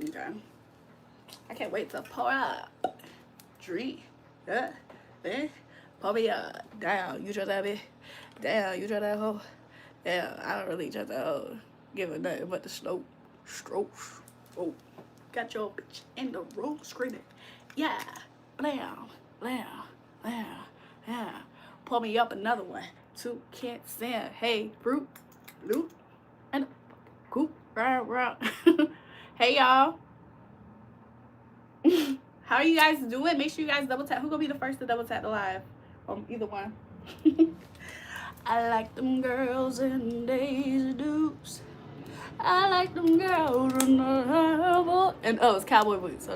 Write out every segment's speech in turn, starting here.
Okay. I can't wait to pour out. Drink. Pour me up. Down. You trust that bitch? Down. You trust that hoe? Yeah, I don't really trust that hoe. Give it nothing but the strokes. Oh. Got your bitch in the room screaming. Yeah. Blam. Blam. Blam. Yeah. Pour me up another one. Two can't stand. Hey, fruit. Loot. And coop. Round. Hey, y'all. How are you guys doing? Make sure you guys double tap. Who gonna be the first to double tap the live? Either one. I like them girls in Daisy Dukes. I like them girls in the and oh, it's Cowboy Boots.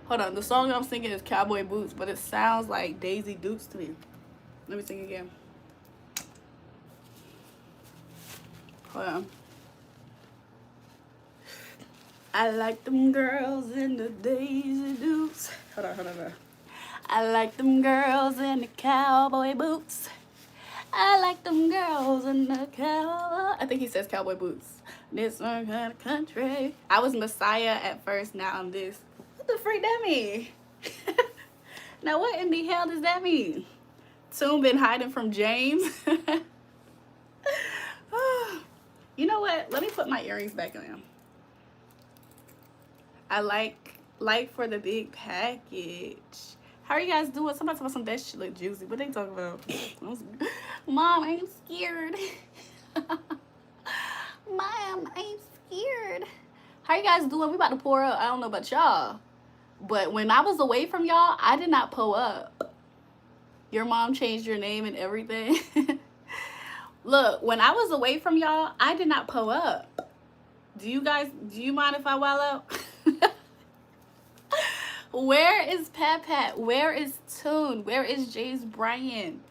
Hold on. The song I'm singing is Cowboy Boots, but it sounds like Daisy Dukes to me. Let me sing again. Hold on. I like them girls in the Daisy Dukes. Hold on. I like them girls in the cowboy boots. I like them girls in the cowboy. I think he says cowboy boots. This one kind of country. I was Messiah at first. Now I'm this. What the freak that mean? Now what in the hell does that mean? Toon been hiding from James. You know what? Let me put my earrings back on. I like for the big package. How are you guys doing? Somebody talking about some that shit look juicy. What they talking about? Mom, I'm scared. Mom, I'm scared. How you guys doing? We about to pour up. I don't know about y'all, but when I was away from y'all, I did not pour up. Your mom changed your name and everything. Look, when I was away from y'all, I did not pour up. Do you mind if I wild out? Where is Pat? Where is Toon? Where is James Bryan?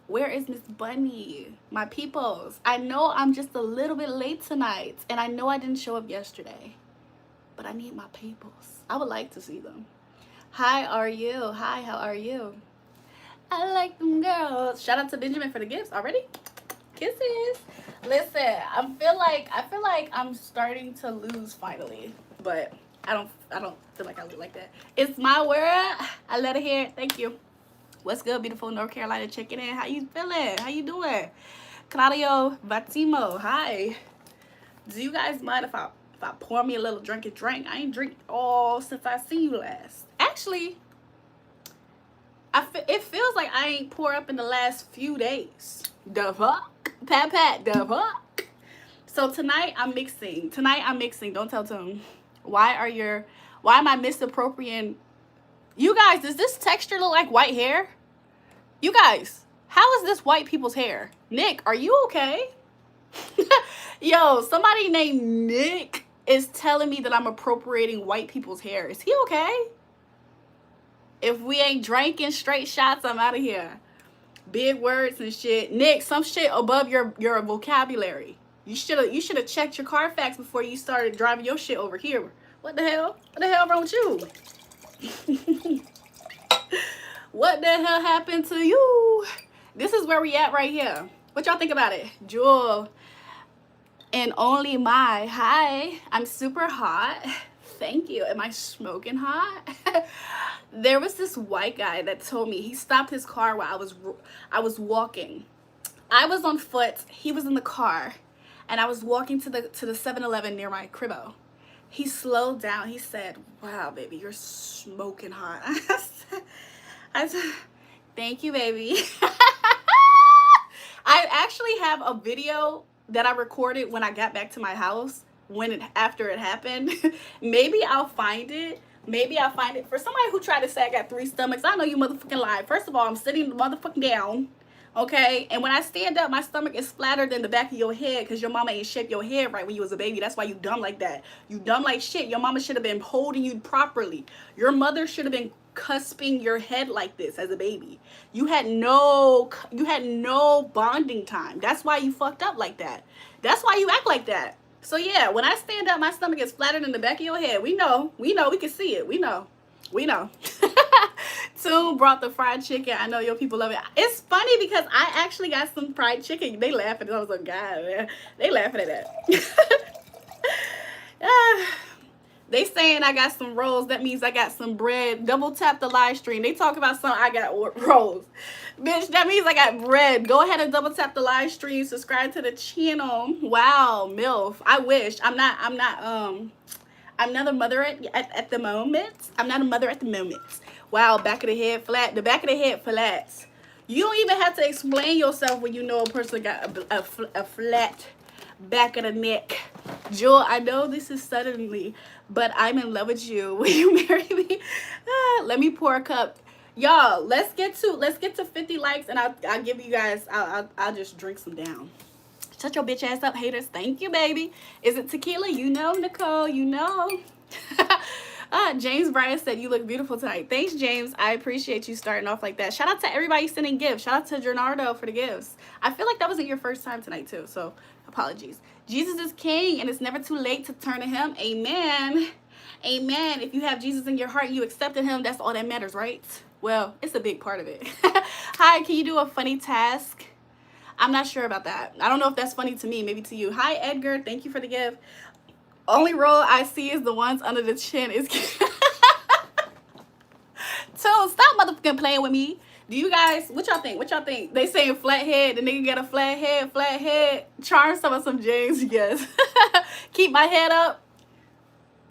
Where is Miss Bunny? My peoples. I know I'm just a little bit late tonight, and I know I didn't show up yesterday, but I need my peoples. I would like to see them. Hi, are you? Hi, how are you? I like them girls. Shout out to Benjamin for the gifts already. Kisses. Listen, I feel like I'm starting to lose finally, but I don't feel like I look like that. It's my world. I let it hear. Thank you. What's good, beautiful North Carolina? Checking in. How you feeling? How you doing? Claudio Vatimo. Hi. Do you guys mind if I pour me a little drink? I ain't drink all since I seen you last. Actually, it feels like I ain't pour up in the last few days. The fuck? Pat, the fuck? So tonight I'm mixing. Don't tell Tom. Why am I misappropriating? You guys, does this texture look like white hair? You guys, how is this white people's hair? Nick, are you okay? Yo, somebody named Nick is telling me that I'm appropriating white people's hair. Is he okay? If we ain't drinking straight shots, I'm out of here. Big words and shit. Nick, some shit above your vocabulary. You should have checked your Carfax before you started driving your shit over here. What the hell? What the hell wrong with you? What the hell happened to you? This is where we at right here. What y'all think about it? Jewel and only my. Hi, I'm super hot. Thank you. Am I smoking hot? There was this white guy that told me, he stopped his car while I was walking. I was on foot. He was in the car. And I was walking to the 7-Eleven near my cribbo. He slowed down. He said, "Wow, baby, you're smoking hot." I said, "Thank you, baby." I actually have a video that I recorded when I got back to my house after it happened. Maybe I'll find it. For somebody who tried to say I got 3 stomachs, I know you motherfucking lied. First of all, I'm sitting motherfucking down. Okay, and when I stand up, my stomach is flatter than the back of your head because your mama ain't shaped your head right when you was a baby. That's why you dumb like that. You dumb like shit. Your mama should have been holding you properly. Your mother should have been cusping your head like this as a baby. You had no bonding time. That's why you fucked up like that. That's why you act like that. So yeah, when I stand up, my stomach is flatter than the back of your head. We know, we can see it. We know. We know. Toon brought the fried chicken. I know your people love it. It's funny because I actually got some fried chicken. They laughing. I was like, God, man. They laughing at that. They saying I got some rolls. That means I got some bread. Double tap the live stream. They talk about some I got rolls. Bitch, that means I got bread. Go ahead and double tap the live stream. Subscribe to the channel. Wow, MILF. I wish. I'm not a mother at the moment. I'm not a mother at the moment. Wow, back of the head flat. The back of the head flats. You don't even have to explain yourself when you know a person got a flat back of the neck. Jewel, I know this is suddenly, but I'm in love with you. Will you marry me? Let me pour a cup. Y'all, let's get to 50 likes, and I'll give you guys. I'll just drink some down. Shut your bitch ass up, haters. Thank you, baby. Is it tequila? You know, Nicole. You know. James Bryan said you look beautiful tonight. Thanks, James. I appreciate you starting off like that. Shout out to everybody sending gifts. Shout out to Gennardo for the gifts. I feel like that wasn't your first time tonight too, so apologies. Jesus is king, and it's never too late to turn to him. Amen. Amen. If you have Jesus in your heart and you accepted him, that's all that matters, right? Well, it's a big part of it. Hi, can you do a funny task? I'm not sure about that. I don't know if that's funny to me, maybe to you. Hi, Edgar. Thank you for the gift. Only roll I see is the ones under the chin. Is so stop motherfucking playing with me. Do you guys, what y'all think? What y'all think? They saying flat head, the nigga got a flat head. Charm some James, yes. Keep my head up.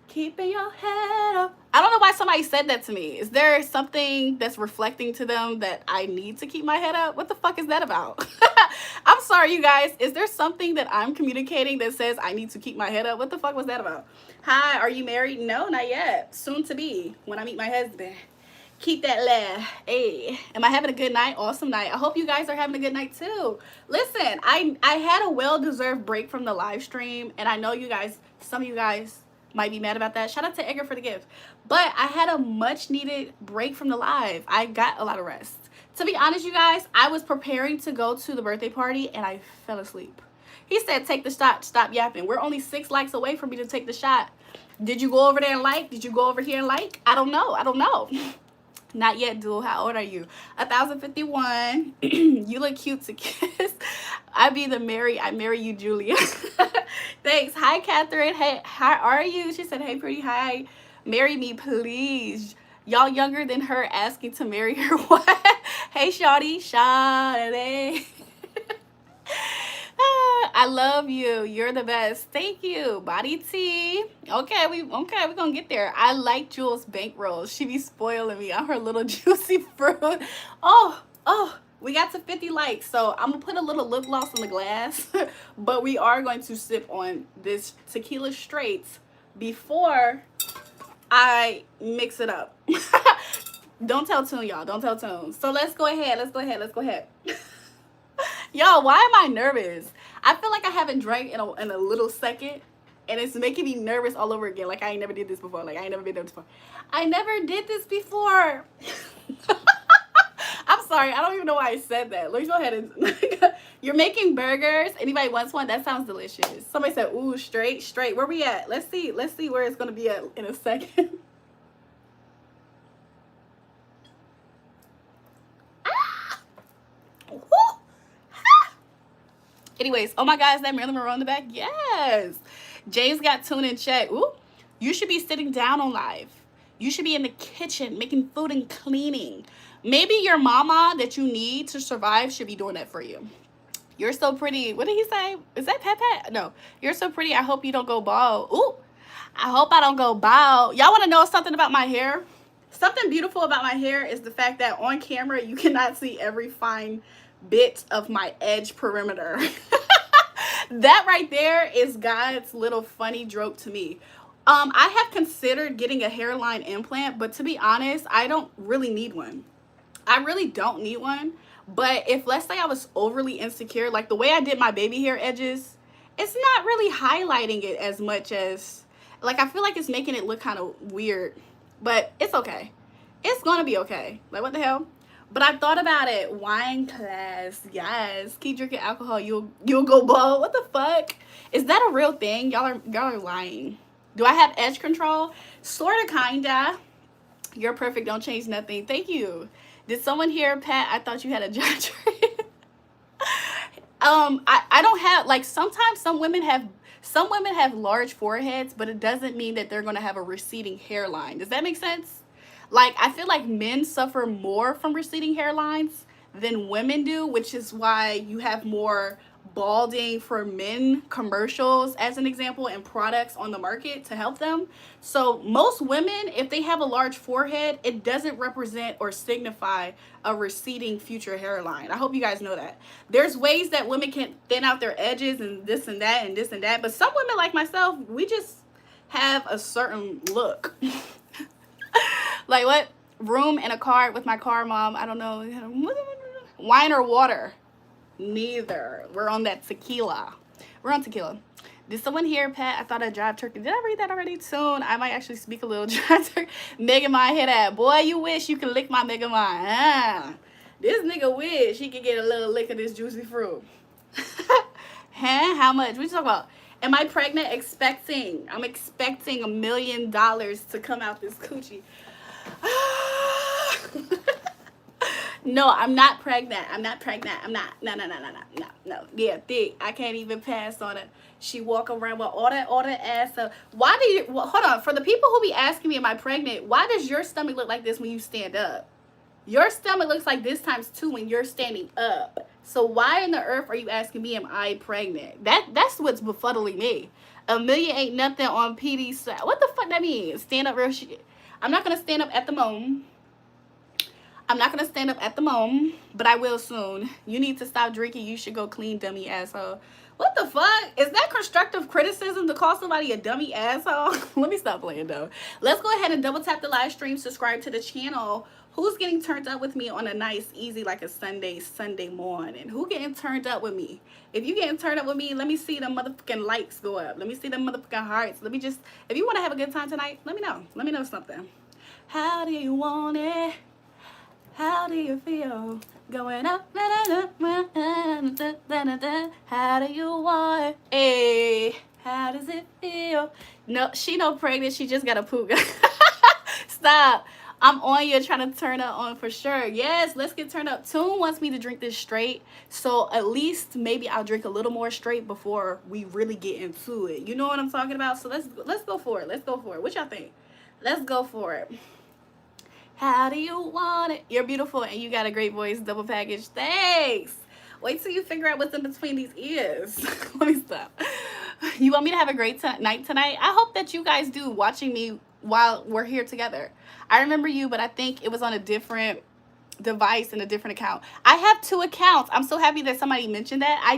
Keeping your head up. I don't know why somebody said that to me. Is there something that's reflecting to them that I need to keep my head up? What the fuck is that about? I'm sorry, you guys. Is there something that I'm communicating that says I need to keep my head up? What the fuck was that about? Hi, are you married? No, not yet. Soon to be when I meet my husband. Keep that laugh. Hey, am I having a good night? Awesome night. I hope you guys are having a good night too. Listen, I had a well-deserved break from the live stream, and I know you guys, some of you guys might be mad about that. Shout out to Edgar for the gift. But I had a much needed break from the live. I got a lot of rest. To be honest, you guys, I was preparing to go to the birthday party and I fell asleep. He said, take the shot, stop yapping. We're only 6 likes away from me to take the shot. Did you go over there and like? Did you go over here and like? I don't know. I don't know. Not yet, Dual. How old are you? 1051. You look cute to kiss. I marry you, Julia. Thanks. Hi, Catherine. Hey, how are you? She said, hey, pretty. Hi. Marry me, please. Y'all younger than her asking to marry her. What? Hey, Shawty. Shawty. I love you. You're the best. Thank you. Body tea. Okay, we're gonna get there. I like Jules' bankrolls. She be spoiling me. I'm her little juicy fruit. Oh, we got to 50 likes. So I'm gonna put a little lip gloss in the glass. But we are going to sip on this tequila straight before I mix it up. Don't tell Toon, y'all. Don't tell Toon. So let's go ahead. Y'all, why am I nervous? I feel like I haven't drank in a little second, and it's making me nervous all over again. Like I ain't never did this before. Like I ain't never been there before. I never did this before. I'm sorry. I don't even know why I said that. Let's go ahead and you're making burgers. Anybody wants one? That sounds delicious. Somebody said, ooh, straight. Where we at? Let's see where it's gonna be at in a second. Anyways, oh my God, is that Marilyn Monroe in the back? Yes. James got Toon in check. Ooh, you should be sitting down on live. You should be in the kitchen making food and cleaning. Maybe your mama that you need to survive should be doing that for you. You're so pretty. What did he say? Is that Pat? No. You're so pretty. I hope you don't go bald. Ooh, I hope I don't go bald. Y'all want to know something about my hair? Something beautiful about my hair is the fact that on camera, you cannot see every fine bit of my edge perimeter. That right there is God's little funny joke to me. I have considered getting a hairline implant, but to be honest, I don't really need one. I really don't need one. But if, let's say I was overly insecure, like the way I did my baby hair edges, it's not really highlighting it as much as, like, I feel like it's making it look kind of weird, but it's okay. It's gonna be okay. Like, what the hell? But I thought about it. Wine class, yes. Keep drinking alcohol, you'll go bald. What the fuck? Is that a real thing? Y'all are lying. Do I have edge control? Sorta, kinda. You're perfect. Don't change nothing. Thank you. Did someone hear, Pat? I thought you had a giant tree. I don't have, like, sometimes some women have large foreheads, but it doesn't mean that they're going to have a receding hairline. Does that make sense? Like, I feel like men suffer more from receding hairlines than women do, which is why you have more balding for men commercials, as an example, and products on the market to help them. So most women, if they have a large forehead, it doesn't represent or signify a receding future hairline. I hope you guys know that. There's ways that women can thin out their edges and this and that and this and that, but some women like myself, we just have a certain look. Like, what? Room and a car with my car, Mom. I don't know. Wine or water? Neither. We're on that tequila. We're on tequila. Did someone hear, Pat? I thought I drive turkey. Did I read that already? Soon. I might actually speak a little dry turkey. Mega Mind, hear that. Boy, you wish you could lick my Mega Mind. This nigga wish he could get a little lick of this juicy fruit. Huh? How much? What you talking about? Am I pregnant? Expecting. I'm expecting $1 million to come out this coochie. No, I'm not pregnant. I'm not pregnant. I'm not. No. Yeah, thick. I can't even pass on it. She walk around with all that ass up. Why do you, well, hold on. For the people who be asking me, am I pregnant? Why does your stomach look like this when you stand up? Your stomach looks like this ×2 when you're standing up. So why in the earth are you asking me, am I pregnant? That's what's befuddling me. $1 million ain't nothing on PD. What the fuck that means? Stand up real shit. I'm not going to stand up at the moment. I'm not going to stand up at the moment, but I will soon. You need to stop drinking. You should go clean, dummy asshole. What the fuck? Is that constructive criticism to call somebody a dummy asshole? Let me stop playing, though. Let's go ahead and double tap the live stream. Subscribe to the channel. Who's getting turned up with me on a nice, easy, like a Sunday morning? Who getting turned up with me? If you getting turned up with me, let me see the motherfucking likes go up. Let me see the motherfucking hearts. Let me just, if you want to have a good time tonight, let me know. Let me know something. How do you want it? How do you feel? Going up, how do you want it? Hey, how does it feel? No, she no pregnant. She just got a poop. Stop. I'm on you, trying to turn up on for sure. Yes, let's get turned up. Toon wants me to drink this straight, so at least maybe I'll drink a little more straight before we really get into it. You know what I'm talking about? So let's go for it. Let's go for it. What y'all think? Let's go for it. How do you want it? You're beautiful and you got a great voice. Double package. Thanks. Wait till you figure out what's in between these ears. Let me stop. You want me to have a great night tonight? I hope that you guys do, watching me while we're here together. I remember you, but I think it was on a different device and a different account. I have 2 accounts. I'm so happy that somebody mentioned that. I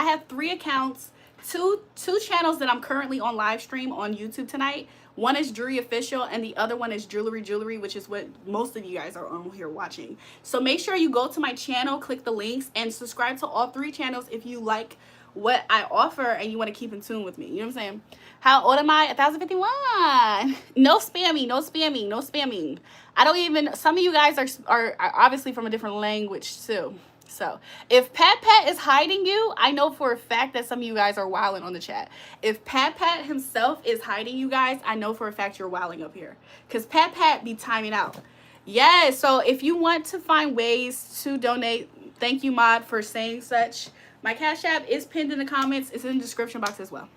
have 3 accounts, two channels that I'm currently on live stream on YouTube tonight. One is Julrae Official and the other one is Julrae Julrae, which is what most of you guys are on here watching. So make sure you go to my channel, click the links, and subscribe to all 3 channels if you like what I offer and you want to keep in tune with me. You know what I'm saying? How old am I? 1051. No spamming, no spamming, no spamming. I don't even, some of you guys are obviously from a different language too. So if Pat is hiding you, I know for a fact that some of you guys are wilding on the chat. If Pat himself is hiding you guys, I know for a fact you're wilding up here. Because Pat be timing out. Yes, so if you want to find ways to donate, thank you, Mod, for saying such. My Cash App is pinned in the comments. It's in the description box as well.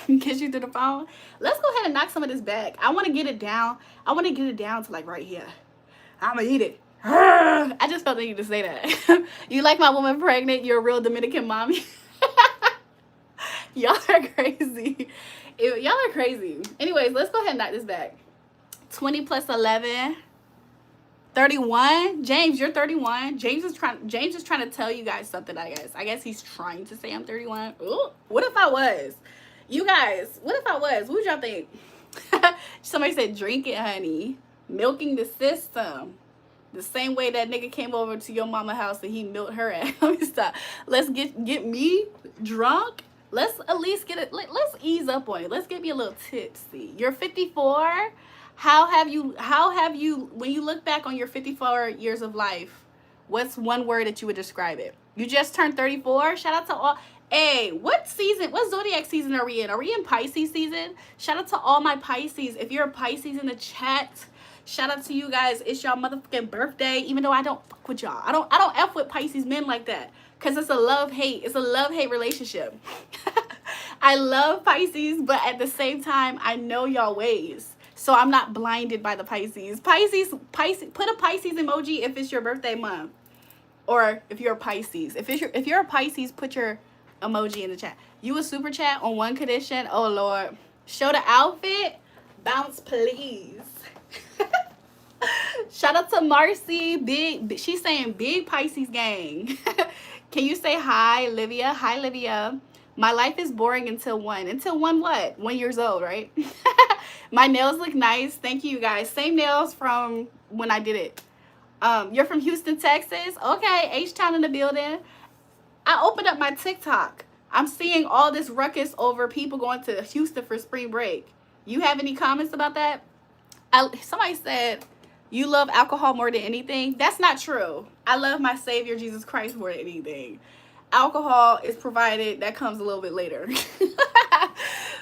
In case you through the phone. Let's go ahead and knock some of this back. I want to get it down. I want to get it down to like right here. I'm going to eat it. I just felt the need to say that. You like my woman pregnant? You're a real Dominican mommy. Y'all are crazy. Y'all are crazy. Anyways, let's go ahead and knock this back. 20 plus 11. 31. James, you're 31. James is trying to tell you guys something, I guess. I guess he's trying to say I'm 31. Ooh, what if I was? You guys, what if I was? What would y'all think? Somebody said, drink it, honey. Milking the system. The same way that nigga came over to your mama house and he milked her ass. Let me stop. Let's get me drunk. Let's at least get it. Let's ease up on it. Let's get me a little tipsy. You're 54. How have you, when you look back on your 54 years of life, what's one word that you would describe it? You just turned 34. Shout out to all. Hey, what zodiac season are we in? Are we in Pisces season? Shout out to all my Pisces. If you're a Pisces in the chat, Shout out to you guys. It's y'all motherfucking birthday. Even though I don't fuck with y'all. I don't F with Pisces men like that. Cause it's a love-hate. It's a love-hate relationship. I love Pisces, but at the same time, I know y'all ways. So I'm not blinded by the Pisces. Pisces, put a Pisces emoji if it's your birthday month. Or if you're a Pisces. If you're a Pisces, put your emoji in the chat. You a super chat on one condition. Oh Lord. Show the outfit. Bounce please. Shout out to Marcy. She's saying big Pisces gang. Can you say hi, Livia? Hi, Livia. My life is boring until 1. Until 1 what? 1 years old, right? My nails look nice. Thank you, guys. Same nails from when I did it. You're from Houston, Texas? Okay, H-Town in the building. I opened up my TikTok. I'm seeing all this ruckus over people going to Houston for spring break. You have any comments about that? Somebody said, you love alcohol more than anything. That's not true. I love my Savior, Jesus Christ, more than anything. Alcohol is provided. That comes a little bit later.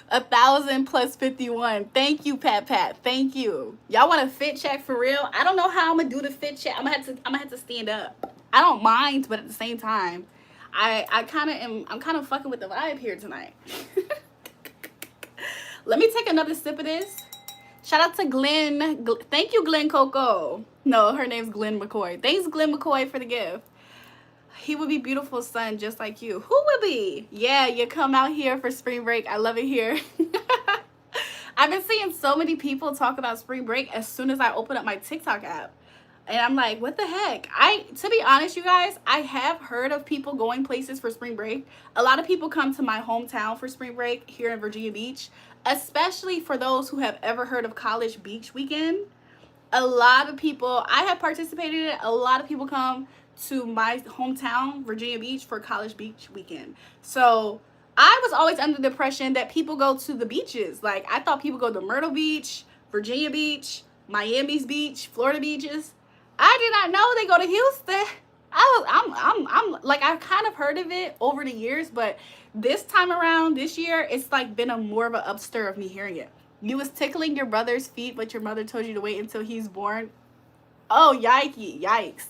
1,000 plus 51. Thank you, Pat. Thank you. Y'all want a fit check for real? I don't know how I'm gonna do the fit check. I'm gonna have to stand up. I don't mind, but at the same time, I'm kind of fucking with the vibe here tonight. Let me take another sip of this. Shout out to Glenn. Thank you, Glenn Coco. No, her name's Glenn McCoy. Thanks, Glenn McCoy, for the gift. He would be beautiful son just like you. Who would be? Yeah, you come out here for spring break. I love it here. I've been seeing so many people talk about spring break as soon as I open up my TikTok app. And I'm like, what the heck? To be honest, you guys, I have heard of people going places for spring break. A lot of people come to my hometown for spring break here in Virginia Beach, especially for those who have ever heard of College Beach Weekend. A lot of people, I have participated in it. A lot of people come to my hometown, Virginia Beach, for College Beach Weekend. So I was always under the impression that people go to the beaches. Like, I thought people go to Myrtle Beach, Virginia Beach, Miami's beach, Florida beaches. I did not know they go to Houston. I'm like, I've kind of heard of it over the years, but this time around, this year, it's like been more of an upstir of me hearing it. You was tickling your brother's feet, but your mother told you to wait until he's born. Oh, yikes.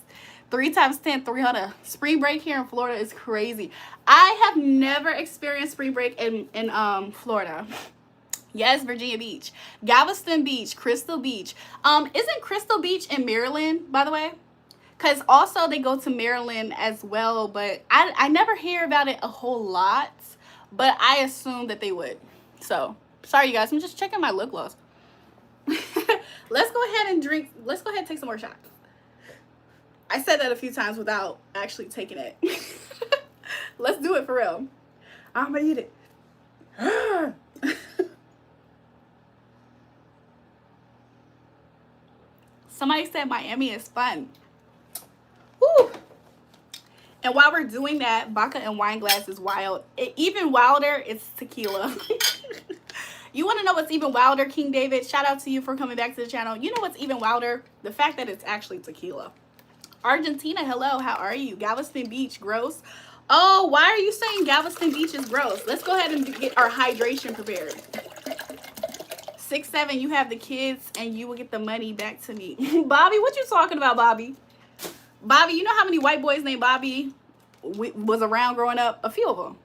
3 times 10, 300. Spring break here in Florida is crazy. I have never experienced spring break in Florida. Yes, Virginia Beach, Galveston Beach, Crystal Beach. Isn't Crystal Beach in Maryland, by the way? Because also they go to Maryland as well, but I never hear about it a whole lot, but I assume that they would. So, sorry, you guys. I'm just checking my lip gloss. Let's go ahead and drink. Let's go ahead and take some more shots. I said that a few times without actually taking it. Let's do it for real. I'm gonna eat it. Somebody said Miami is fun. Woo! And while we're doing that, vodka and wine glass is wild. Even wilder, it's tequila. You want to know what's even wilder, King David? Shout out to you for coming back to the channel. You know what's even wilder? The fact that it's actually tequila. Argentina, hello, how are you? Galveston Beach, gross. Oh, why are you saying Galveston Beach is gross? Let's go ahead and get our hydration prepared. 6'7", you have the kids and you will get the money back to me. Bobby, what you talking about, Bobby? Bobby, you know how many white boys named Bobby was around growing up? A few of them.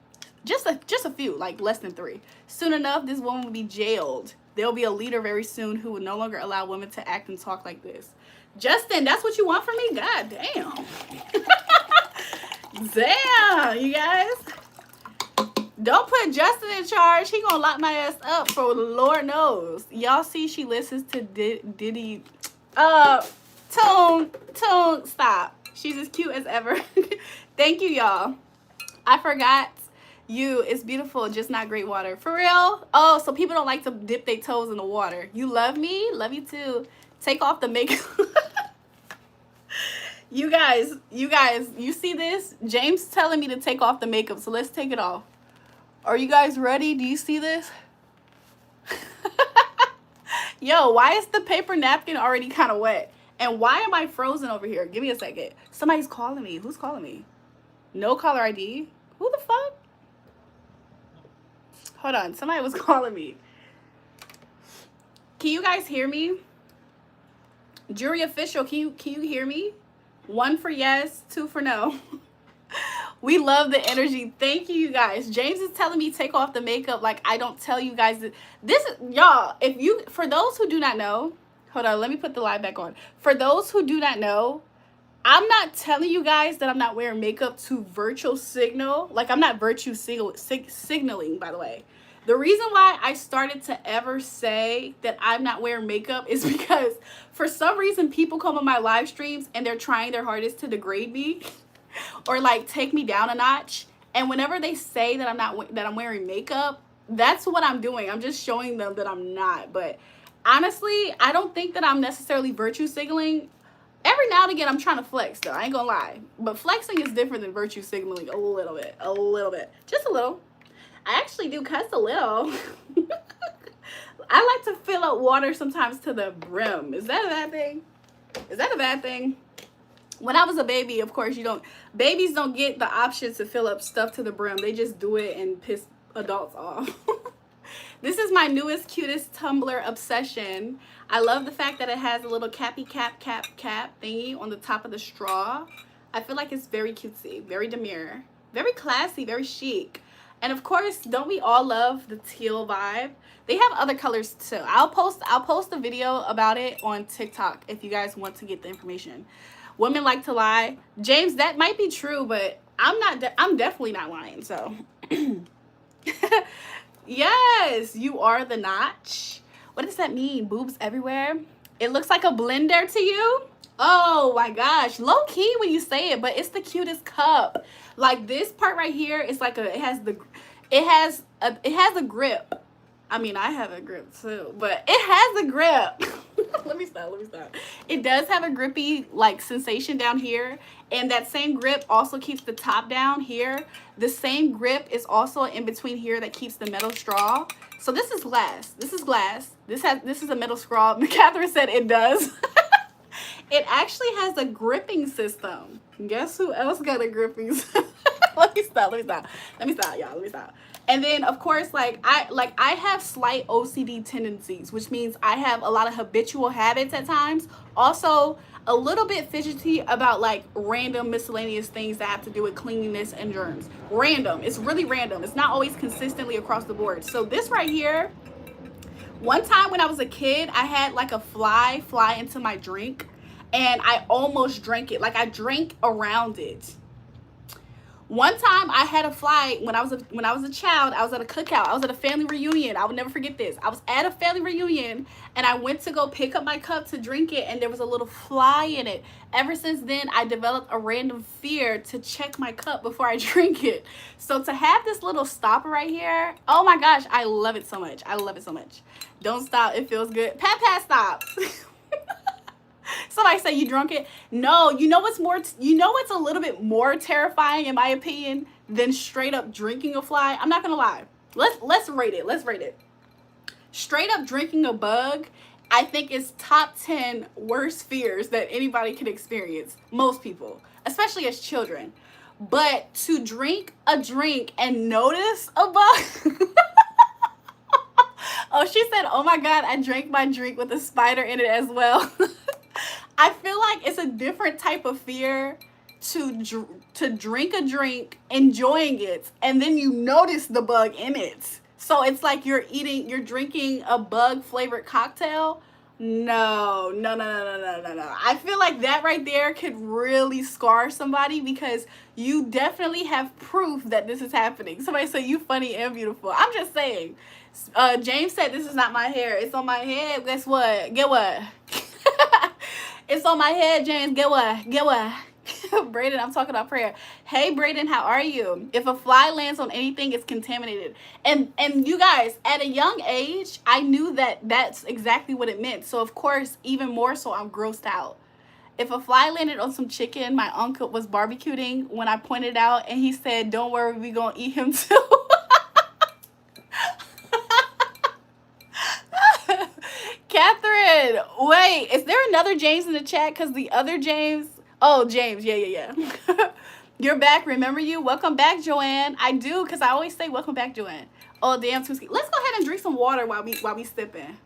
Just a few, like less than 3. Soon enough, this woman will be jailed. There'll be a leader very soon who will no longer allow women to act and talk like this. Justin, that's what you want from me? God damn. Damn, you guys. Don't put Justin in charge. He gonna lock my ass up for the Lord knows. Y'all see she listens to Diddy. Tone, stop. She's as cute as ever. Thank you, y'all. I forgot you. It's beautiful, just not great water. For real? Oh, so people don't like to dip their toes in the water. You love me? Love you too. Take off the makeup. You guys, you see this? James telling me to take off the makeup, so let's take it off. Are you guys ready? Do you see this? Yo, why is the paper napkin already kind of wet? And why am I frozen over here? Give me a second. Somebody's calling me. Who's calling me? No caller ID? Who the fuck? Hold on. Somebody was calling me. Can you guys hear me? Jury official, can you hear me? 1 for yes, 2 for no. We love the energy. Thank you, you guys. James is telling me take off the makeup like I don't tell you guys. This is, y'all, for those who do not know, hold on, let me put the live back on. For those who do not know, I'm not telling you guys that I'm not wearing makeup to virtual signal. Like, I'm not virtue signaling, by the way. The reason why I started to ever say that I'm not wearing makeup is because for some reason people come on my live streams and they're trying their hardest to degrade me or like take me down a notch. And whenever they say that I'm wearing makeup, that's what I'm doing. I'm just showing them that I'm not. But honestly, I don't think that I'm necessarily virtue signaling. Every now and again, I'm trying to flex, though. I ain't gonna lie. But flexing is different than virtue signaling a little bit. A little bit. Just a little. I actually do cuss a little. I like to fill up water sometimes to the brim. Is that a bad thing? Is that a bad thing? When I was a baby, of course, babies don't get the option to fill up stuff to the brim. They just do it and piss adults off. This is my newest, cutest tumbler obsession. I love the fact that it has a little cappy cap thingy on the top of the straw. I feel like it's very cutesy, very demure, very classy, very chic. And of course, don't we all love the teal vibe? They have other colors too. I'll post a video about it on TikTok if you guys want to get the information. Women like to lie. James, that might be true, but I'm definitely not lying, so. Yes, you are the notch. What does that mean? Boobs everywhere? It looks like a blender to you? Oh my gosh, low key when you say it, but it's the cutest cup. Like this part right here is like it has a grip. I mean, I have a grip too, but it has a grip. Let me stop. It does have a grippy like sensation down here, and that same grip also keeps the top down here. The same grip is also in between here that keeps the metal straw. So this is glass. This is glass. This is a metal straw. Catherine said it does. It actually has a gripping system. Guess who else got a gripping system? Let me stop, y'all. And then, of course, I have slight OCD tendencies, which means I have a lot of habitual habits at times. Also, a little bit fidgety about, like, random miscellaneous things that have to do with cleanliness and germs. Random. It's really random. It's not always consistently across the board. So this right here, one time when I was a kid, I had, like, a fly into my drink, and I almost drank it. Like, I drank around it. One time I had a fly when I was a child. I was at a cookout. I was at a family reunion. I will never forget this. I was at a family reunion and I went to go pick up my cup to drink it, and there was a little fly in it. Ever since then, I developed a random fear to check my cup before I drink it. So to have this little stopper right here, oh my gosh, I love it so much. I love it so much. Don't stop. It feels good. Pat, stop. Somebody say you drunk it. No, you know what's a little bit more terrifying in my opinion than straight up drinking a fly? I'm not gonna lie. Let's rate it. Straight up drinking a bug, I think is top 10 worst fears that anybody can experience. Most people, especially as children. But to drink a drink and notice a bug. Oh, she said, oh my God, I drank my drink with a spider in it as well. I feel like it's a different type of fear to drink a drink, enjoying it, and then you notice the bug in it. So it's like you're drinking a bug flavored cocktail. No. I feel like that right there could really scar somebody because you definitely have proof that this is happening. Somebody say you funny and beautiful. I'm just saying. James said this is not my hair. It's on my head. Guess what? Get what? It's on my head, James. Get what? Brayden, I'm talking about prayer. Hey, Brayden, how are you? If a fly lands on anything, it's contaminated. And you guys, at a young age, I knew that that's exactly what it meant. So, of course, even more so, I'm grossed out. If a fly landed on some chicken, my uncle was barbecuing when I pointed out, and he said, don't worry, we gonna eat him too. Catherine, wait, is there another James in the chat? Because the other James, oh, James, yeah. You're back, remember you? Welcome back, Joanne. I do, because I always say welcome back, Joanne. Oh, damn, too sweet. Let's go ahead and drink some water while we sipping.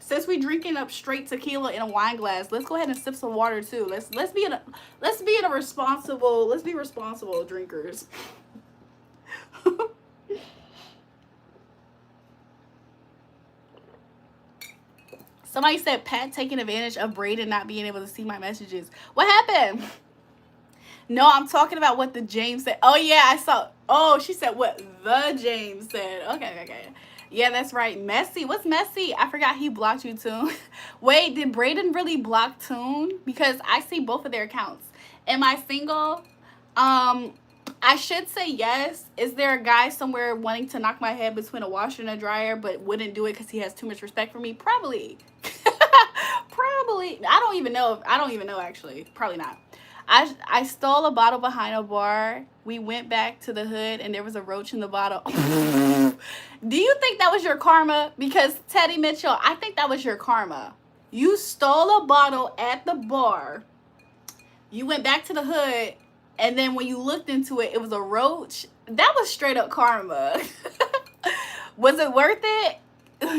Since we drinking up straight tequila in a wine glass, let's go ahead and sip some water too. Let's be responsible drinkers. Somebody said Pat taking advantage of Braden not being able to see my messages. What happened? No, I'm talking about what the James said. Oh yeah, I saw. Oh, she said what the James said. Okay. Yeah, that's right. Messy. What's messy? I forgot he blocked you too. Wait, did Braden really block Toon? Because I see both of their accounts. Am I single? I should say yes. Is there a guy somewhere wanting to knock my head between a washer and a dryer but wouldn't do it because he has too much respect for me? Probably. Probably. I don't even know actually. Probably not. I stole a bottle behind a bar. We went back to the hood and there was a roach in the bottle. Do you think that was your karma? Because Teddy Mitchell, I think that was your karma. You stole a bottle at the bar. You went back to the hood, and then when you looked into it, it was a roach. That was straight up karma. Was it worth it?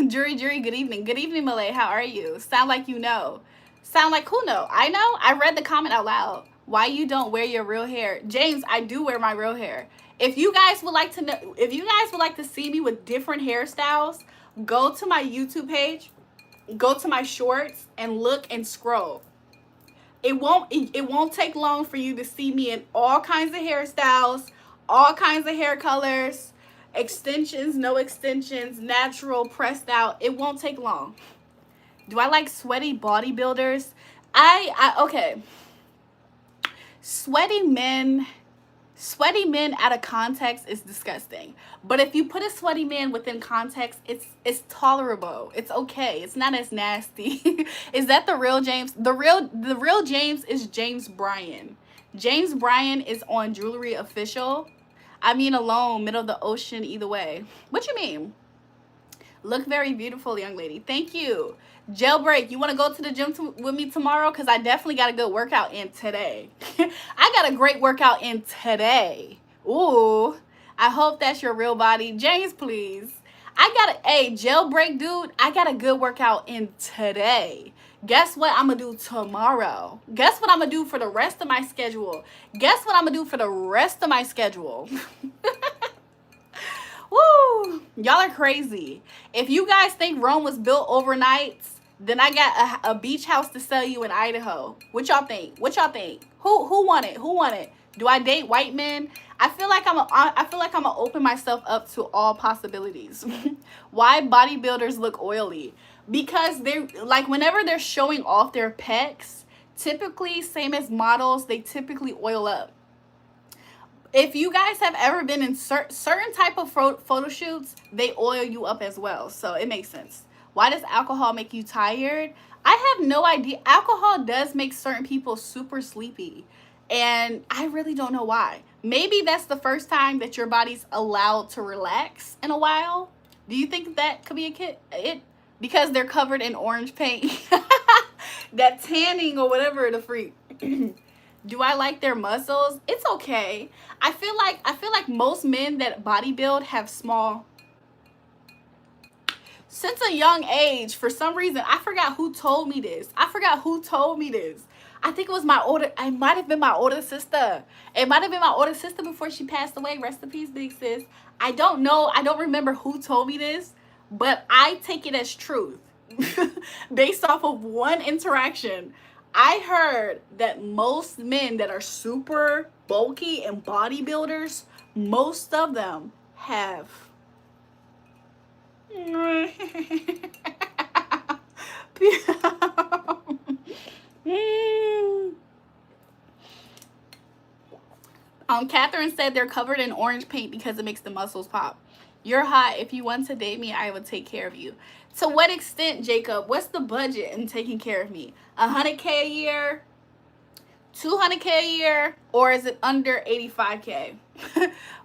Jury, good evening. Good evening, Malay. How are you? Sound like you know. Sound like who know? I know. I read the comment out loud. Why you don't wear your real hair? James, I do wear my real hair. If you guys would like to know, if you guys would like to see me with different hairstyles, go to my YouTube page, go to my shorts, and look and scroll. It won't take long for you to see me in all kinds of hairstyles, all kinds of hair colors, extensions, no extensions, natural, pressed out. It won't take long. Do I like sweaty bodybuilders? Okay. Sweaty men out of context is disgusting. But if you put a sweaty man within context, it's tolerable. It's okay. It's not as nasty. Is that the real James? The real James is James Bryan. James Bryan is on Jewelry Official. I mean alone, middle of the ocean, either way. What you mean? Look very beautiful, young lady. Thank you. Jailbreak, you want to go to the gym with me tomorrow? Because I definitely got a good workout in today. I got a great workout in today. Ooh, I hope that's your real body. James, please. Hey, Jailbreak, dude, I got a good workout in today. Guess what I'm going to do tomorrow? Guess what I'm going to do for the rest of my schedule? Guess what I'm going to do for the rest of my schedule? Woo! Y'all are crazy. If you guys think Rome was built overnight, then I got a beach house to sell you in Idaho. What y'all think? What y'all think? Who want it? Who want it? Do I date white men? I feel like I'm gonna open myself up to all possibilities. Why bodybuilders look oily? Because they're like, whenever they're showing off their pecs, typically same as models, they typically oil up. If you guys have ever been in certain type of photo shoots, they oil you up as well. So it makes sense. Why does alcohol make you tired? I have no idea. Alcohol does make certain people super sleepy. And I really don't know why. Maybe that's the first time that your body's allowed to relax in a while. Do you think that could be it? Because they're covered in orange paint. That tanning or whatever the freak. Do I like their muscles? It's okay. I feel like most men that bodybuild have small. Since a young age, for some reason, I forgot who told me this. I think it was it might have been my older sister. It might have been my older sister before she passed away. Rest in peace, big sis. I don't know. I don't remember who told me this, but I take it as truth. Based off of one interaction. I heard that most men that are super bulky and bodybuilders, most of them have Catherine said they're covered in orange paint because it makes the muscles pop. You're hot. If you want to date me, I will take care of you. To what extent, Jacob? What's the budget in taking care of me? $100K a year? $200K a year? Or is it under $85K?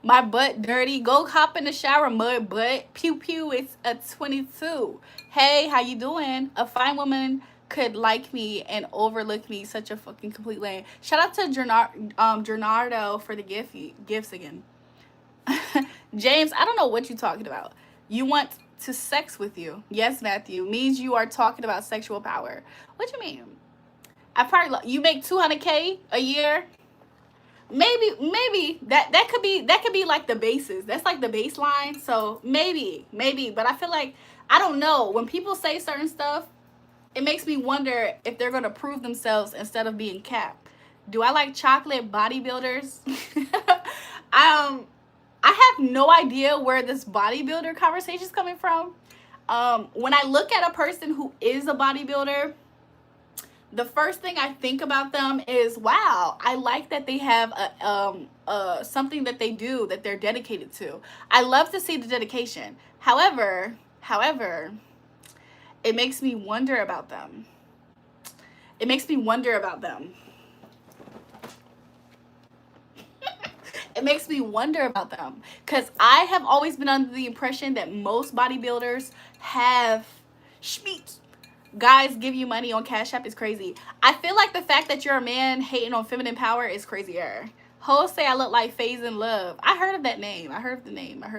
My butt dirty. Go hop in the shower, mud butt. Pew pew. It's a 22. Hey, how you doing? A fine woman could like me and overlook me. Such a fucking complete lame. Shout out to Gernardo for the gifts again. James, I don't know what you're talking about. You want to sex with you. Yes, Matthew. Means you are talking about sexual power. What do you mean? I probably you make 200K a year. Maybe that could be like the basis. That's like the baseline. So maybe, but I feel like I don't know. When people say certain stuff, it makes me wonder if they're gonna prove themselves instead of being capped. Do I like chocolate bodybuilders? I have no idea where this bodybuilder conversation is coming from. When I look at a person who is a bodybuilder, the first thing I think about them is, wow, I like that they have something that they do that they're dedicated to. I love to see the dedication. However, it makes me wonder about them. It makes me wonder about them. It makes me wonder about them. Because I have always been under the impression that most bodybuilders have schmeat. Guys give you money on Cash App is crazy. I feel like the fact that you're a man hating on feminine power is crazier. Hoes say I look like Phase in Love. I heard of that name. I heard of the name. I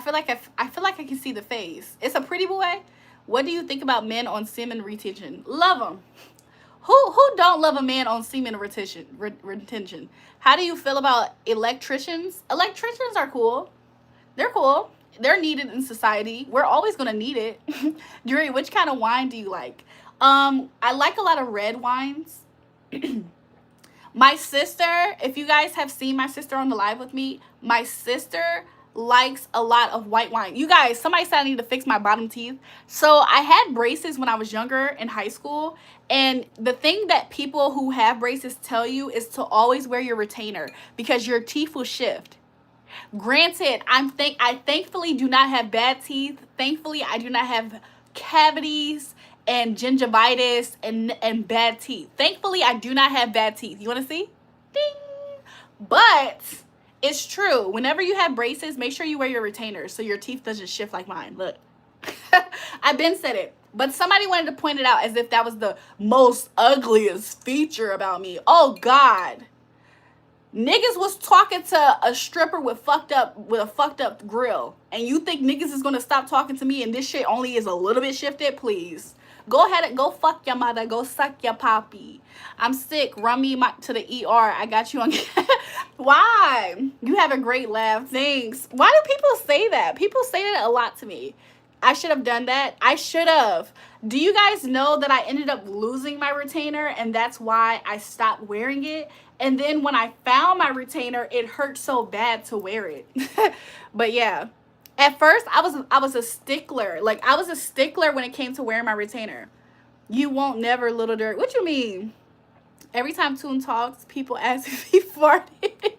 feel like I can see the face. It's a pretty boy. What do you think about men on semen retention? Love them. Who don't love a man on semen retention? How do you feel about electricians? Electricians are cool. They're cool. They're needed in society. We're always gonna need it. Julrae, which kind of wine do you like? I like a lot of red wines. My sister, if you guys have seen my sister on the live with me, my sister likes a lot of white wine. You guys, somebody said I need to fix my bottom teeth. So I had braces when I was younger in high school. And the thing that people who have braces tell you is to always wear your retainer because your teeth will shift. Granted, I thankfully do not have bad teeth. Thankfully, I do not have cavities and gingivitis and bad teeth. Thankfully, I do not have bad teeth. You want to see? Ding! But it's true. Whenever you have braces, make sure you wear your retainers so your teeth doesn't shift like mine. Look. I've been said it. But somebody wanted to point it out as if that was the most ugliest feature about me. Oh, God. Niggas was talking to a stripper with a fucked up grill. And you think niggas is gonna stop talking to me and this shit only is a little bit shifted? Please. Go ahead and go fuck your mother. Go suck your poppy. I'm sick. Run me to the ER. I got you on. Why? You have a great laugh. Thanks. Why do people say that? People say that a lot to me. I should have done that. I should have. Do you guys know that I ended up losing my retainer and that's why I stopped wearing it? And then when I found my retainer, it hurt so bad to wear it. But yeah, at first I was a stickler. Like I was a stickler when it came to wearing my retainer. You won't never, little dirt. What you mean? Every time Toon talks, people ask if he farted.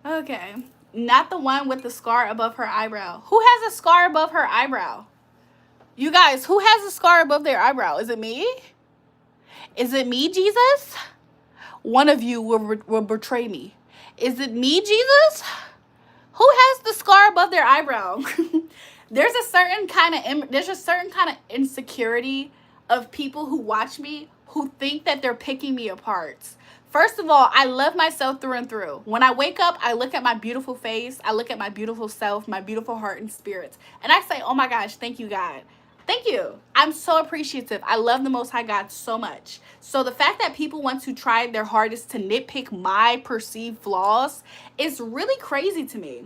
Okay. Not the one with the scar above her eyebrow. Who has a scar above her eyebrow? You guys, who has a scar above their eyebrow? Is it me? Is it me, Jesus? One of you will betray me. Is it me, Jesus? Who has the scar above their eyebrow? There's a certain kind of insecurity of people who watch me who think that they're picking me apart. First of all, I love myself through and through. When I wake up, I look at my beautiful face. I look at my beautiful self, my beautiful heart and spirit. And I say, oh my gosh, thank you, God. Thank you. I'm so appreciative. I love the Most High God so much. So the fact that people want to try their hardest to nitpick my perceived flaws is really crazy to me.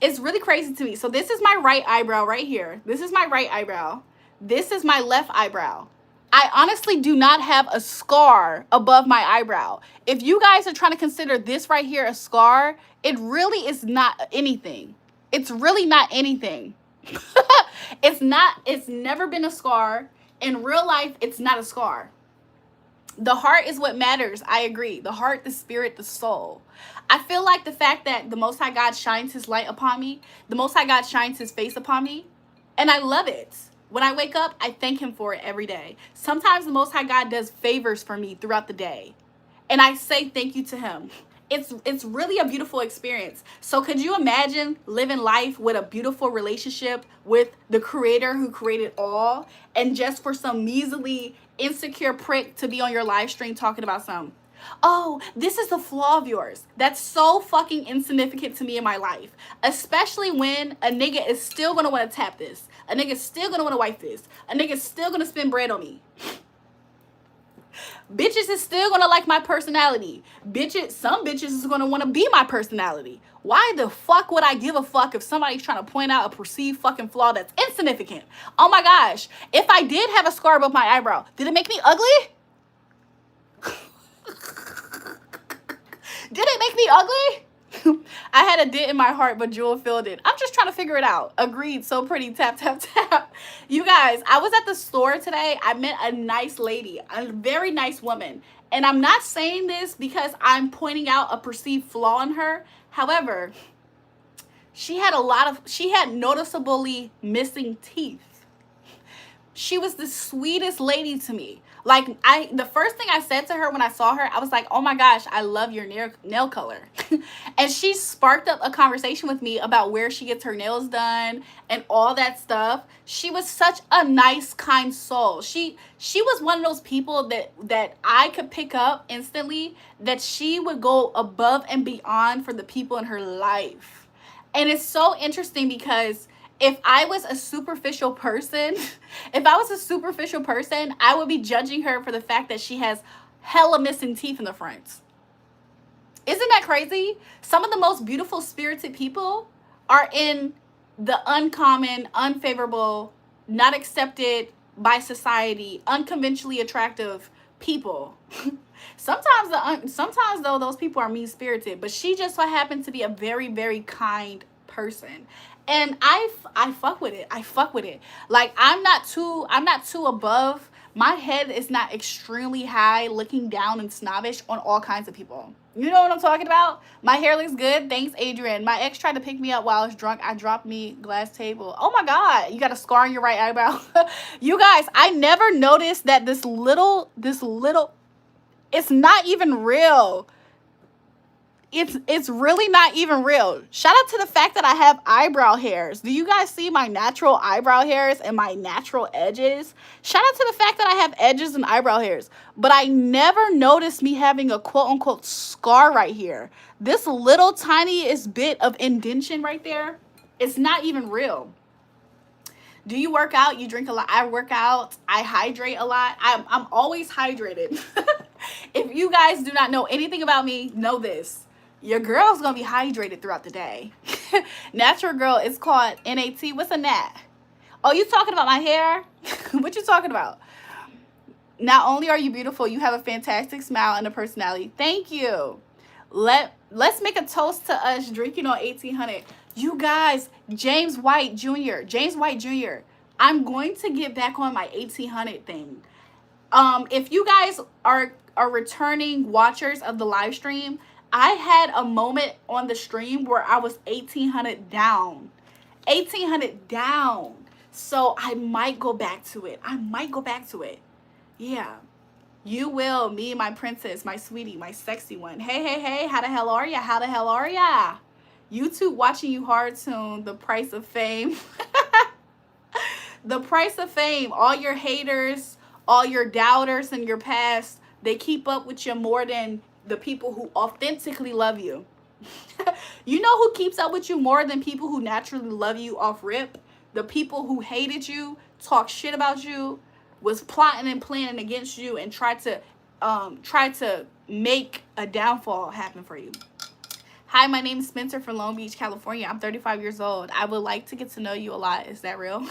It's really crazy to me. So this is my right eyebrow right here. This is my right eyebrow. This is my left eyebrow. I honestly do not have a scar above my eyebrow. If you guys are trying to consider this right here a scar, it really is not anything. It's really not anything. It's never been a scar. In real life, it's not a scar. The heart is what matters. I agree. The heart, the spirit, the soul. I feel like the fact that the Most High God shines his light upon me, the Most High God shines his face upon me, and I love it. When I wake up, I thank him for it every day. Sometimes the Most High God does favors for me throughout the day, and I say thank you to him. It's really a beautiful experience. So could you imagine living life with a beautiful relationship with the creator who created all, and just for some measly insecure prick to be on your live stream talking about something? Oh, this is the flaw of yours. That's so fucking insignificant to me in my life. Especially when a nigga is still gonna wanna tap this. A nigga's still gonna wanna wipe this. A nigga's still gonna spend bread on me. Bitches is still gonna like my personality. Some bitches is gonna wanna be my personality. Why the fuck would I give a fuck if somebody's trying to point out a perceived fucking flaw that's insignificant? Oh my gosh. If I did have a scar above my eyebrow, did it make me ugly? Did it make me ugly? I had a dent in my heart, but Jewel filled it. I'm just trying to figure it out. Agreed. So pretty. Tap, tap, tap. You guys, I was at the store today. I met a nice lady, a very nice woman. And I'm not saying this because I'm pointing out a perceived flaw in her. However, she had noticeably missing teeth. She was the sweetest lady to me. Like, the first thing I said to her when I saw her, I was like, oh my gosh, I love your nail color. And she sparked up a conversation with me about where she gets her nails done and all that stuff. She was such a nice, kind soul. She was one of those people that I could pick up instantly, that she would go above and beyond for the people in her life. And it's so interesting because if I was a superficial person, I would be judging her for the fact that she has hella missing teeth in the front. Isn't that crazy? Some of the most beautiful spirited people are in the uncommon, unfavorable, not accepted by society, unconventionally attractive people. Sometimes though, those people are mean-spirited, but she just so happened to be a very, very kind person. And I fuck with it. I fuck with it. Like, I'm not too above. My head is not extremely high, looking down and snobbish on all kinds of people. You know what I'm talking about? My hair looks good. Thanks, Adrian. My ex tried to pick me up while I was drunk. I dropped me glass table. Oh my God. You got a scar on your right eyebrow. You guys, I never noticed that this little, it's not even real. It's really not even real. Shout out to the fact that I have eyebrow hairs. Do you guys see my natural eyebrow hairs and my natural edges? Shout out to the fact that I have edges and eyebrow hairs. But I never noticed me having a quote-unquote scar right here. This little tiniest bit of indentation right there, it's not even real. Do you work out? You drink a lot? I work out. I hydrate a lot. I'm always hydrated. If you guys do not know anything about me, know this. Your girl's gonna be hydrated throughout the day. Natural girl is called NAT. What's a nat? Oh, you talking about my hair? What you talking about? Not only are you beautiful, you have a fantastic smile and a personality. Thank you. Let's make a toast to us drinking on 1800. You guys, James White Jr. I'm going to get back on my 1800 thing. If you guys are returning watchers of the live stream, I had a moment on the stream where I was 1800 down. 1800 down. So I might go back to it. Yeah. You will. Me, my princess, my sweetie, my sexy one. Hey. How the hell are ya? YouTube watching you hard soon. The price of fame. The price of fame. All your haters, all your doubters in your past, they keep up with you more than the people who authentically love you. You know who keeps up with you more than people who naturally love you off rip? The people who hated you, talk shit about you, was plotting and planning against you, and tried to make a downfall happen for you. Hi, my name is Spencer from Long Beach, California. I'm 35 years old. I would like to get to know you a lot. Is that real?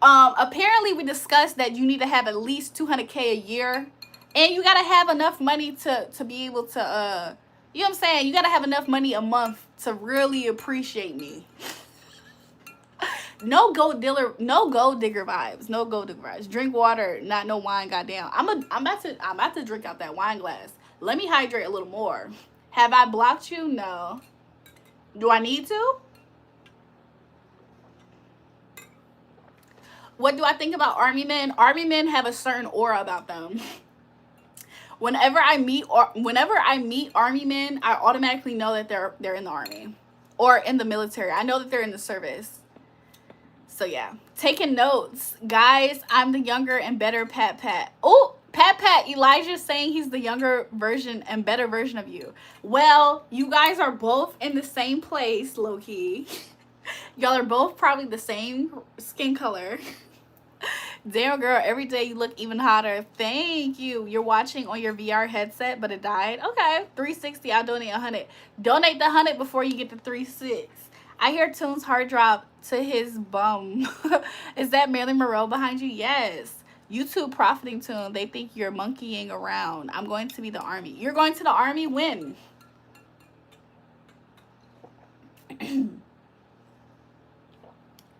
Apparently, we discussed that you need to have at least 200K a year. And you got to have enough money to be able to, you know what I'm saying? You got to have enough money a month to really appreciate me. No gold digger vibes. Drink water, not no wine, goddamn. I'm about to drink out that wine glass. Let me hydrate a little more. Have I blocked you? No. Do I need to? What do I think about army men? Army men have a certain aura about them. Whenever I meet army men, I automatically know that they're in the army or in the military. I know that they're in the service. So yeah, taking notes, guys. I'm the younger and better Pat. Oh, Pat, Elijah's saying he's the younger version and better version of you. Well, you guys are both in the same place, low-key. Y'all are both probably the same skin color. Damn, girl, every day you look even hotter. Thank you. You're watching on your VR headset, but it died. Okay, 360. I'll donate 100. Donate the 100 before you get the 36. I hear Toon's heart drop to his bum. Is that Marilyn Monroe behind you? Yes. YouTube profiting Toon. They think you're monkeying around. I'm going to be the army. You're going to the army when?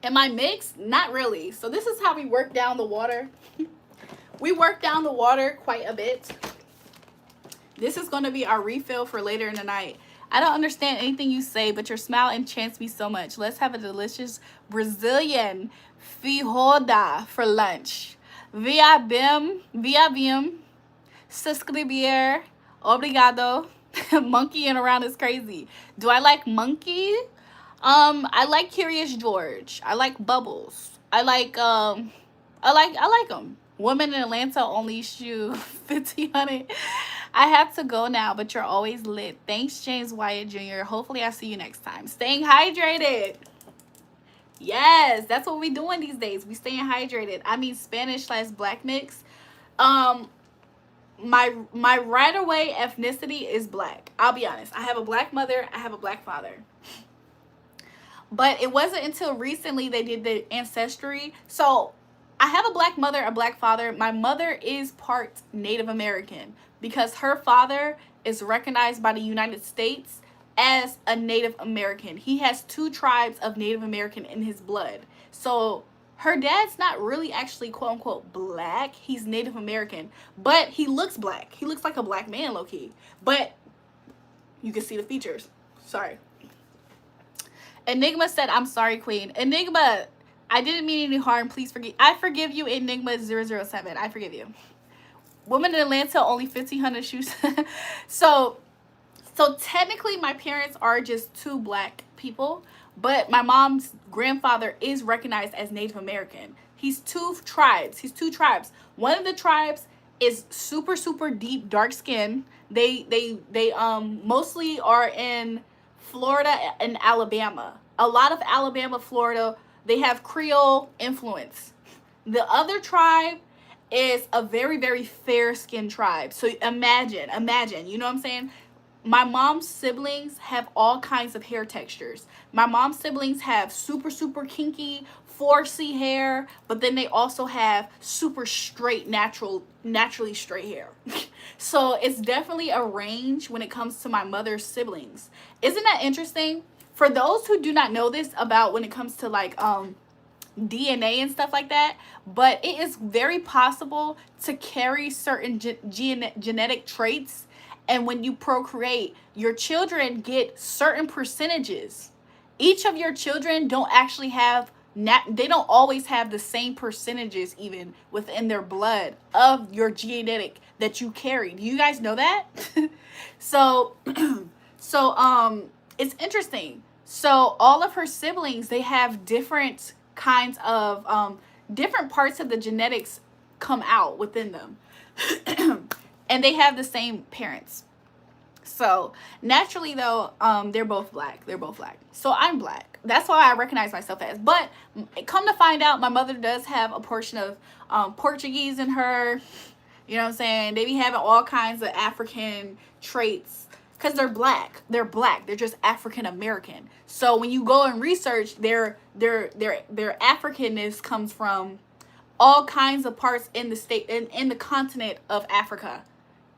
Am I mixed? Not really. So this is how we work down the water. We work down the water quite a bit. This is going to be our refill for later in the night. I don't understand anything you say, but your smile enchants me so much. Let's have a delicious Brazilian feijoada for lunch. Via bim, se inscrever, obrigado. Monkeying around is crazy. Do I like monkey? I like Curious George. I like Bubbles. I like them. Women in Atlanta only shoe 1500. I have to go now, but you're always lit. Thanks, James Wyatt Jr. Hopefully I see you next time. Staying hydrated. Yes, that's what we doing these days. We staying hydrated. I mean Spanish/black mix. My right away ethnicity is black. I'll be honest. I have a black mother. I have a black father. But it wasn't until recently they did the ancestry. So I have a black mother, a black father. My mother is part Native American because her father is recognized by the United States as a Native American. He has 2 tribes of Native American in his blood. So her dad's not really actually quote unquote black. He's Native American, but he looks black. He looks like a black man, low-key. But you can see the features. Sorry. Enigma said, I'm sorry, queen. Enigma, I didn't mean any harm. Please forgive. I forgive you, Enigma 007. I forgive you. Women in Atlanta, only 1,500 shoes. So technically, my parents are just 2 black people. But my mom's grandfather is recognized as Native American. He's 2 tribes. One of the tribes is super, super deep, dark skin. They mostly are in Florida and Alabama. A lot of Alabama, Florida, they have Creole influence. The other tribe is a very, very fair-skinned tribe. So imagine, you know what I'm saying? My mom's siblings have all kinds of hair textures. My mom's siblings have super, super kinky, 4C hair, but then they also have super straight, naturally straight hair. So it's definitely a range when it comes to my mother's siblings. Isn't that interesting? For those who do not know this about when it comes to like DNA and stuff like that, but it is very possible to carry certain genetic traits, and when you procreate, your children get certain percentages. Each of your children don't actually have they don't always have the same percentages even within their blood of your genetic that you carry. Do you guys know that? So it's interesting. So all of her siblings, they have different kinds of different parts of the genetics come out within them. And they have the same parents. So naturally though, they're both black. So I'm black. That's why I recognize myself as. But come to find out, my mother does have a portion of Portuguese in her. You know what I'm saying? They be having all kinds of African traits because they're black. They're just African American. So when you go and research, their Africanness comes from all kinds of parts in the state in the continent of Africa.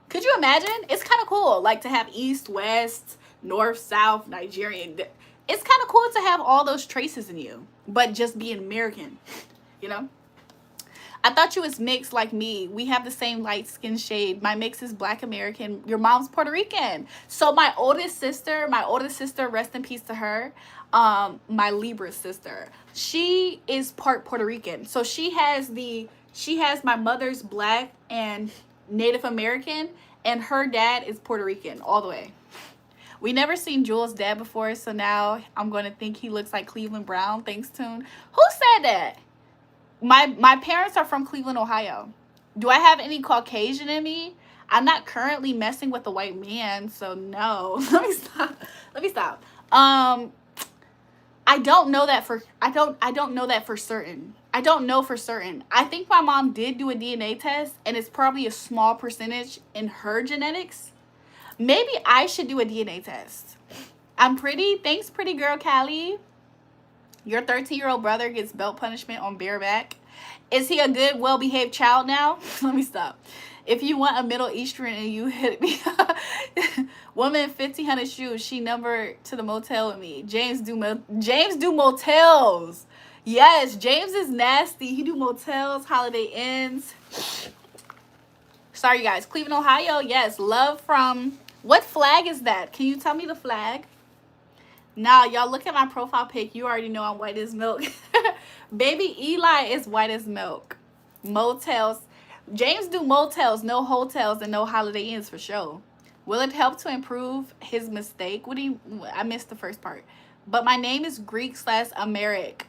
Could you imagine? It's kind of cool, like to have East, West, North, South, Nigerian. It's kind of cool to have all those traces in you, but just being American, you know? I thought you was mixed like me. We have the same light skin shade. My mix is black American. Your mom's Puerto Rican. So my oldest sister, rest in peace to her, my Libra sister, she is part Puerto Rican. So she has my mother's black and Native American, and her dad is Puerto Rican all the way. We never seen Jules' dad before, so now I'm going to think he looks like Cleveland Brown. Thanks, Toon. Who said that? My parents are from Cleveland, Ohio. Do I have any Caucasian in me? I'm not currently messing with a white man, so no. Let me stop. Let me stop. I don't know that for I don't know that for certain. I don't know for certain. I think my mom did do a DNA test, and it's probably a small percentage in her genetics. Maybe I should do a DNA test. I'm pretty. Thanks, pretty girl Callie. Your 13-year-old brother gets belt punishment on bareback. Is he a good, well-behaved child now? Let me stop. If you want a Middle Eastern and you hit me, woman 1,500 shoes. She number to the motel with me. James do motels. Yes, James is nasty. He do motels, Holiday Inns. Sorry, guys. Cleveland, Ohio. Yes, love from. What flag is that? Can you tell me the flag? Now, y'all look at my profile pic. You already know I'm white as milk. Baby Eli is white as milk. Motels. James do motels, no hotels, and no Holiday Inns for sure. Will it help to improve his mistake? I missed the first part. But my name is Greek/Americ.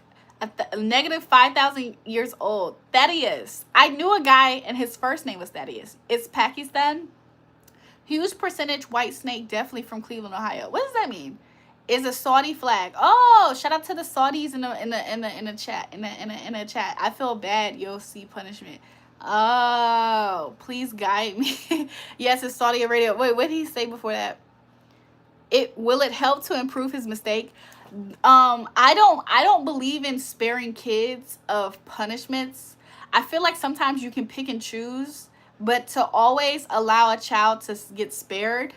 Negative 5,000 years old. Thaddeus. I knew a guy and his first name was Thaddeus. It's Pakistan. Huge percentage white snake, definitely from Cleveland, Ohio. What does that mean? Is a Saudi flag. Oh, shout out to the Saudis in the chat. I feel bad. You'll see punishment. Oh, please guide me. Yes, it's Saudi Arabia. Wait, what did he say before that? Will it help to improve his mistake? I don't believe in sparing kids of punishments. I feel like sometimes you can pick and choose, but to always allow a child to get spared,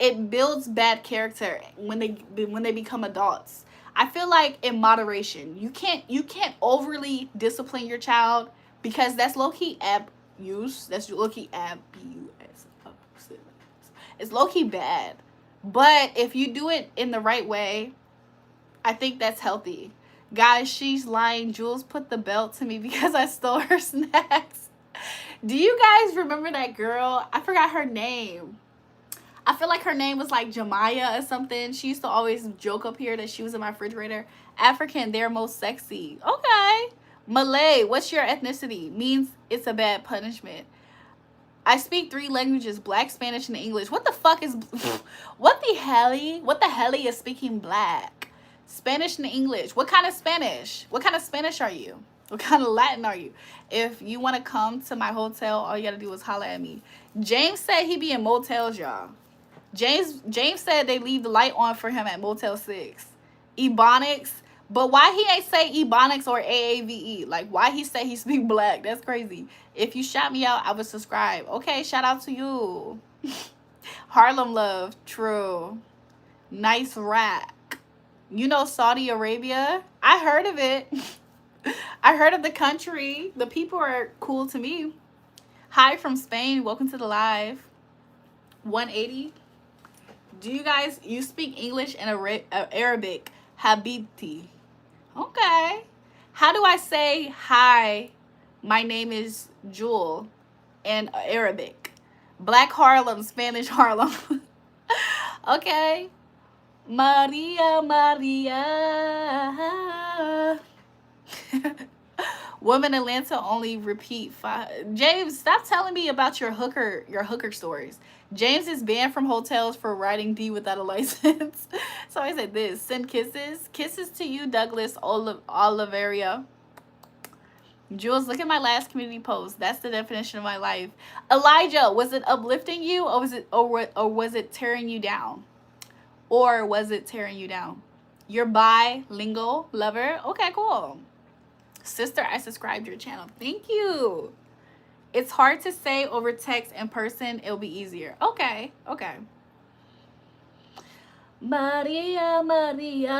it builds bad character when they become adults. I feel like in moderation. You can't overly discipline your child, because that's low-key abuse. That's low-key abuse. It's low-key bad. But if you do it in the right way, I think that's healthy. Guys, she's lying. Jules put the belt to me because I stole her snacks. Do you guys remember that girl? I forgot her name. I feel like her name was like Jemiah or something. She used to always joke up here that she was in my refrigerator. African, they're most sexy. Okay. Malay, what's your ethnicity? Means it's a bad punishment. I speak 3 languages, Black, Spanish, and English. What the fuck is... What the hell is speaking Black? Spanish and English. What kind of Spanish? What kind of Spanish are you? What kind of Latin are you? If you want to come to my hotel, all you got to do is holler at me. James said he be in motels, y'all. James said they leave the light on for him at Motel 6. Ebonics. But why he ain't say Ebonics or AAVE? Like, why he say he speak Black? That's crazy. If you shout me out, I would subscribe. Okay, shout out to you. Harlem love. True. Nice rack. You know Saudi Arabia? I heard of it. I heard of the country. The people are cool to me. Hi from Spain. Welcome to the live. 180. Do you speak English and Arabic? Habibti. Okay. How do I say hi? My name is Jewel in Arabic. Black Harlem, Spanish Harlem. Okay. Maria, Maria. Woman Atlanta only repeat 5. James, stop telling me about your hooker stories. James is banned from hotels for riding D without a license. So I said this. Send kisses. Kisses to you, Douglas Oliveria. Jules, look at my last community post. That's the definition of my life. Elijah, was it uplifting you, or was it tearing you down? Or was it tearing you down? You're bilingual lover. Okay, cool. Sister, I subscribed to your channel. Thank you. It's hard to say over text. In person, it'll be easier. Okay. Maria, Maria.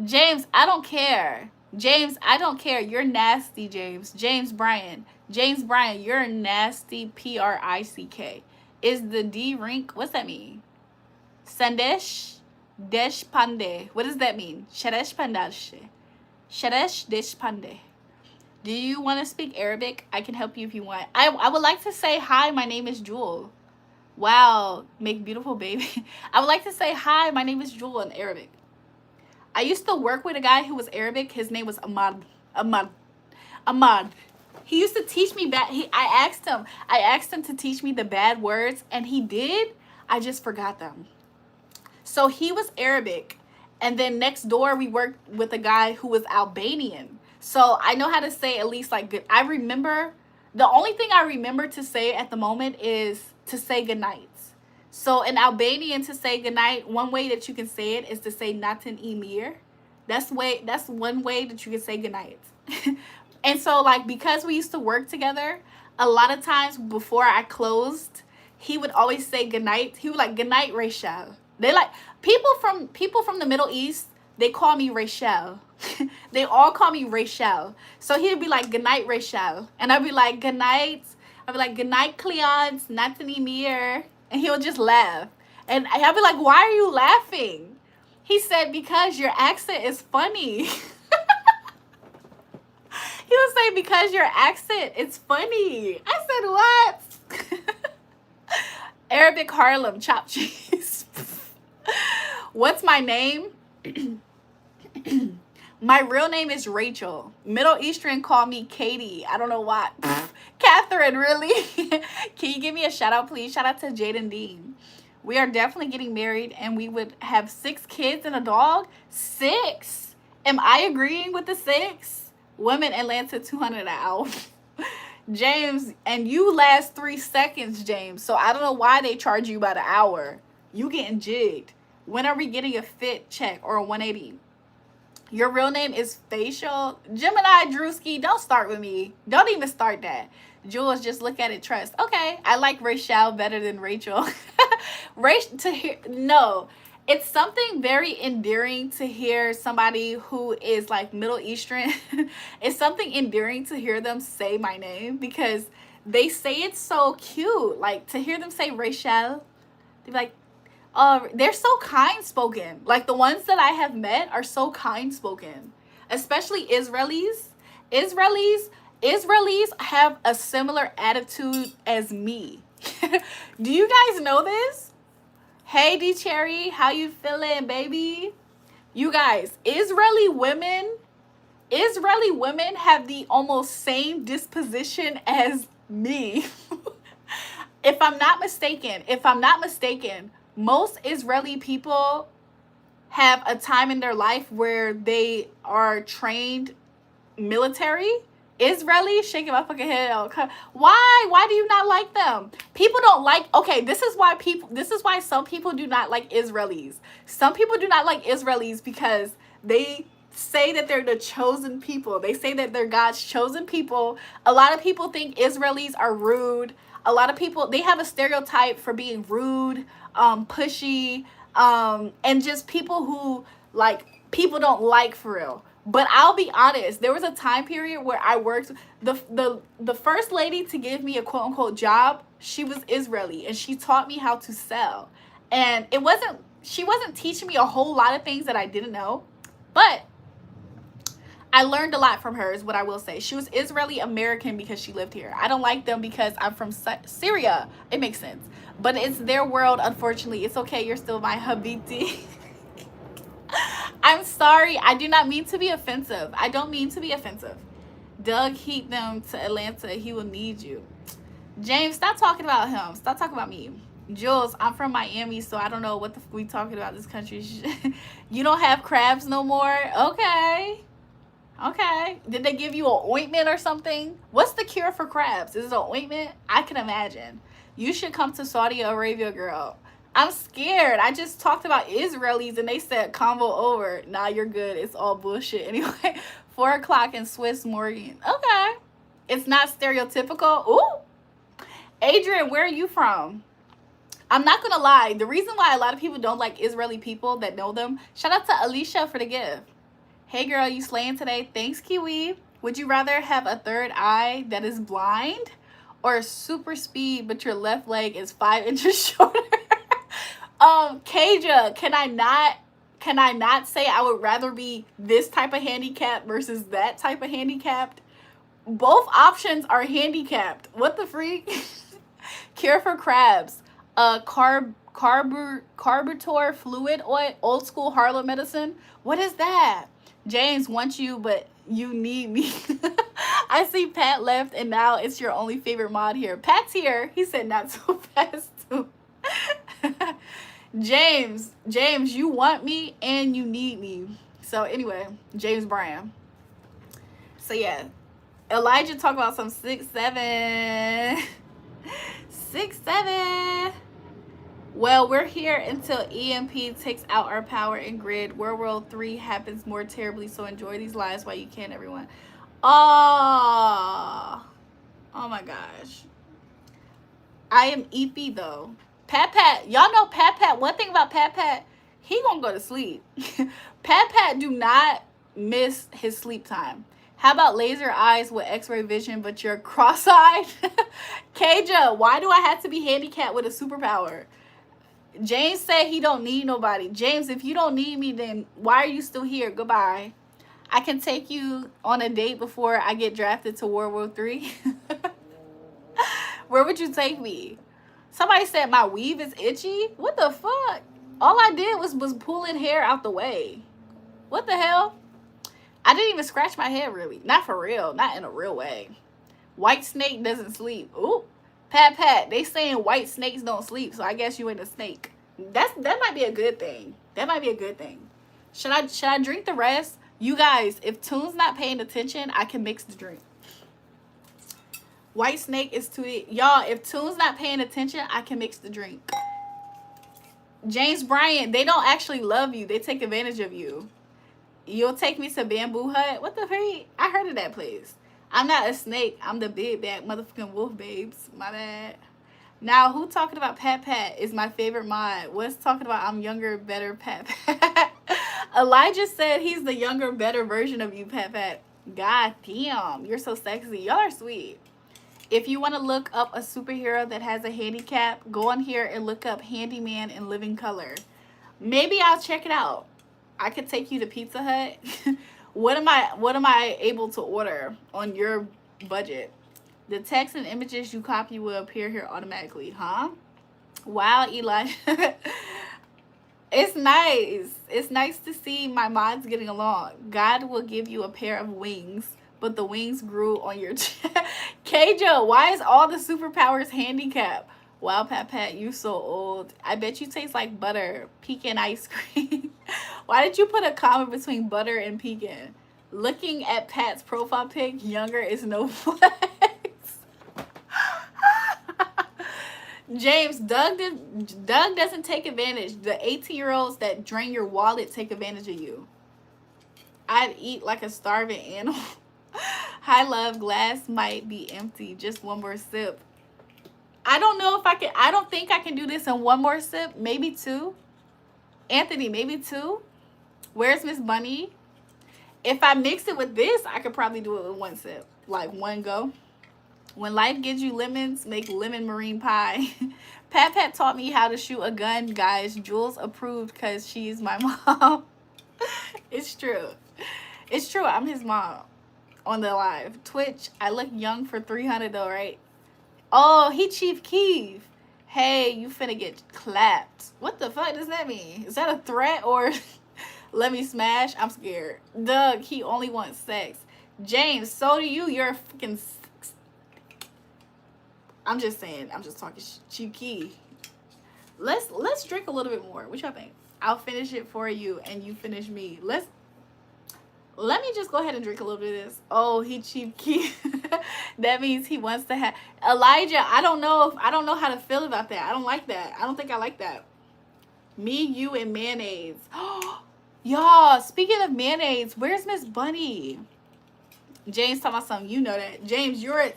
James, I don't care. James, I don't care. You're nasty, James. James Bryan, you're nasty. PRICK. Is the D rink? What's that mean? Sandesh Deshpande. What does that mean? Shadesh Pandashe. Shadesh Deshpande. Do you want to speak Arabic? I can help you if you want. I would like to say hi, my name is Jewel. Wow, make beautiful baby. I would like to say hi, my name is Jewel in Arabic. I used to work with a guy who was Arabic. His name was Ahmad. Ahmad. He used to teach me bad. I asked him to teach me the bad words, and he did. I just forgot them. So he was Arabic, and then next door we worked with a guy who was Albanian. So I know how to say at least like good. I remember, the only thing I remember to say at the moment is to say good nights. So in Albanian, to say good night, one way that you can say it is to say natin emir. That's one way that you can say good night. And so like, because we used to work together, a lot of times before I closed, he would always say good night. He would like, good night, Rachel. They like people from the Middle East, they call me Rachel. They all call me Rachel. So he'd be like, good night, Rachel. And I'd be like, good night. I'd be like, good night, Cleon, natin emir. And he'll just laugh. And I'd be like, why are you laughing? He said, because your accent is funny. He would say, because your accent is funny. I said, what? Arabic Harlem, chopped cheese. What's my name? My real name is Rachel. Middle Eastern call me Katie. I don't know why. Catherine, really? Can you give me a shout out, please? Shout out to Jaden Dean. We are definitely getting married, and we would have 6 kids and a dog. 6? Am I agreeing with the 6? Women Atlanta 200 an hour. James, and you last 3 seconds, James. So I don't know why they charge you by the hour. You getting jigged. When are we getting a fit check or a 180? Your real name is Facial. Gemini Drewski, don't start with me. Don't even start that. Jules, just look at it, trust. Okay, I like Rachel better than Rachel. No. It's something very endearing to hear somebody who is like Middle Eastern. It's something endearing to hear them say my name because they say it so cute. Like to hear them say Rachel, they're like, they're so kind spoken. Like the ones that I have met are so kind spoken, especially Israelis. Israelis have a similar attitude as me. Do you guys know this? Hey D Cherry, how you feeling, baby? You guys, Israeli women have the almost same disposition as me. If I'm not mistaken, most Israeli people have a time in their life where they are trained military. Israeli, shaking my fucking head out. Why do you not like them? People don't like, okay, this is why some people do not like Israelis. Some people do not like Israelis because they say that they're the chosen people. They say that they're God's chosen people. A lot of people think Israelis are rude. A lot of people, they have a stereotype for being rude, pushy, and just people who like people don't like for real. But I'll be honest, there was a time period where I worked, the first lady to give me a quote unquote job, she was Israeli, and she taught me how to sell. And she wasn't teaching me a whole lot of things that I didn't know, but I learned a lot from her is what I will say. She was Israeli American because she lived here. I don't like them because I'm from Syria. It makes sense. But it's their world, unfortunately. It's okay, you're still my habiti. I'm sorry. I do not mean to be offensive. I don't mean to be offensive. Doug, heat them to Atlanta. He will need you. James, stop talking about him. Stop talking about me. Jules, I'm from Miami, so I don't know what the we talking about this country. You don't have crabs no more? Okay. Okay. Did they give you an ointment or something? What's the cure for crabs? Is it an ointment? I can imagine. You should come to Saudi Arabia, girl. I'm scared. I just talked about Israelis and they said convo over. Nah, you're good. It's all bullshit. Anyway, 4 o'clock in Swiss Morgan. Okay. It's not stereotypical. Ooh. Adrian, where are you from? I'm not going to lie. The reason why a lot of people don't like Israeli people that know them, shout out to Alicia for the gift. Hey, girl, you slaying today? Thanks, Kiwi. Would you rather have a third eye that is blind or super speed, but your left leg is 5 inches shorter? Kaja, can I not say I would rather be this type of handicapped versus that type of handicapped? Both options are handicapped. What the freak? Cure for crabs. Carburetor fluid oil, old school Harlem medicine. What is that? James wants you, but you need me. I see Pat left, and now it's your only favorite mod here. Pat's here. He said not so fast too. James, you want me and you need me. So anyway, James Bryan. So yeah, Elijah talk about some 6'7". 6'7". Well, we're here until EMP takes out our power and grid. World 3 happens more terribly, so enjoy these lives while you can, everyone. Oh my gosh. I am eepy though. Pat, y'all know Pat. One thing about Pat, he gonna go to sleep. Pat do not miss his sleep time. How about laser eyes with x-ray vision, but you're cross-eyed? Kaja, why do I have to be handicapped with a superpower? James said he don't need nobody. James, if you don't need me, then why are you still here? Goodbye. I can take you on a date before I get drafted to World War 3. Where would you take me? Somebody said my weave is itchy. What the fuck? All I did was pulling hair out the way. What the hell? I didn't even scratch my head, really. Not for real. Not in a real way. White snake doesn't sleep. Ooh. Pat, they saying white snakes don't sleep, so I guess you ain't a snake. That might be a good thing. That might be a good thing. Should I drink the rest? You guys, if Toon's not paying attention, I can mix the drink. White snake is too... Y'all, if Toon's not paying attention, I can mix the drink. James Bryan, they don't actually love you. They take advantage of you. You'll take me to Bamboo Hut? What the freak? I heard of that place. I'm not a snake. I'm the big bad motherfucking wolf, babes. My bad. Now, who talking about Pat is my favorite mod? What's talking about I'm younger, better Pat? Elijah said he's the younger, better version of you, Pat. God damn. You're so sexy. Y'all are sweet. If you want to look up a superhero that has a handicap, go on here and look up Handyman in living color. Maybe I'll check it out. I could take you to Pizza Hut. What am I able to order on your budget? The text and images you copy will appear here automatically, huh? Wow, Eli. It's nice. It's nice to see my mods getting along. God will give you a pair of wings, but the wings grew on your chest. Kjo, why is all the superpowers handicap? Wow, Pat, you so old. I bet you taste like butter, pecan ice cream. Why did you put a comma between butter and pecan? Looking at Pat's profile pic, younger is no flex. James, Doug doesn't take advantage. The 18-year-olds that drain your wallet take advantage of you. I'd eat like a starving animal. Hi, love. Glass might be empty. Just one more sip. I don't know if I can. I don't think I can do this in one more sip. Maybe two. Anthony, maybe two. Where's Miss Bunny? If I mix it with this, I could probably do it with one sip. Like one go. When life gives you lemons, make lemon marine pie. Pat taught me how to shoot a gun, guys. Jules approved because she's my mom. It's true. It's true. I'm his mom on the live. Twitch, I look young for 300 though, right? Oh, he Chief Keef. Hey, you finna get clapped. What the fuck does that mean? Is that a threat or let me smash? I'm scared. Doug, he only wants sex. James, so do you. You're a freaking... I'm just saying. I'm just talking Chief Keef. Let's drink a little bit more. What y'all think? I'll finish it for you and you finish me. Let me just go ahead and drink a little bit of this. Oh, he Chief Keef. That means he wants to have... Elijah, I don't know how to feel about that. I don't like that. I don't think I like that. Me, you, and mayonnaise. Y'all, speaking of mayonnaise, where's Miss Bunny? James talking about something. You know that. James, you're a...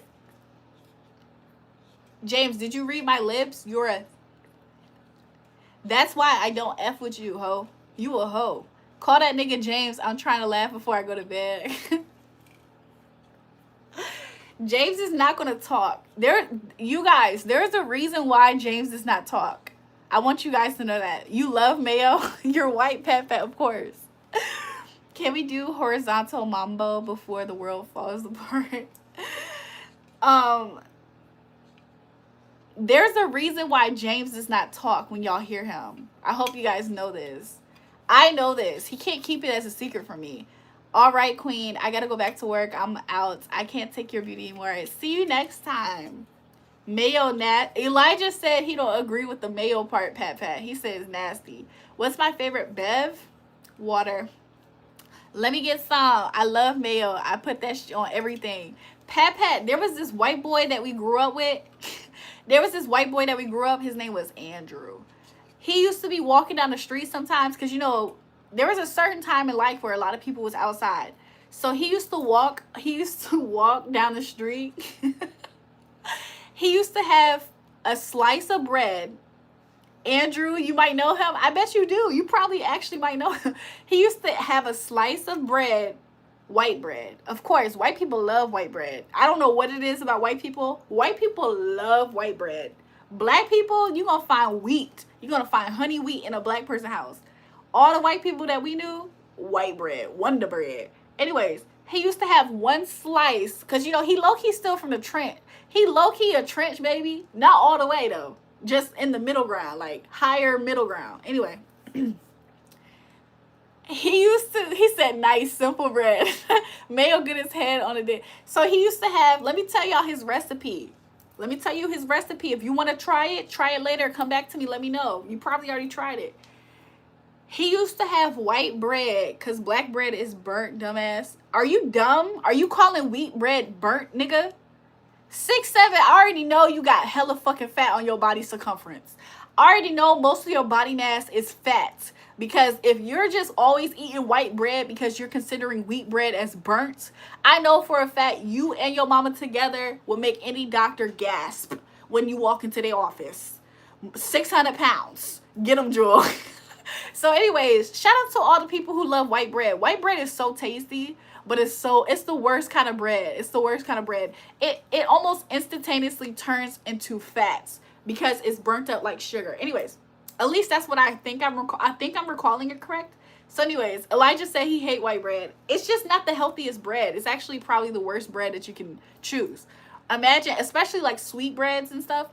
James, did you read my lips? You're a... That's why I don't F with you, ho. You a hoe. Call that nigga James. I'm trying to laugh before I go to bed. James is not going to talk. You guys, there's a reason why James does not talk. I want you guys to know that. You love mayo. You're white, Pat, of course. Can we do horizontal mambo before the world falls apart? There's a reason why James does not talk when y'all hear him. I hope you guys know this. I know this. He can't keep it as a secret from me. All right, queen. I gotta go back to work. I'm out. I can't take your beauty anymore. See you next time. Mayo nat. Elijah said he don't agree with the mayo part, Pat Pat. He says nasty. What's my favorite bev? Water. Let me get some. I love mayo. I put that shit on everything. Pat Pat, there was this white boy that we grew up with. His name was Andrew. He used to be walking down the street sometimes because, you know, there was a certain time in life where a lot of people was outside. So he used to walk down the street. He used to have a slice of bread. Andrew, you might know him. I bet you do. You probably actually might know him. He used to have a slice of bread, white bread. Of course, white people love white bread. I don't know what it is about white people. White people love white bread. Black people, you're going to find wheat. You're going to find honey wheat in a black person's house. All the white people that we knew, white bread, Wonder Bread. Anyways, he used to have one slice because, you know, he low-key still from the trench. He low-key a trench baby. Not all the way, though. Just in the middle ground, like higher middle ground. Anyway, he said nice, simple bread. Mayo get his head on a dish. So he used to have, let me tell y'all his recipe. If you want to try it later. Come back to me. Let me know. You probably already tried it. He used to have white bread because black bread is burnt, dumbass. Are you dumb? Are you calling wheat bread burnt, nigga? 6'7", I already know you got hella fucking fat on your body circumference. I already know most of your body mass is fat. Because if you're just always eating white bread because you're considering wheat bread as burnt, I know for a fact you and your mama together will make any doctor gasp when you walk into their office. 600 pounds. Get them, Jewel. So anyways, shout out to all the people who love white bread. White bread is so tasty. But it's the worst kind of bread. It almost instantaneously turns into fats because it's burnt up like sugar. Anyways, at least that's what I think I'm recalling it correct. So anyways, Elijah said he hate white bread. It's just not the healthiest bread. It's actually probably the worst bread that you can choose. Imagine, especially like sweet breads and stuff.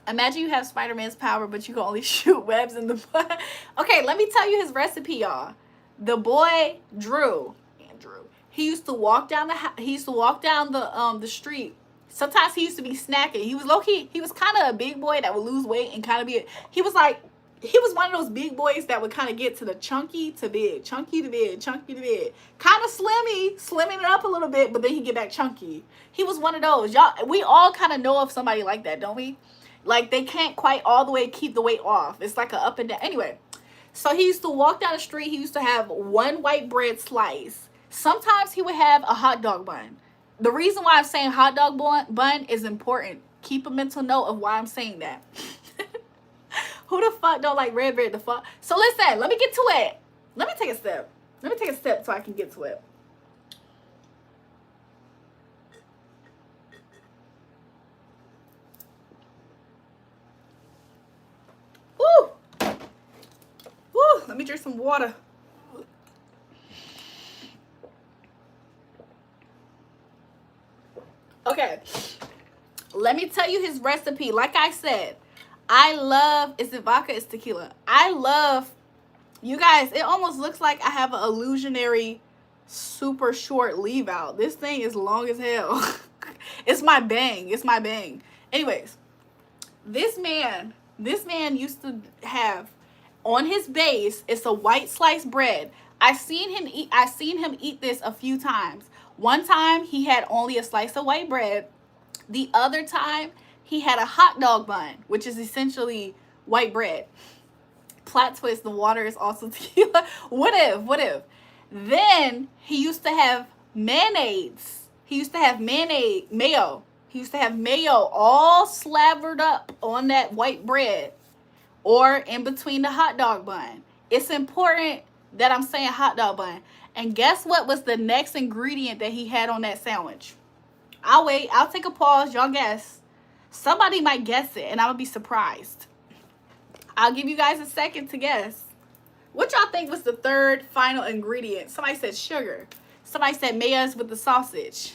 Imagine you have Spider-Man's power, but you can only shoot webs in the butt. Okay, let me tell you his recipe, y'all. The boy Andrew. He used to walk down the street. Sometimes he used to be snacking. He was low-key, he was kind of a big boy that would lose weight and kind of be, he was one of those big boys that would kind of get to the chunky to big. Kind of slimming it up a little bit, but then he'd get back chunky. He was one of those. Y'all, we all kind of know of somebody like that, don't we? Like, they can't quite all the way keep the weight off. It's like a up and down. Anyway, so he used to walk down the street. He used to have one white bread slice. Sometimes he would have a hot dog bun. The reason why I'm saying hot dog bun is important. Keep a mental note of why I'm saying that. Who the fuck don't like red bread? The fuck? So listen, let me get to it. Let me take a step so I can get to it. Woo! Woo! Let me drink some water. Okay, let me tell you his recipe. Like I said, I love, is it vodka? It's tequila. I love, you guys, it almost looks like I have an illusionary super short leave out. This thing is long as hell. It's my bang. Anyways, this man used to have on his base, it's a white sliced bread. I've seen him eat this a few times. One time he had only a slice of white bread. The other time he had a hot dog bun, which is essentially white bread. Plot twist, the water is also tequila. What if? Then he used to have mayonnaise. Mayo. He used to have mayo all slathered up on that white bread or in between the hot dog bun. It's important that I'm saying hot dog bun. And guess what was the next ingredient that he had on that sandwich? I'll wait. I'll take a pause. Y'all guess. Somebody might guess it, and I'm going to be surprised. I'll give you guys a second to guess. What y'all think was the third final ingredient? Somebody said sugar. Somebody said mayonnaise with the sausage.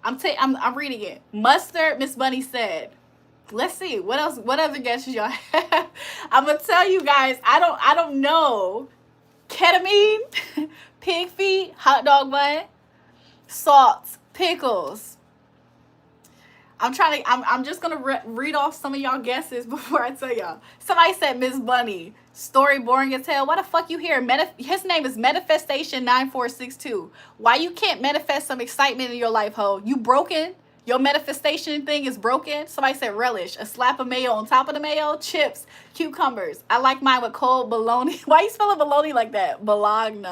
I'm reading it. Mustard, Miss Bunny said. Let's see. What else? What other guesses y'all have? I'm going to tell you guys. I don't know. ketamine, pig feet, hot dog bun, salt, pickles. I'm just gonna read off some of y'all guesses before I tell y'all. Somebody said Miss Bunny. Story boring as hell. Why the fuck you here? His name is Manifestation9462. Why you can't manifest some excitement in your life, ho? You broken? Your manifestation thing is broken? Somebody said relish. A slap of mayo on top of the mayo. Chips. Cucumbers. I like mine with cold bologna. Why you spelling bologna like that? Bologna.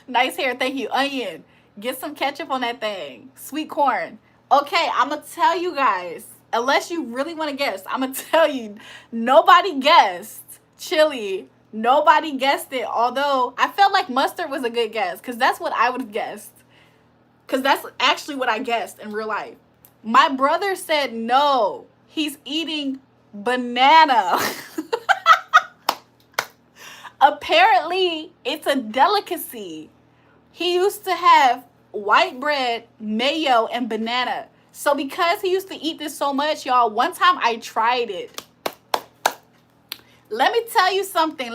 Nice hair. Thank you. Onion. Get some ketchup on that thing. Sweet corn. Okay, I'm going to tell you guys. Unless you really want to guess. I'm going to tell you. Nobody guessed chili. Nobody guessed it. Although, I felt like mustard was a good guess. Because that's what I would have guessed. Because that's actually what I guessed in real life. My brother said no. He's eating banana. Apparently, it's a delicacy. He used to have white bread, mayo, and banana. So because he used to eat this so much, y'all, one time I tried it. Let me tell you something.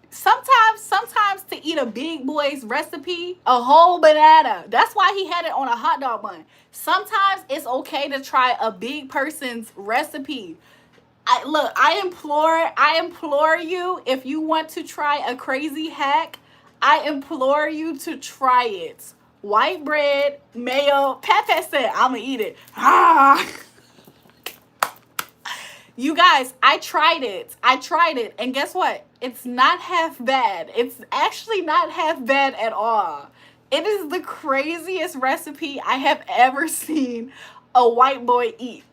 Sometimes to eat a big boy's recipe, a whole banana. That's why he had it on a hot dog bun. Sometimes it's okay to try a big person's recipe. I implore you, if you want to try a crazy hack, I implore you to try it. White bread, mayo. Pepe said, I'ma eat it. You guys, I tried it. And guess what? It's not half bad. It's actually not half bad at all. It is the craziest recipe I have ever seen a white boy eat.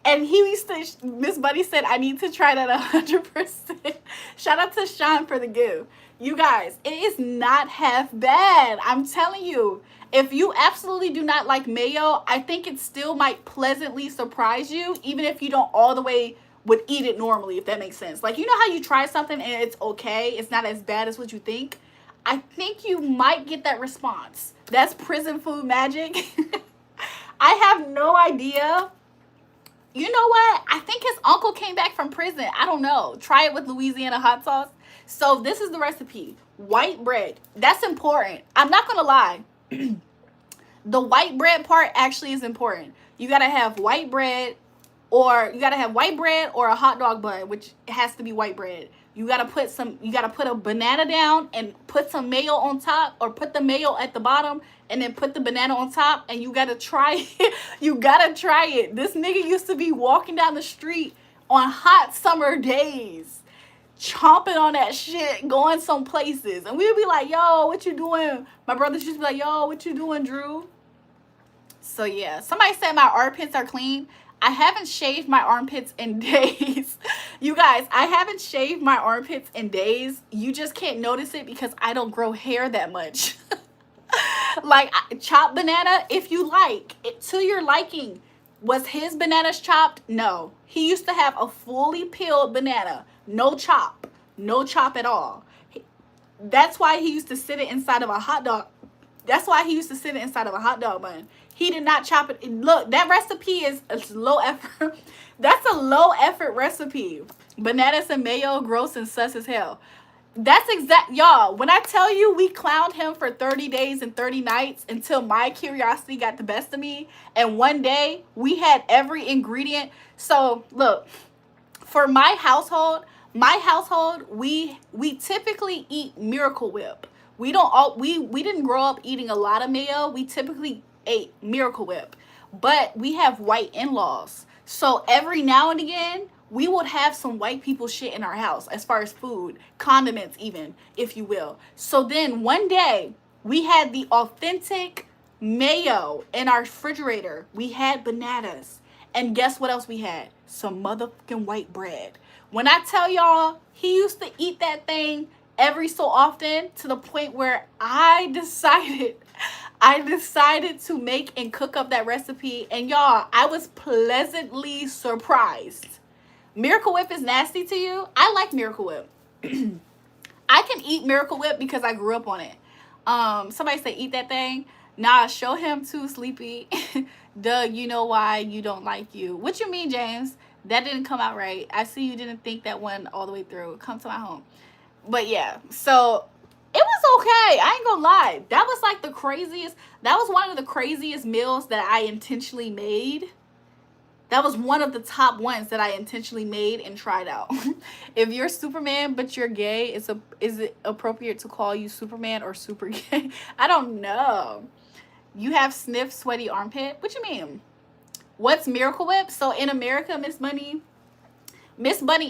And he used to, Miss Buddy said, I need to try that 100%. Shout out to Sean for the gift. You guys, it is not half bad. I'm telling you. If you absolutely do not like mayo, I think it still might pleasantly surprise you, even if you don't all the way would eat it normally, if that makes sense. Like, you know how you try something and it's okay, it's not as bad as what you think? I think you might get that response. That's prison food magic. I have no idea. You know what? I think his uncle came back from prison. I don't know. Try it with Louisiana hot sauce. So this is the recipe. White bread. That's important. I'm not going to lie. The white bread part actually is important. You got to have white bread, or you got to have white bread or a hot dog bun, which has to be white bread. You got to put a banana down and put some mayo on top, or put the mayo at the bottom and then put the banana on top, and you got to try it. You got to try it. This nigga used to be walking down the street on hot summer days, chomping on that shit, going some places. And we would be like, yo, what you doing? My brothers used to be like, yo, what you doing, Drew? So yeah, somebody said my armpits are clean. I haven't shaved my armpits in days. You guys, I haven't shaved my armpits in days. You just can't notice it because I don't grow hair that much. Like, chopped banana, if you like, it to your liking. Was his bananas chopped? No. He used to have a fully peeled banana. No chop. No chop at all. That's why he used to sit it inside of a hot dog. That's why he used to sit it inside of a hot dog bun. He did not chop it. Look, that recipe is low effort. That's a low effort recipe. Bananas and mayo, gross and sus as hell. That's exact, y'all. When I tell you we clowned him for 30 days and 30 nights until my curiosity got the best of me, and one day we had every ingredient. So look, for my household, we typically eat Miracle Whip. We didn't grow up eating a lot of mayo. We typically ate Miracle Whip, but we have white in-laws. So every now and again, we would have some white people shit in our house as far as food, condiments even, if you will. So then one day, we had the authentic mayo in our refrigerator. We had bananas. And guess what else we had? Some motherfucking white bread. When I tell y'all, he used to eat that thing every so often, to the point where I decided to make and cook up that recipe. And y'all, I was pleasantly surprised. Miracle Whip is nasty to you? I like Miracle Whip. I can eat Miracle Whip because I grew up on it. Somebody say eat that thing. Nah, show him too, Sleepy. Doug, you know why you don't like you. What you mean, James? That didn't come out right. I see you didn't think that one all the way through. Come to my home. But yeah, so it was okay. I ain't gonna lie. That was like the craziest. That was one of the craziest meals that I intentionally made. That was one of the top ones that I intentionally made and tried out. If you're Superman but you're gay, is it appropriate to call you Superman or super gay? I don't know. You have sniff sweaty armpit? What you mean? What's Miracle Whip? So in America, Miss Bunny,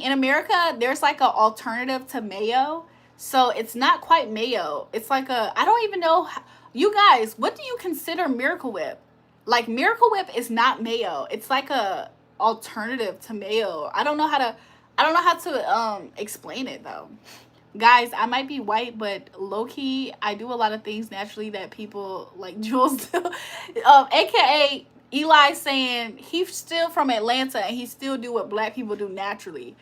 in America, there's like an alternative to mayo. So it's not quite mayo. It's like I don't even know. You guys, what do you consider Miracle Whip? Like Miracle Whip is not mayo. It's like a alternative to mayo. I don't know how to explain it though. Guys, I might be white, but low-key, I do a lot of things naturally that people like Jules do. AKA Eli saying he's still from Atlanta and he still do what black people do naturally.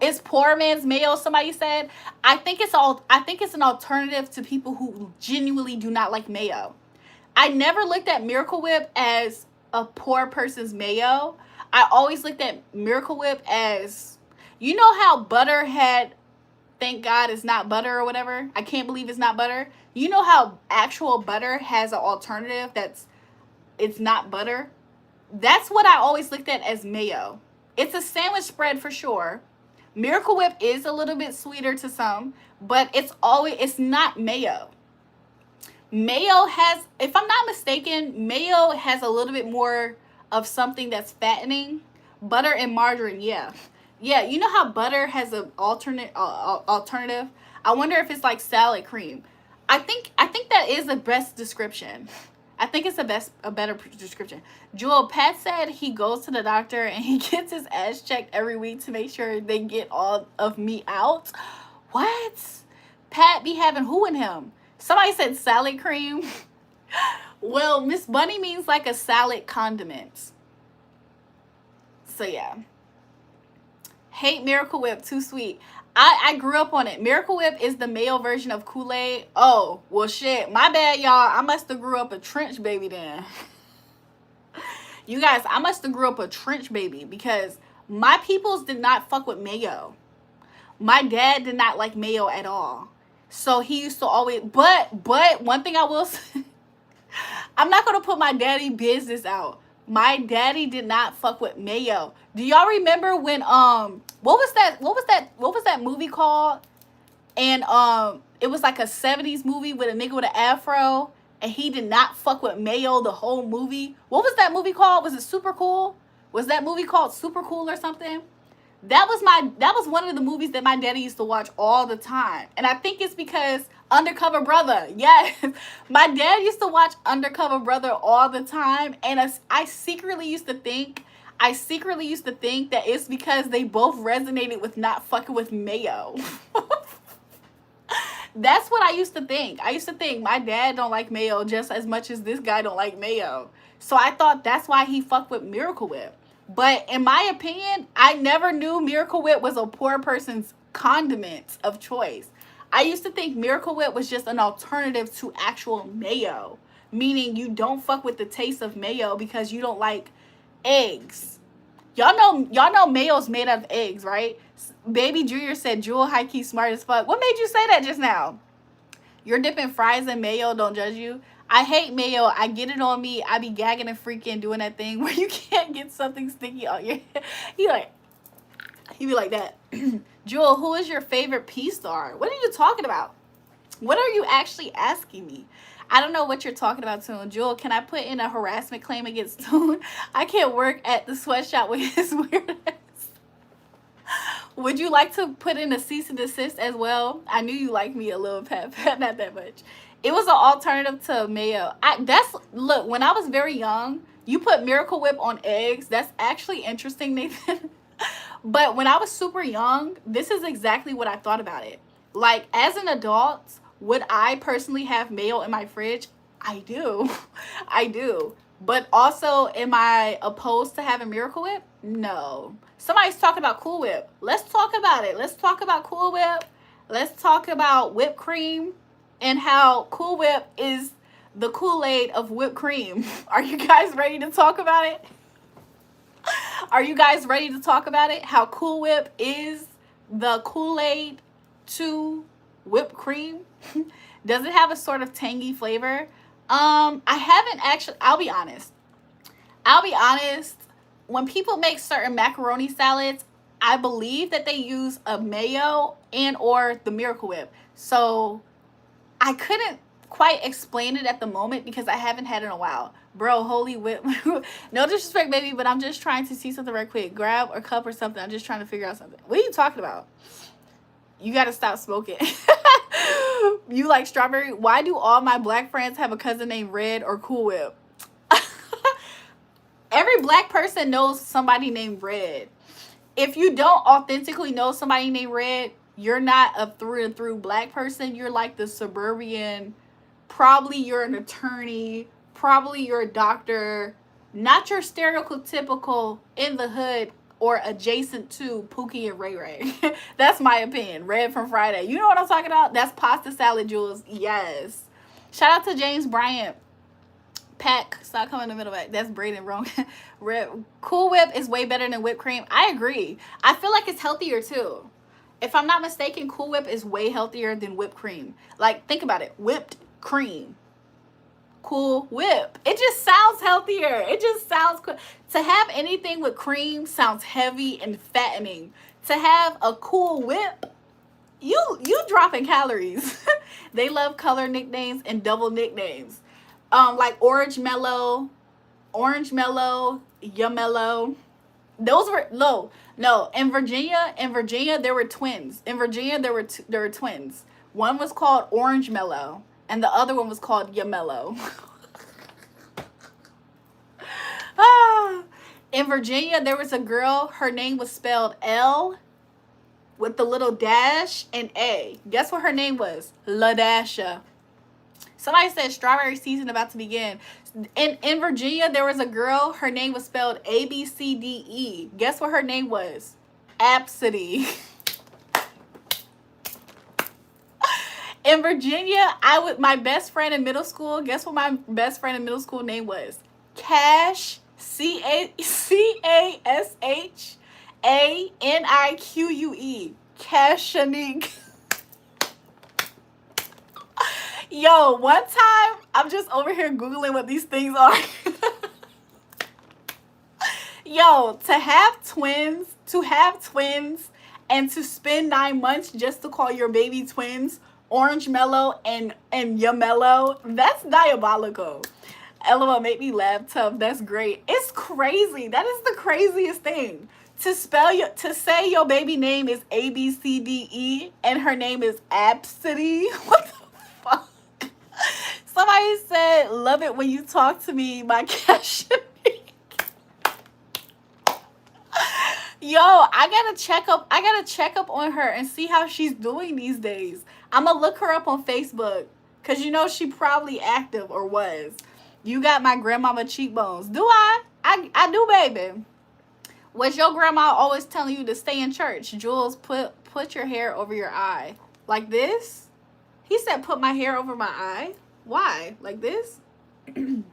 It's poor man's mayo, somebody said. I think it's an alternative to people who genuinely do not like mayo. I never looked at Miracle Whip as a poor person's mayo. I always looked at Miracle Whip as, you know how butter had, thank God it's not butter or whatever. I can't believe it's not butter. You know how actual butter has an alternative it's not butter? That's what I always looked at as mayo. It's a sandwich spread for sure. Miracle Whip is a little bit sweeter to some, but it's not mayo. Mayo has, if I'm not mistaken, mayo has a little bit more of something that's fattening. Butter and margarine, yeah. Yeah, you know how butter has an alternative? I wonder if it's like salad cream. I think that is the best description. I think it's a better description. Jewel, Pat said he goes to the doctor and he gets his ass checked every week to make sure they get all of me out. What? Pat be having who in him? Somebody said salad cream. Well, Miss Bunny means like a salad condiment. So yeah. Hate Miracle Whip, too sweet. I grew up on it. Miracle Whip is the male version of Kool-Aid. Oh, well shit. My bad, y'all. I must have grew up a trench baby then. You guys, I must have grew up a trench baby because my peoples did not fuck with mayo. My dad did not like mayo at all. So he used to always, but one thing I will say, I'm not going to put my daddy business out. My daddy did not fuck with mayo. Do y'all remember when what was that movie called? And it was like a 70s movie with a nigga with an afro and he did not fuck with mayo the whole movie. What was that movie called? Was it Super Cool? Was that movie called Super Cool or something? That was one of the movies that my daddy used to watch all the time. And I think it's because Undercover Brother. Yes. My dad used to watch Undercover Brother all the time. And I secretly used to think that it's because they both resonated with not fucking with mayo. That's what I used to think. I used to think my dad don't like mayo just as much as this guy don't like mayo. So I thought that's why he fucked with Miracle Whip. But in my opinion, I never knew Miracle Whip was a poor person's condiment of choice. I used to think Miracle Whip was just an alternative to actual mayo. Meaning you don't fuck with the taste of mayo because you don't like eggs. Y'all know mayo's made out of eggs, right? Baby Junior said Jewel high-key smart as fuck. What made you say that just now? You're dipping fries in mayo, don't judge you. I hate mayo. I get it on me. I be gagging and freaking doing that thing where you can't get something sticky on your head. He be like that. Jewel, who is your favorite P-star? What are you talking about? What are you actually asking me? I don't know what you're talking about, Toon. Jewel, can I put in a harassment claim against Toon? I can't work at the sweatshop with his weird ass. Would you like to put in a cease and desist as well? I knew you liked me a little, Pat, not that much. It was an alternative to mayo. Look, when I was very young, you put Miracle Whip on eggs. That's actually interesting, Nathan. But when I was super young, this is exactly what I thought about it. Like, as an adult, would I personally have mayo in my fridge? I do. I do. But also, am I opposed to having Miracle Whip? No. Somebody's talking about Cool Whip. Let's talk about it. Let's talk about Cool Whip. Let's talk about whipped cream and how Cool Whip is the Kool-Aid of whipped cream. Are you guys ready to talk about it? Are you guys ready to talk about it? How Cool Whip is the Kool-Aid to whipped cream? Does it have a sort of tangy flavor? I haven't actually, I'll be honest. When people make certain macaroni salads, I believe that they use a mayo and or the Miracle Whip. So I couldn't quite explain it at the moment because I haven't had it in a while. Bro, holy whip. No disrespect, baby, but I'm just trying to see something right quick. Grab a cup or something. I'm just trying to figure out something. What are you talking about? You got to stop smoking. You like strawberry? Why do all my black friends have a cousin named Red or Cool Whip? Every black person knows somebody named Red. If you don't authentically know somebody named Red, you're not a through and through black person. You're like the suburban, probably you're an attorney, probably you're a doctor, not your stereotypical in the hood or adjacent to Pookie and Ray Ray. That's my opinion. Red from Friday. You know what I'm talking about? That's pasta salad, Jules. Yes. Shout out to James Bryant. Pack, stop coming in the middle of it. That's Braden wrong. Cool Whip is way better than whipped cream. I agree. I feel like it's healthier too. If I'm not mistaken, Cool Whip is way healthier than whipped cream. Like, think about it. Whipped cream. Cool Whip. It just sounds healthier. It just sounds cool. To have anything with cream sounds heavy and fattening. To have a Cool Whip, you dropping calories. They love color nicknames and double nicknames. Like Orange Mellow, Yamello. Those were no. In Virginia, there were twins. In Virginia, there were twins. One was called Orange Mellow, and the other one was called Yamello. In Virginia, there was a girl. Her name was spelled L with the little dash and A. Guess what her name was? LaDasha. Somebody said strawberry season about to begin. In Virginia, there was a girl. Her name was spelled ABCDE. Guess what her name was? Absidy. In Virginia, my best friend in middle school. Guess what my best friend in middle school name was? Cash. CASHANIQUE. Cashanique. Yo, one time, I'm just over here Googling what these things are. Yo, to have twins, and to spend 9 months just to call your baby twins Orange Mellow and Yamello, that's diabolical. LOL, make me laugh tough. That's great. It's crazy. That is the craziest thing. To say your baby name is ABCDE and her name is Absidy. What the fuck? Somebody said, love it when you talk to me, my cash. Yo, I gotta check up on her and see how she's doing these days. I'm gonna look her up on Facebook, cause you know she probably active or was. You got my grandmama cheekbones. Do I? I do, baby. Was your grandma always telling you to stay in church? Jules, put your hair over your eye. Like this? He said put my hair over my eye. Why? Like this? He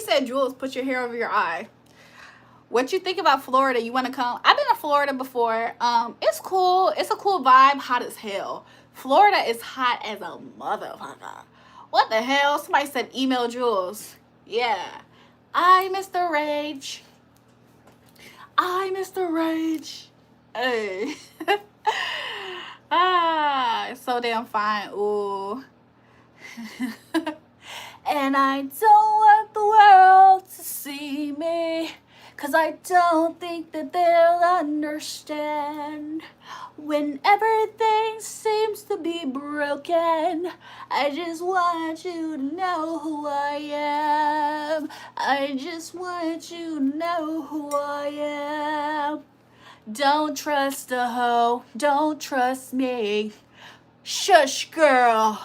said, Jules, put your hair over your eye. What you think about Florida? You want to come? I've been to Florida before. It's cool. It's a cool vibe. Hot as hell. Florida is hot as a motherfucker. What the hell? Somebody said email Jules. Yeah. I Mr. Rage. Hey. It's so damn fine. Ooh. And I don't want the world to see me, 'cause I don't think that they'll understand. When everything seems to be broken, I just want you to know who I am. I just want you to know who I am. Don't trust a hoe, don't trust me. Shush, girl,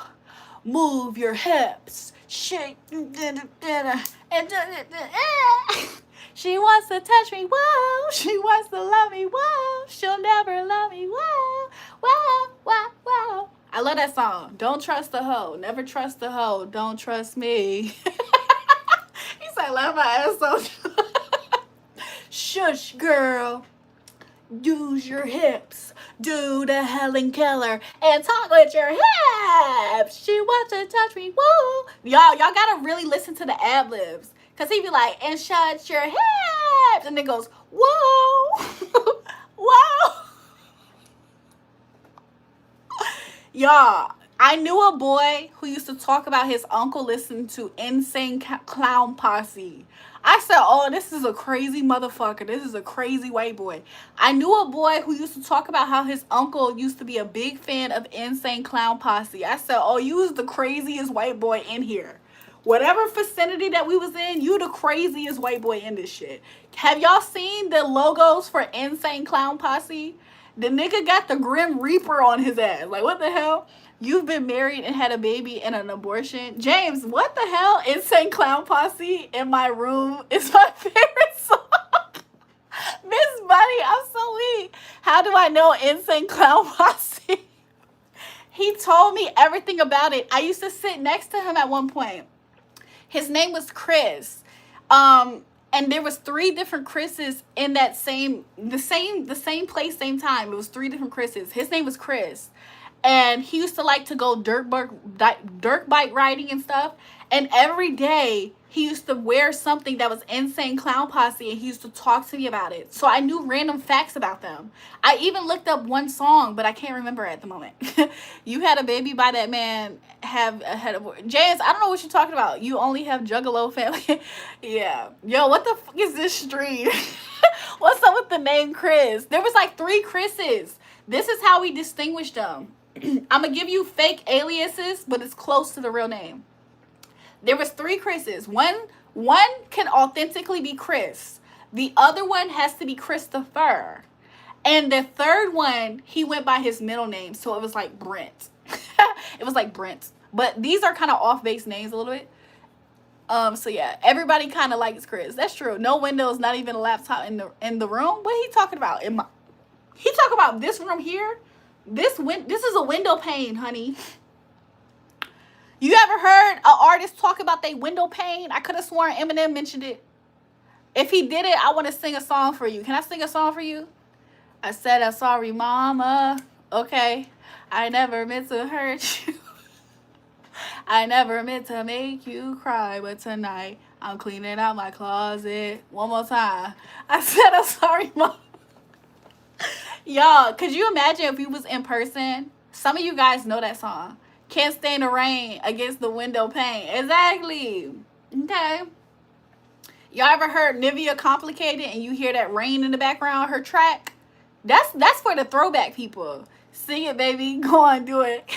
move your hips. Shake, she wants to touch me, whoa. She wants to love me, whoa. She'll never love me, whoa. Whoa, whoa, whoa. I love that song. Don't trust a hoe. Never trust a hoe. Don't trust me. He said, laugh my ass off. Shush, girl. Use your hips. Do the Helen Keller and talk with your hips. She wants to touch me. Woo. Y'all gotta really listen to the ad libs. Cause he be like, and shut your hips. And it goes, whoa. Whoa. Y'all, I knew a boy who used to talk about his uncle listening to Insane Clown Posse. I said, oh, this is a crazy motherfucker. This is a crazy white boy. I knew a boy who used to talk about how his uncle used to be a big fan of Insane Clown Posse. I said, oh, you was the craziest white boy in here. Whatever vicinity that we was in, you the craziest white boy in this shit. Have y'all seen the logos for Insane Clown Posse? The nigga got the Grim Reaper on his ass. Like, what the hell? You've been married and had a baby and an abortion. James, what the hell? Insane Clown Posse in my room is my favorite song. Miss Bunny, I'm so weak. How do I know Insane Clown Posse? He told me everything about it. I used to sit next to him at one point. His name was Chris. And there was 3 different Chris's in that the same place, same time. It was 3 different Chris's. His name was Chris. And he used to like to go dirt bike riding and stuff. And every day he used to wear something that was Insane Clown Posse, and he used to talk to me about it. So I knew random facts about them. I even looked up one song, but I can't remember it at the moment. You had a baby by that man. James, I don't know what you're talking about. You only have Juggalo family. Yeah. Yo, what the fuck is this street? What's up with the name Chris? There was like 3 Chris's. This is how we distinguished them. I'm going to give you fake aliases, but it's close to the real name. There was 3 Chris's. One can authentically be Chris. The other one has to be Christopher. And the third one, he went by his middle name. So it was like Brent. It was like Brent. But these are kind of off-base names a little bit. So yeah, everybody kind of likes Chris. That's true. No windows, not even a laptop in the room. What he talking about? He talking about this room here. This is a window pane, honey. You ever heard an artist talk about their window pane? I could have sworn Eminem mentioned it. If he did it, I want to sing a song for you. Can I sing a song for you? I said, I'm sorry, mama. Okay. I never meant to hurt you. I never meant to make you cry. But tonight, I'm cleaning out my closet. One more time. I said, I'm sorry, mama. Y'all, could you imagine if we was in person? Some of you guys know that song. Can't stand the rain against the window pane. Exactly. Okay. Y'all ever heard Nivea Complicated and you hear that rain in the background, her track? That's for the throwback people. Sing it, baby. Go on, do it.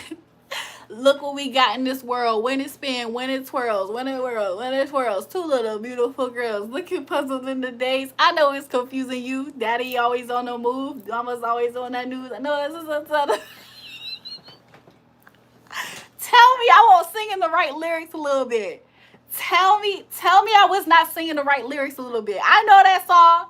Look what we got in this world. When it spins, when it twirls, when it whirls, when it twirls. 2 little beautiful girls. Looking puzzled in the days. I know it's confusing you. Daddy always on the move. Mama's always on that news. I know this is a Tell me I won't sing in the right lyrics a little bit. Tell me I was not singing the right lyrics a little bit. I know that song.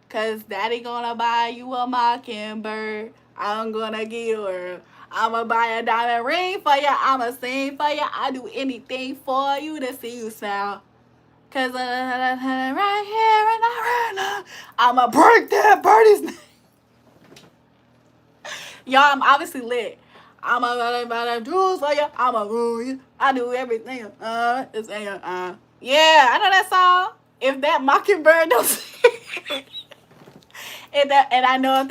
Cause daddy gonna buy you a mockingbird. I'm gonna give you her. I'ma buy a diamond ring for ya. I'ma sing for ya. I do anything for you to see you smile. Cause right here and right now, I'ma break that birdie's neck. Y'all, I'm obviously lit. I'm a buy the jewels for ya. I'ma rule you. I do everything. Yeah, I know that song. If that mockingbird don't sing. And I know if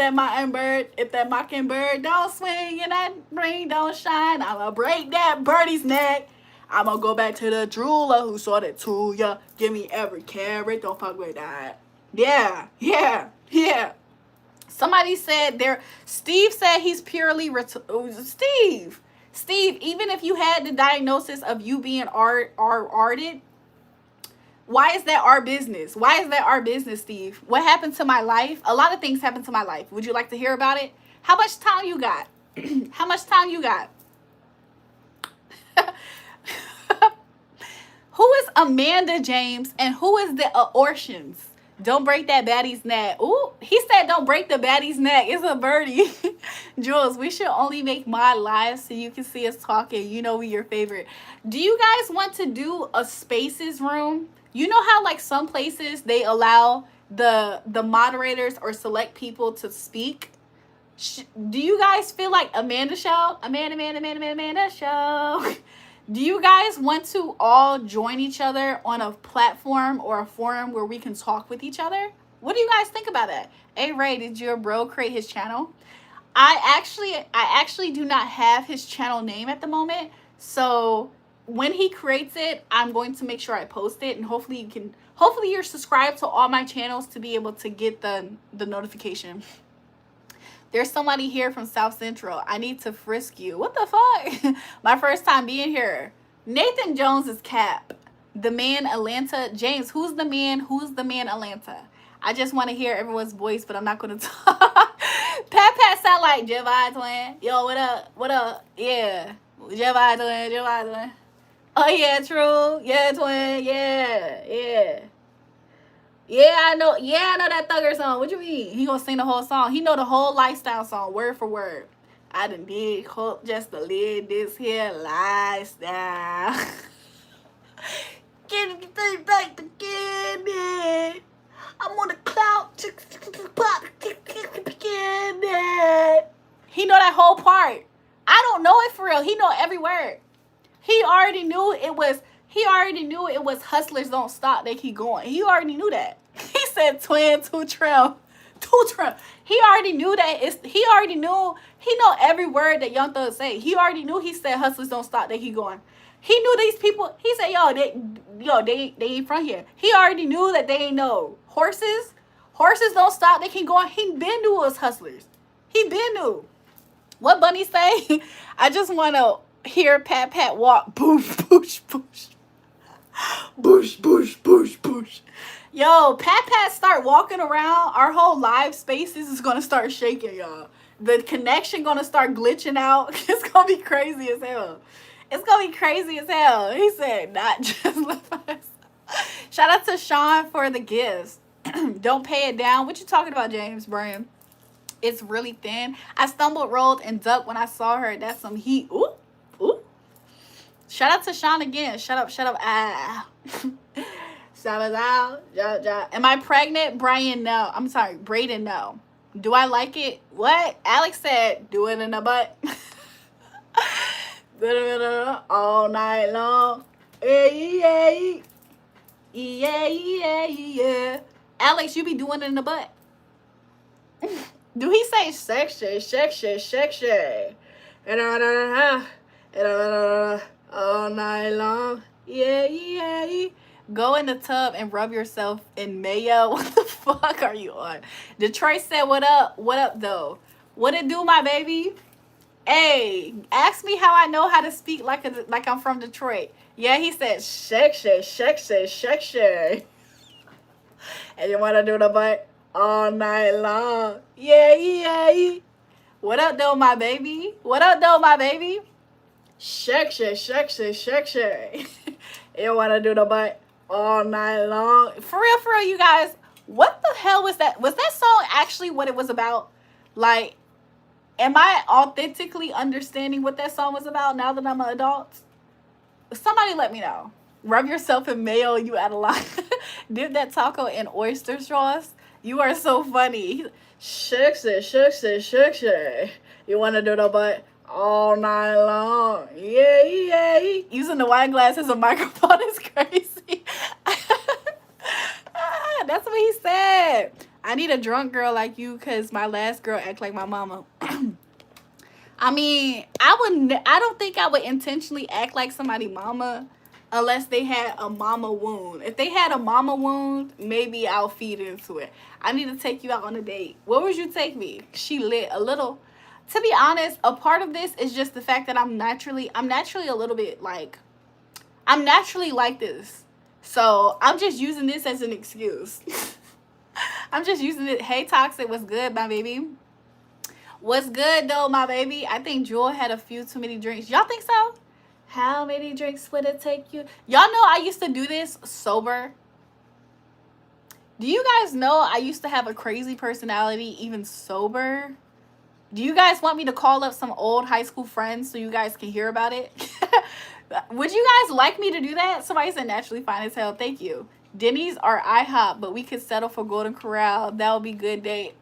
that mockingbird don't swing and that ring don't shine, I'ma break that birdie's neck. I'ma go back to the jeweler who sold it to ya. Give me every carat, don't fuck with that. Yeah. Somebody said Steve said he's purely Steve, even if you had the diagnosis of you being arted, why is that our business? Why is that our business, Steve? What happened to my life? A lot of things happened to my life. Would you like to hear about it? How much time you got? How much time you got? Who is Amanda James and who is the Aortians? Don't break that baddie's neck. Ooh, he said don't break the baddie's neck. It's a birdie. Jules, we should only make mod live so you can see us talking. You know we your favorite. Do you guys want to do a spaces room? You know how like some places they allow the moderators or select people to speak? Do you guys feel like Amanda show? Amanda show. Do you guys want to all join each other on a platform or a forum where we can talk with each other? What do you guys think about that? Hey Ray, did your bro create his channel? I actually do not have his channel name at the moment. So when he creates it, I'm going to make sure I post it, and hopefully you're subscribed to all my channels to be able to get the notification. There's somebody here from South Central. I need to frisk you. What the fuck? My first time being here. Nathan Jones is cap. The man Atlanta. James, who's the man? Who's the man Atlanta? I just want to hear everyone's voice, but I'm not going to talk. Pat sound like Jedi twin. Yo, what up? What up? Yeah. Jedi twin. Jedi twin. Oh, yeah, true. Yeah, twin. Yeah. Yeah. Yeah, I know that Thugger song. What you mean? He gonna sing the whole song. He know the whole lifestyle song, word for word. I done did hope just to live this here lifestyle. Get it back to candy. I'm on the cloud. He know that whole part. I don't know it for real. He know every word. He already knew it was hustlers don't stop, they keep going. He already knew that. He said twin, two trim. He already knew that. He know every word that Young Thug say. He already knew he said hustlers don't stop, they keep going. He knew these people. He said, they ain't from here. He already knew that they ain't know. Horses don't stop, they keep going. He been knew it was hustlers. He been knew. What Bunny say? I just want to hear Pat walk. Boosh, boosh, boosh. Boosh, boosh, boosh, boosh. Yo, Pat start walking around, our whole live spaces is going to start shaking, y'all. The connection going to start glitching out. It's going to be crazy as hell. It's going to be crazy as hell. He said, not just left us. Shout out to Sean for the gifts. Don't pay it down. What you talking about, James Bryan? It's really thin. I stumbled, rolled, and ducked when I saw her. That's some heat. Ooh, ooh. Shout out to Sean again. Shut up. Ah. Shout out. Am I pregnant? Brian, no. I'm sorry, Brayden, no. Do I like it? What? Alex said, do it in the butt. All night long. Yeah. Alex, you be doing it in the butt. Do he say sexy? All night long. Yeah. Go in the tub and rub yourself in mayo. What the fuck are you on? Detroit said, what up? What up, though? What it do, my baby? Hey, ask me how I know how to speak like I'm from Detroit. Yeah, he said, sexy. And you want to do the butt all night long. Yeah. What up, though, my baby? Sexy. You want to do the butt all night long. For real, you guys. What the hell was that? Was that song actually what it was about? Like, am I authentically understanding what that song was about now that I'm an adult? Somebody let me know. Rub yourself in mayo, you out of line. Dip that taco in oyster sauce. You are so funny. Sexy. You want to do the butt all night long. Yeah. Using the wine glass as a microphone is crazy. That's what he said. I need a drunk girl like you because my last girl act like my mama. I mean, I don't think I would intentionally act like somebody mama unless they had a mama wound. If they had a mama wound, maybe I'll feed into it. I need to take you out on a date. Where would you take me? She lit a little. To be honest, a part of this is just the fact that I'm naturally a little bit like, I'm naturally like this. So I'm just using this as an excuse. I'm just using it. Hey, Toxic, what's good, my baby? What's good, though, my baby? I think Jewel had a few too many drinks. Y'all think so? How many drinks would it take you? Y'all know I used to do this sober. Do you guys know I used to have a crazy personality even sober? Do you guys want me to call up some old high school friends so you guys can hear about it? Would you guys like me to do that? Somebody said naturally fine as hell. Thank you. Denny's or IHOP, but we could settle for Golden Corral. That would be good date.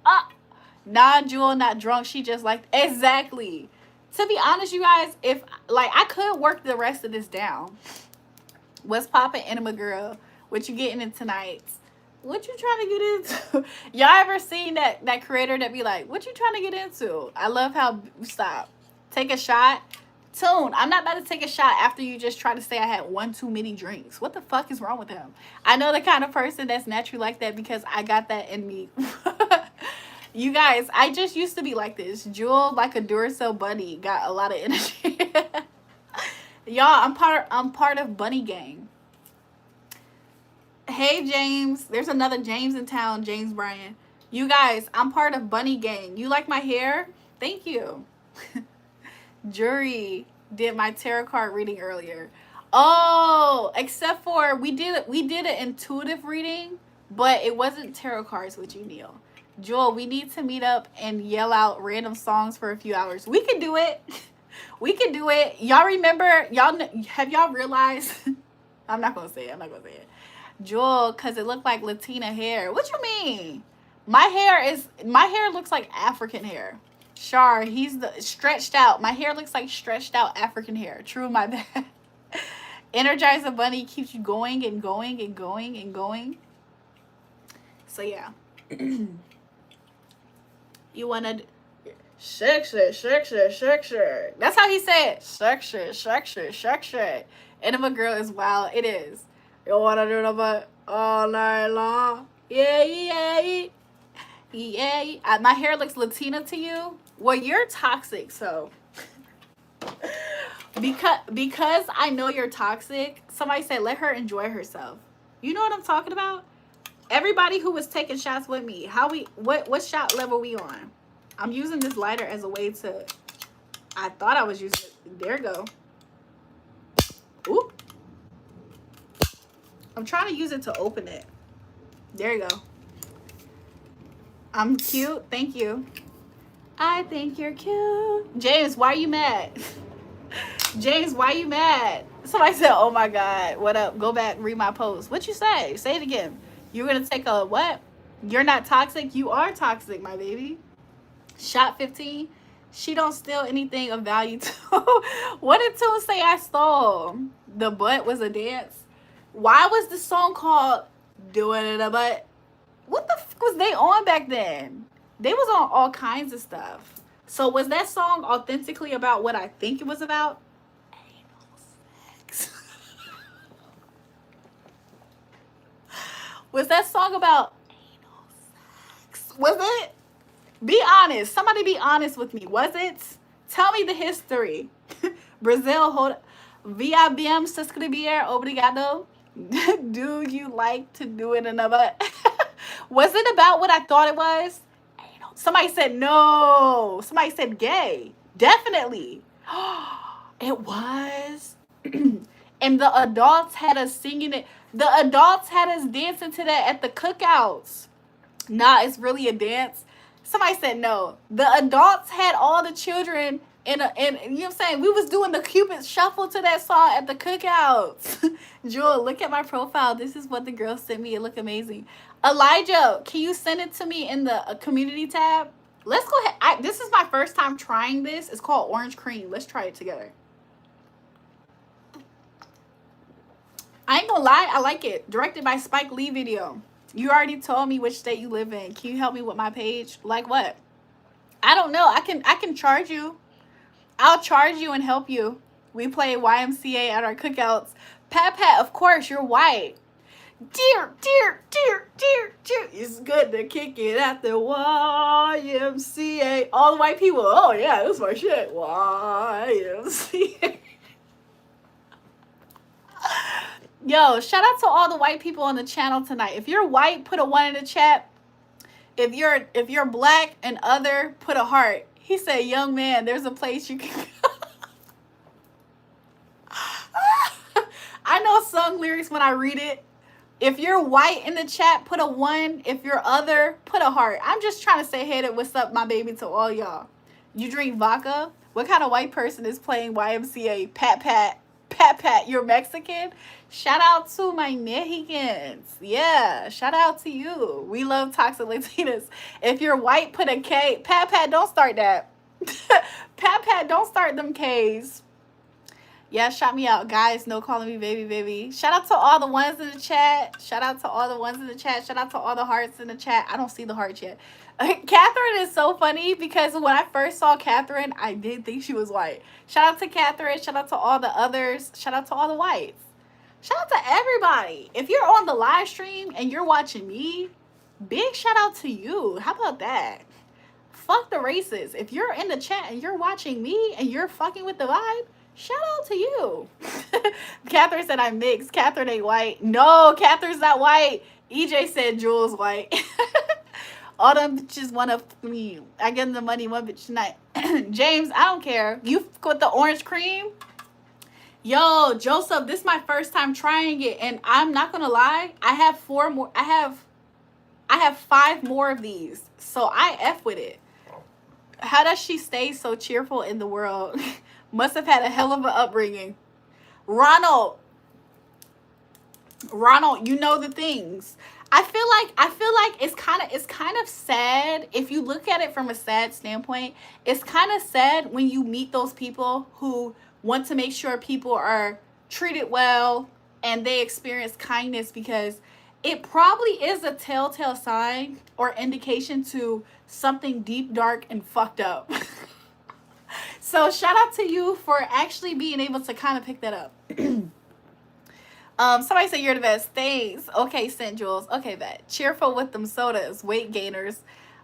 Nah, Jewel, not drunk. She just like, exactly. To be honest, you guys, if like I could work the rest of this down. What's poppin', Enema Girl? What you getting in tonight? What you trying to get into? Y'all ever seen that creator that be like, what you trying to get into? I love how, stop. Take a shot. Tune, I'm not about to take a shot after you just try to say I had one too many drinks. What the fuck is wrong with him? I know the kind of person that's naturally like that because I got that in me. You guys, I just used to be like this. Jewel, like a Duracell bunny, got a lot of energy. Y'all, I'm part of Bunny Gang. Hey James, there's another James in town, James Bryan. You guys, I'm part of Bunny Gang. You like my hair? Thank you. Jury did my tarot card reading earlier. Oh, except for we did an intuitive reading, but it wasn't tarot cards with you, Neil. Joel, we need to meet up and yell out random songs for a few hours. We can do it. We can do it. Y'all remember? Have y'all realized? I'm not gonna say it. Joel, cause it looked like Latina hair. What you mean? My hair looks like African hair. Shar, he's the stretched out. My hair looks like stretched out African hair. True, my bad. Energizer Bunny keeps you going and going and going and going. So yeah. You wanna sexy. That's how he said sexy. Enema Girl is wild. It is. You wanna do the butt all night long? Yeah. My hair looks Latina to you? Well, you're toxic, so because I know you're toxic, somebody said let her enjoy herself. You know what I'm talking about? Everybody who was taking shots with me, what shot level we on? I'm using this lighter as a way to, I thought I was using it. There you go. Ooh. I'm trying to use it to open it. There you go. I'm cute. Thank you. I think you're cute. James, why are you mad? James, why are you mad? Somebody said, oh my God. What up? Go back, read my post. What you say? Say it again. You're going to take a what? You're not toxic. You are toxic, my baby. Shot 15. She don't steal anything of value too. What did Tune say I stole? The butt was a dance. Why was the song called Doing It a Butt? What the fuck was they on back then? They was on all kinds of stuff. So was that song authentically about what I think it was about? Anal sex. Was that song about anal sex? Was it? Be honest. Somebody be honest with me. Was it? Tell me the history. Brazil, hold. Via bien se escribir, obrigado. Do you like to do it in a butt? Was it about what I thought it was? Somebody said no. Somebody said gay. Definitely. It was. And the adults had us singing it. The adults had us dancing to that at the cookouts. Nah, it's really a dance. Somebody said no. The adults had all the children and you know what I'm saying? We was doing the Cupid shuffle to that song at the cookouts. Jewel, look at my profile. This is what the girl sent me. It looked amazing. Elijah, can you send it to me in the community tab? Let's go ahead. This is my first time trying this. It's called Orange Cream. Let's try it together. I ain't gonna lie. I like it. Directed by Spike Lee video. You already told me which state you live in. Can you help me with my page? Like what? I don't know. I can charge you. I'll charge you and help you. We play YMCA at our cookouts. Pat, of course, you're white. Dear. It's good to kick it at the YMCA. All the white people, oh yeah, this is my shit. YMCA. Yo, shout out to all the white people on the channel tonight. If you're white, put a 1 in the chat. If you're black and other, put a heart. He said, young man, there's a place you can go. I know song lyrics when I read it. If you're white in the chat, put a 1. If you're other, put a heart. I'm just trying to say, hey, what's up, my baby, to all y'all. You drink vodka? What kind of white person is playing YMCA? Pat. Pat Pat, you're Mexican? Shout out to my Mexicans. Yeah, shout out to you. We love toxic Latinas. If you're white, put a K. Pat Pat, don't start that. Pat Pat, don't start them Ks. Yeah, shout me out, guys. No calling me baby, baby. Shout out to all the ones in the chat. Shout out to all the ones in the chat. Shout out to all the hearts in the chat. I don't see the hearts yet. Catherine is so funny because when I first saw Catherine, I did think she was white. Shout out to Catherine. Shout out to all the others. Shout out to all the whites. Shout out to everybody. If you're on the live stream and you're watching me, big shout out to you. How about that? Fuck the races. If you're in the chat and you're watching me and you're fucking with the vibe, shout out to you. Catherine said I'm mixed. Catherine ain't white. No, Catherine's not white. EJ said Jules white. All them bitches want to me. I give them the money one bitch tonight. James, I don't care. You with the orange cream? Yo, Joseph, this is my first time trying it, and I'm not gonna lie. I have 4 more. I have 5 more of these, so I F with it. How does she stay so cheerful in the world? Must have had a hell of an upbringing. Ronald, you know the things. I feel like it's kind of sad if you look at it from a sad standpoint. It's kind of sad when you meet those people who want to make sure people are treated well and they experience kindness, because it probably is a telltale sign or indication to something deep, dark, and fucked up. So shout out to you for actually being able to kind of pick that up. Somebody said you're the best. Thanks. Okay, St. Jules. Okay, bet. Cheerful with them sodas. Weight gainers.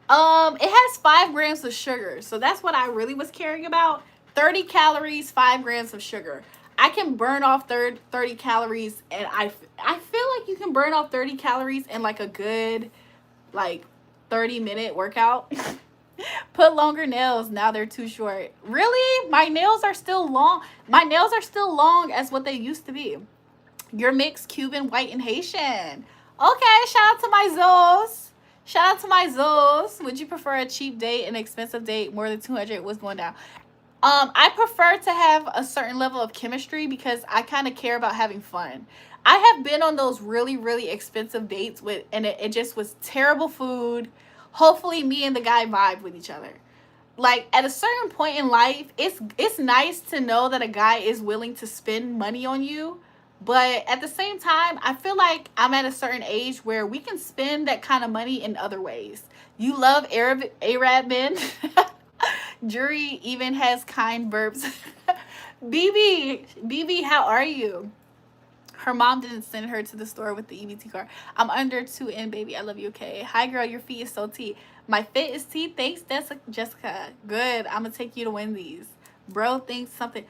It has 5 grams of sugar. So that's what I really was caring about. 30 calories, 5 grams of sugar. I can burn off 30 calories, and I feel like you can burn off 30 calories in like a good, like, 30-minute workout. Put longer nails. Now they're too short. Really? My nails are still long. My nails are still long as what they used to be. You're mixed Cuban, white, and Haitian. Okay, shout out to my Zoes. Shout out to my Zoes. Would you prefer a cheap date, an expensive date, more than 200? What's going down? I prefer to have a certain level of chemistry because I kind of care about having fun. I have been on those really, really expensive dates and it just was terrible food. Hopefully me and the guy vibe with each other. Like, at a certain point in life, it's nice to know that a guy is willing to spend money on you. But at the same time, I feel like I'm at a certain age where we can spend that kind of money in other ways. You love Arab men. Jury even has kind burps. BB, how are you? Her mom didn't send her to the store with the EBT card. I'm under 2N, baby. I love you, okay? Hi, girl. Your feet is so tea. My fit is tea. Thanks, Jessica. Good. I'm going to take you to Wendy's. Bro thinks something.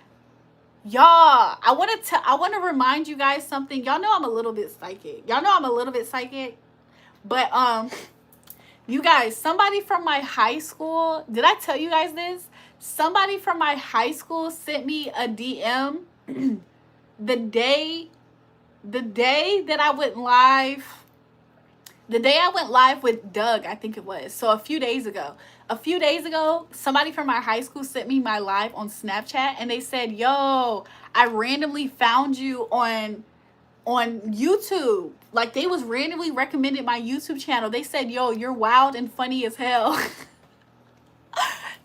Y'all, I want to remind you guys something. Y'all know I'm a little bit psychic. But, you guys, somebody from my high school, did I tell you guys this? Somebody from my high school sent me a DM the day that I went live. The day I went live with Doug, I think it was. So a few days ago, somebody from my high school sent me my live on Snapchat, and they said, yo, I randomly found you on YouTube. Like, they was randomly recommended my YouTube channel. They said, yo, you're wild and funny as hell.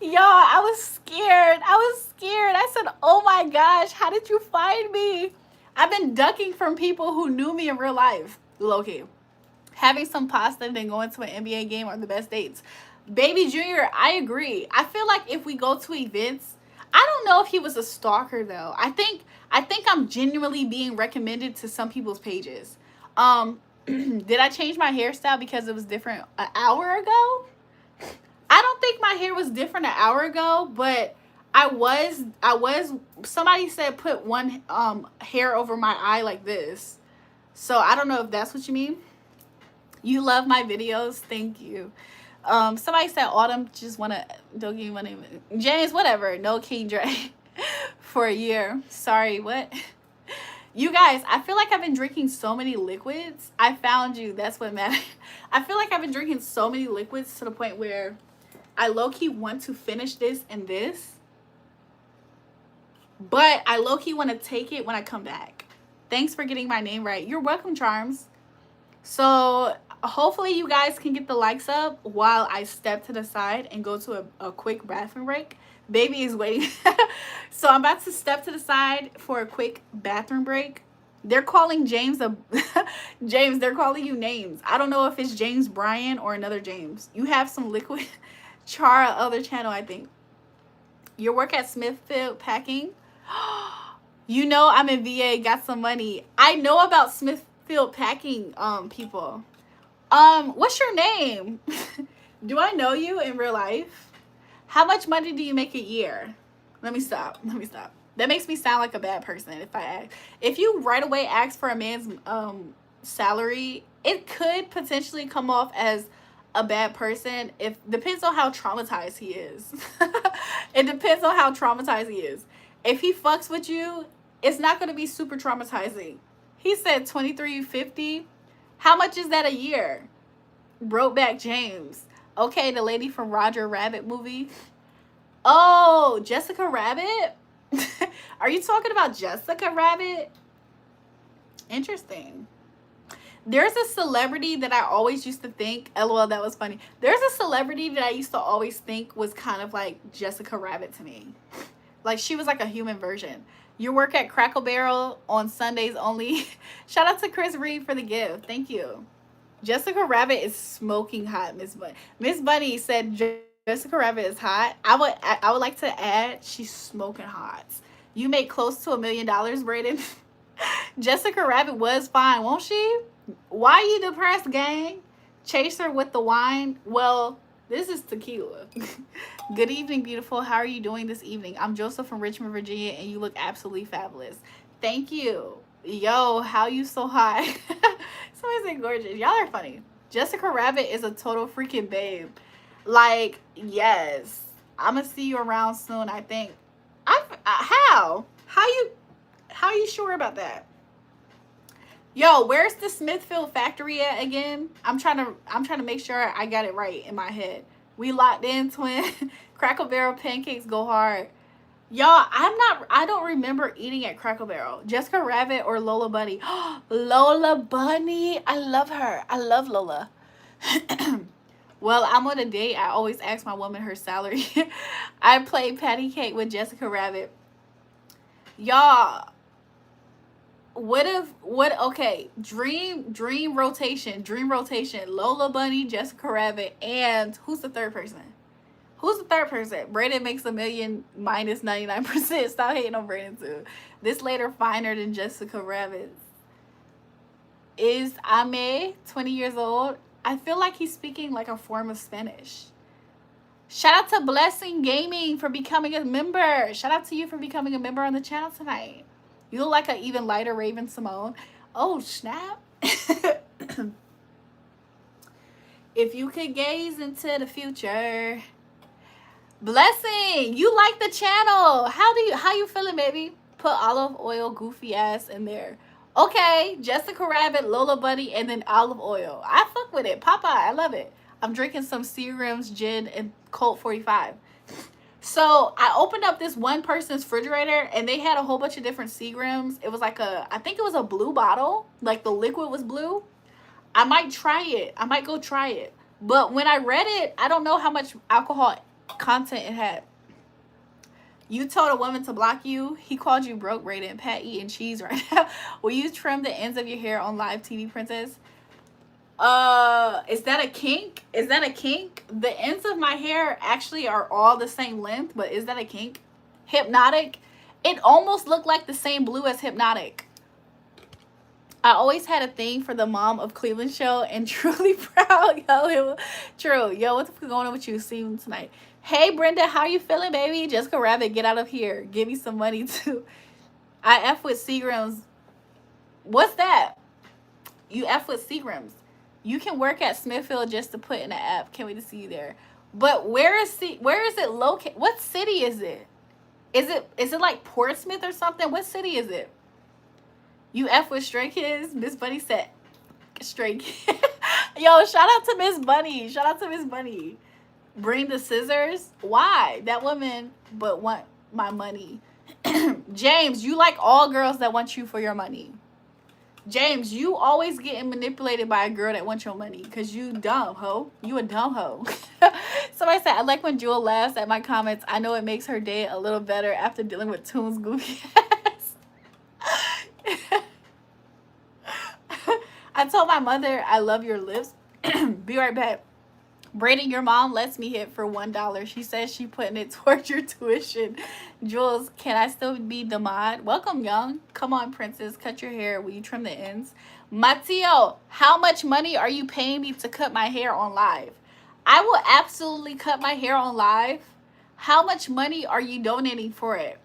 Y'all, I was scared. I said, oh my gosh, how did you find me? I've been ducking from people who knew me in real life. Low-key. Having some pasta and then going to an NBA game are the best dates. Baby Junior, I agree. I feel like if we go to events, I don't know if he was a stalker though. I think I'm genuinely being recommended to some people's pages. Did I change my hairstyle because it was different an hour ago? I don't think my hair was different an hour ago, but I was somebody said put one hair over my eye like this. So I don't know if that's what you mean. You love my videos. Thank you. Somebody said Autumn just wanna don't give me money. James, whatever. No King Dre for a year. Sorry, what? You guys, I feel like I've been drinking so many liquids. I found you. That's what matters. I feel like I've been drinking so many liquids to the point where I low-key want to finish this and this. But I low-key want to take it when I come back. Thanks for getting my name right. You're welcome, Charms. So hopefully you guys can get the likes up while I step to the side and go to a quick bathroom break. Baby is waiting. So I'm about to step to the side for a quick bathroom break. They're calling James a James, they're calling you names. I don't know if it's James Bryan or another James. You have some liquid Chara other channel, I think. Your work at Smithfield Packing. You know I'm in VA, got some money. I know about Smithfield Packing people. What's your name? Do I know you in real life? How much money do you make a year? Let me stop. That makes me sound like a bad person if I ask. If you right away ask for a man's salary, it could potentially come off as a bad person. If depends on how traumatized he is. It depends on how traumatized he is. If he fucks with you, it's not going to be super traumatizing. He said $23.50. How much is that a year? Brokeback James. Okay, the lady from Roger Rabbit movie. Oh, Jessica Rabbit? Are you talking about Jessica Rabbit? Interesting. There's a celebrity that I always used to think, LOL, that was funny. There's a celebrity that I used to always think was kind of like Jessica Rabbit to me. Like, she was like a human version. Your work at Crackle Barrel on Sundays only. Shout out to Chris Reed for the gift. Thank you. Jessica Rabbit is smoking hot, Miss Bunny. Miss Bunny said Jessica Rabbit is hot. I would like to add, she's smoking hot. You make close to $1 million, Brayden. Jessica Rabbit was fine, won't she? Why you depressed, gang? Chase her with the wine. Well, this is Tequila. Good evening, beautiful. How are you doing this evening? I'm Joseph from Richmond, Virginia, and you look absolutely fabulous. Thank you. Yo, how you so hot? Somebody say gorgeous. Y'all are funny. Jessica Rabbit is a total freaking babe. Like, yes. I'm gonna see you around soon, I think. How you sure about that? Yo, where's the Smithfield factory at again? I'm trying to make sure I got it right in my head. We locked in, twin. Crackle Barrel pancakes go hard. Y'all, I don't remember eating at Crackle Barrel. Jessica Rabbit or Lola Bunny. Lola Bunny. I love her. I love Lola. Well, I'm on a date. I always ask my woman her salary. I play patty cake with Jessica Rabbit. Y'all, okay, dream rotation. Lola Bunny, Jessica Rabbit, and who's the third person? Brayden makes $1 million minus 99%. Stop hating on Brayden too. This later finer than Jessica Rabbit. Is Ame 20 years old? I feel like he's speaking like a form of Spanish. Shout out to Blessing Gaming for becoming a member. Shout out to you for becoming a member on the channel tonight. You look like an even lighter Raven Simone. Oh, snap. If you could gaze into the future. Blessing, you like the channel. How you feeling, baby? Put olive oil goofy ass in there. Okay, Jessica Rabbit, Lola Bunny, and then olive oil. I fuck with it. Popeye, I love it. I'm drinking some Seagram's gin and Colt 45. So I opened up this one person's refrigerator and they had a whole bunch of different Seagrams. It was like I think it was a blue bottle. Like the liquid was blue. I might try it. I might go try it. But when I read it, I don't know how much alcohol content it had. You told a woman to block you. He called you broke, Brayden. Pat eating cheese right now. Will you trim the ends of your hair on live TV, princess? Is that a kink? The ends of my hair actually are all the same length, but is that a kink? Hypnotic? It almost looked like the same blue as Hypnotic. I always had a thing for the Mom of Cleveland show and truly proud. Yo, true. Yo, what the fuck going on with you? See you tonight. Hey, Brenda, how you feeling, baby? Jessica Rabbit, get out of here. Give me some money, too. I F with Seagrams. What's that? You F with Seagrams. You can work at Smithfield just to put in the app. Can't wait to see you there. But where is it located? What city is it? Is it like Portsmouth or something? What city is it? You F with Stray Kids? Miss Bunny said Stray Kids. Yo, shout out to Miss Bunny. Bring the scissors. Why? That woman but want my money. James, you like all girls that want you for your money. James, you always getting manipulated by a girl that wants your money because you dumb hoe. You a dumb hoe. Somebody said, I like when Jewel laughs at my comments. I know it makes her day a little better after dealing with Toon's goofy ass. I told my mother I love your lips. Be right back. Braden, your mom lets me hit for $1. She says she putting it towards your tuition. Jules, can I still be the mod? Welcome, young. Come on, princess. Cut your hair. Will you trim the ends? Mateo, how much money are you paying me to cut my hair on live? I will absolutely cut my hair on live. How much money are you donating for it?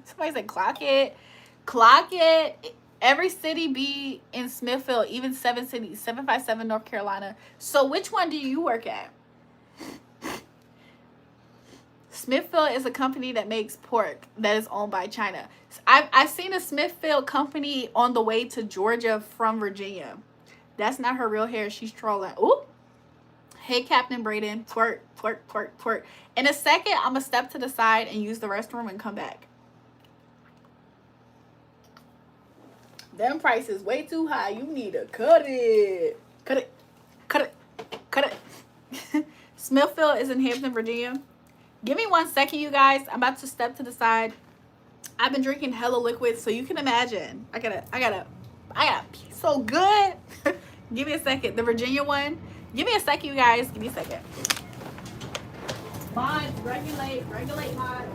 Somebody said clock it. Clock it. Every city be in Smithfield, even 7 cities, 757 North Carolina. So which one do you work at? Smithfield is a company that makes pork that is owned by China. I've seen a Smithfield company on the way to Georgia from Virginia. That's not her real hair. She's trolling. Ooh. Hey, Captain Braden. Twerk, twerk, twerk, twerk. In a second, I'm going to step to the side and use the restroom and come back. Them prices way too high. You need to cut it. Cut it. Cut it. Cut it. Smithfield is in Hampton, Virginia. Give me 1 second, you guys. I'm about to step to the side. I've been drinking hella liquids, so you can imagine. I gotta pee so good. Give me a second. The Virginia one. Give me a second, you guys. Give me a second. Mods, regulate mods.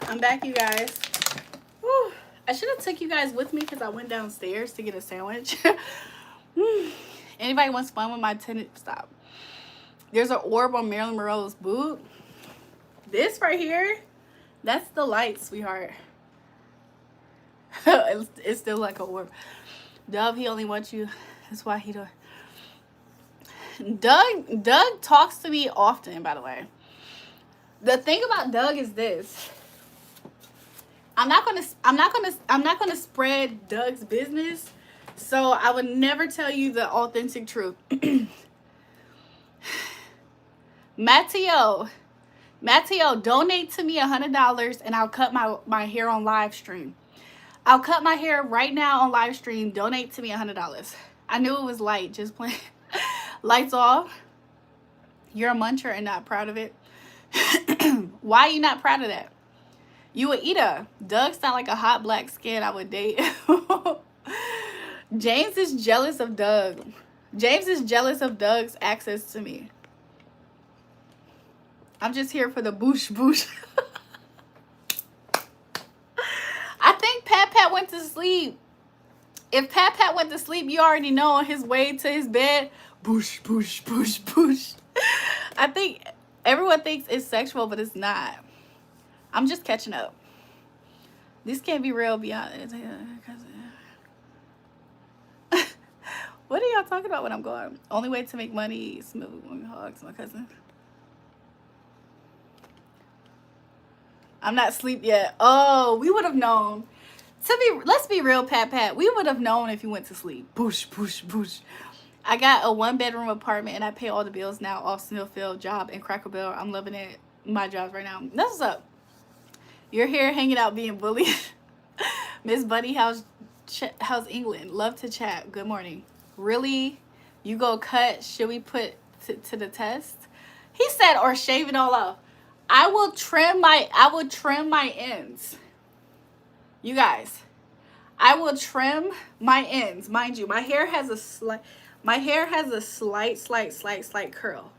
I'm back, you guys. Whew. I should have took you guys with me because I went downstairs to get a sandwich. Anybody wants fun with my tenant? Stop. There's an orb on Marilyn Monroe's boot. This right here, that's the light, sweetheart. It's still like a orb. Dove, he only wants you. That's why he don't. Doug talks to me often, by the way. The thing about Doug is this. I'm not gonna spread Doug's business, so I would never tell you the authentic truth. Mateo, donate to me $100 and I'll cut my hair on live stream. I'll cut my hair right now on live stream. Donate to me $100. I knew it was light, just playing. Lights off. You're a muncher and not proud of it. Why are you not proud of that? You would eat a. Doug sound like a hot black skin I would date. James is jealous of Doug. James is jealous of Doug's access to me. I'm just here for the boosh boosh. I think Pat Pat went to sleep. If Pat Pat went to sleep, you already know on his way to his bed, boosh, boosh, boosh, boosh. I think everyone thinks it's sexual, but it's not. I'm just catching up. This can't be real beyond. What are y'all talking about when I'm going? Only way to make money, smooth hugs, my cousin. I'm not asleep yet. Oh, we would have known. Let's be real, Pat Pat. We would have known if you went to sleep. Boosh, boosh, boosh. I got a 1-bedroom apartment and I pay all the bills now off Smithfield job and Cracker Barrel. I'm loving it. My jobs right now. That's what's up. You're here hanging out being bullied. Miss Buddy, how's England? Love to chat. Good morning. Really? You go cut? Should we put to the test? He said, or shave it all off. I will trim my ends. You guys, I will trim my ends. Mind you, my hair has a slight curl.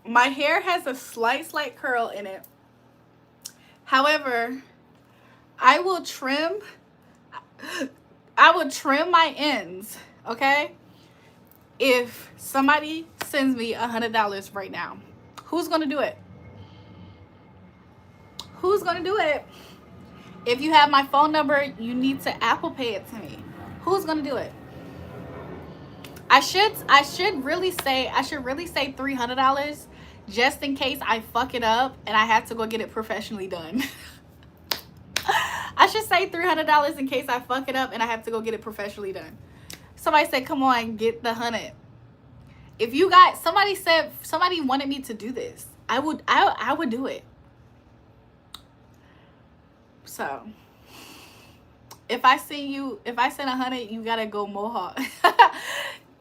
My hair has a slight curl in it. However, I will trim my ends, okay? If somebody sends me $100 right now, who's gonna do it? Who's gonna do it? If you have my phone number, you need to Apple Pay it to me. Who's gonna do it? I should really say $300 just in case I fuck it up and I have to go get it professionally done. I should say $300 in case I fuck it up and I have to go get it professionally done. Somebody said, "Come on, get the 100." If you got somebody wanted me to do this, I would do it. So if I send 100, you gotta go mohawk.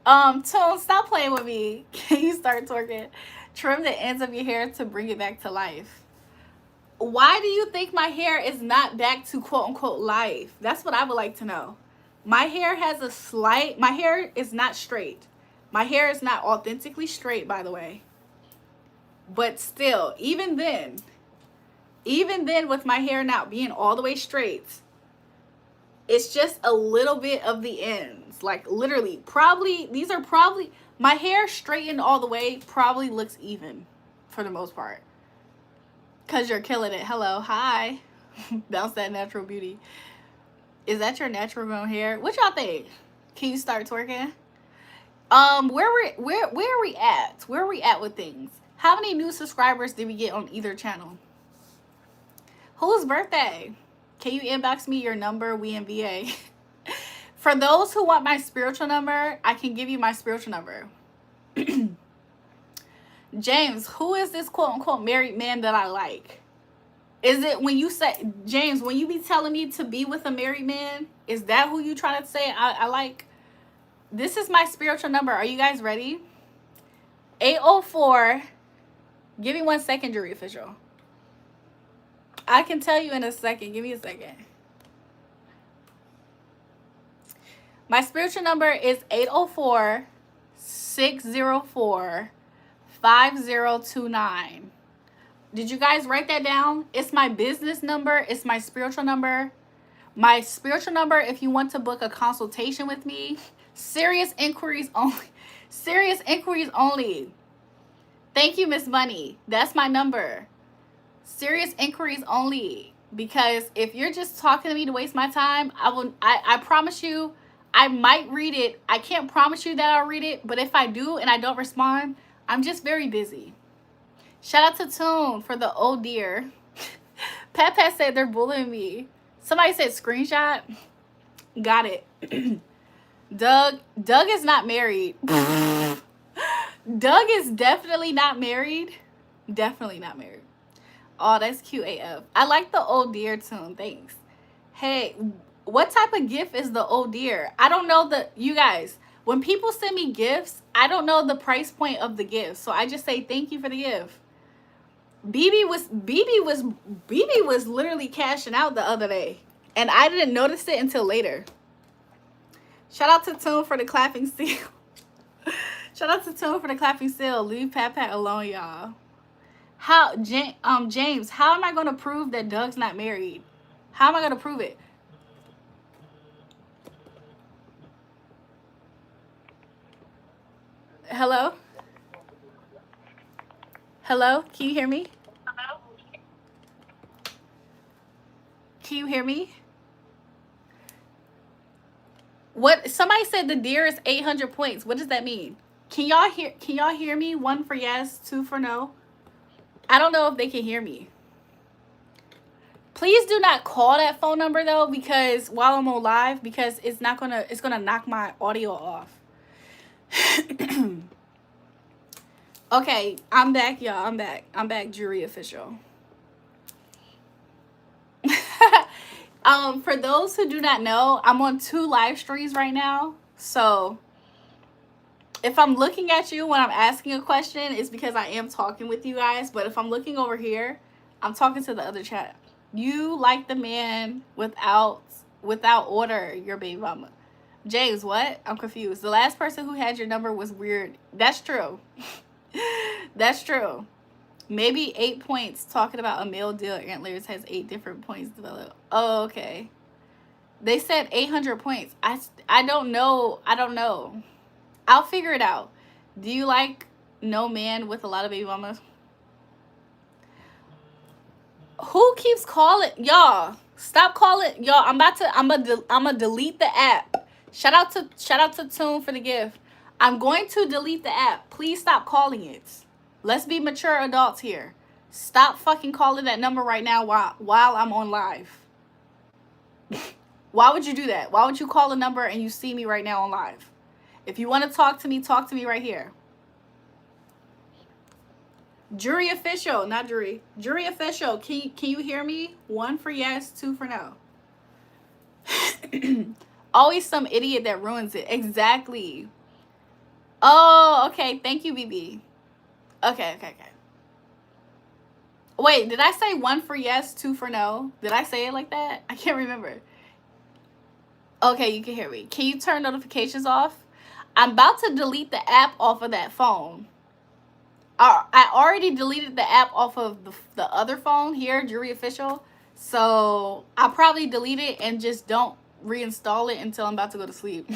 Tone, stop playing with me. Can you start twerking? Trim the ends of your hair to bring it back to life. Why do you think my hair is not back to quote unquote life? That's what I would like to know. My hair is not straight. My hair is not authentically straight, by the way. But still, even then with my hair not being all the way straight, it's just a little bit of the ends. Like literally, my hair straightened all the way probably looks even for the most part. Cause you're killing it. Hello, hi. Bounce that natural beauty. Is that your natural grown hair? What y'all think? Can you start twerking? Where are we at? Where are we at with things? How many new subscribers did we get on either channel? Whose birthday? Can you inbox me your number? We in VA. For those who want my spiritual number, I can give you my spiritual number. James, who is this quote unquote married man that I like? Is it when you say, James, when you be telling me to be with a married man, is that who you trying to say I like? This is my spiritual number. Are you guys ready? 804. Give me 1 second, Julrae Official. I can tell you in a second. Give me a second. My spiritual number is 804-604-5029. Did you guys write that down? It's my business number. It's my spiritual number. My spiritual number, if you want to book a consultation with me, serious inquiries only. Serious inquiries only. Thank you, Miss Money. That's my number. Serious inquiries only. Because if you're just talking to me to waste my time, I promise you, I might read it. I can't promise you that I'll read it, but if I do and I don't respond, I'm just very busy. Shout out to Toon for the oh dear. Pat Pat said they're bullying me. Somebody said screenshot. Got it. Doug is not married. Doug is definitely not married. Definitely not married. Oh, that's cute AF. I like the oh dear tune. Thanks. Hey, what type of gift is the oh dear? I don't know you guys, when people send me gifts, I don't know the price point of the gift. So I just say thank you for the gift. BB was literally cashing out the other day, and I didn't notice it until later. Shout out to Tune for the clapping seal. Shout out to Tune for the clapping seal. Leave Pat Pat alone, y'all. James, how am I gonna prove that Doug's not married? How am I gonna prove it? Hello? Hello? Can you hear me? Can you hear me? What? Somebody said the deer is 800 points. What does that mean? Can y'all hear me? 1 for yes, 2 for no. I don't know if they can hear me. Please do not call that phone number though, because while I'm on live, because it's gonna knock my audio off. Okay, I'm back, y'all. I'm back, Julrae official. For those who do not know, I'm on 2 live streams right now. So if I'm looking at you when I'm asking a question, it's because I am talking with you guys. But if I'm looking over here, I'm talking to the other chat. You like the man without order, your baby mama. James, what? I'm confused. The last person who had your number was weird. That's true. That's true. Maybe 8 points talking about a male deal antlers has 8 different points developed. Oh, okay. They said 800 points. I don't know. I don't know. I'll figure it out. Do you like no man with a lot of baby mamas? Who keeps calling? Y'all, stop calling. Y'all, I'm gonna delete the app. Shout out to Tune for the gift. I'm going to delete the app. Please stop calling it. Let's be mature adults here. Stop fucking calling that number right now while I'm on live. Why would you do that? Why would you call a number and you see me right now on live? If you want to talk to me right here. Julrae official, not Julrae. Julrae official, can you hear me? 1 for yes, 2 for no. Always some idiot that ruins it. Exactly. Oh, okay. Thank you, BB. Okay. Wait, did I say 1 for yes, 2 for no? Did I say it like that? I can't remember. Okay, you can hear me. Can you turn notifications off? I'm about to delete the app off of that phone. I already deleted the app off of the other phone here, Julrae official. So I'll probably delete it and just don't reinstall it until I'm about to go to sleep.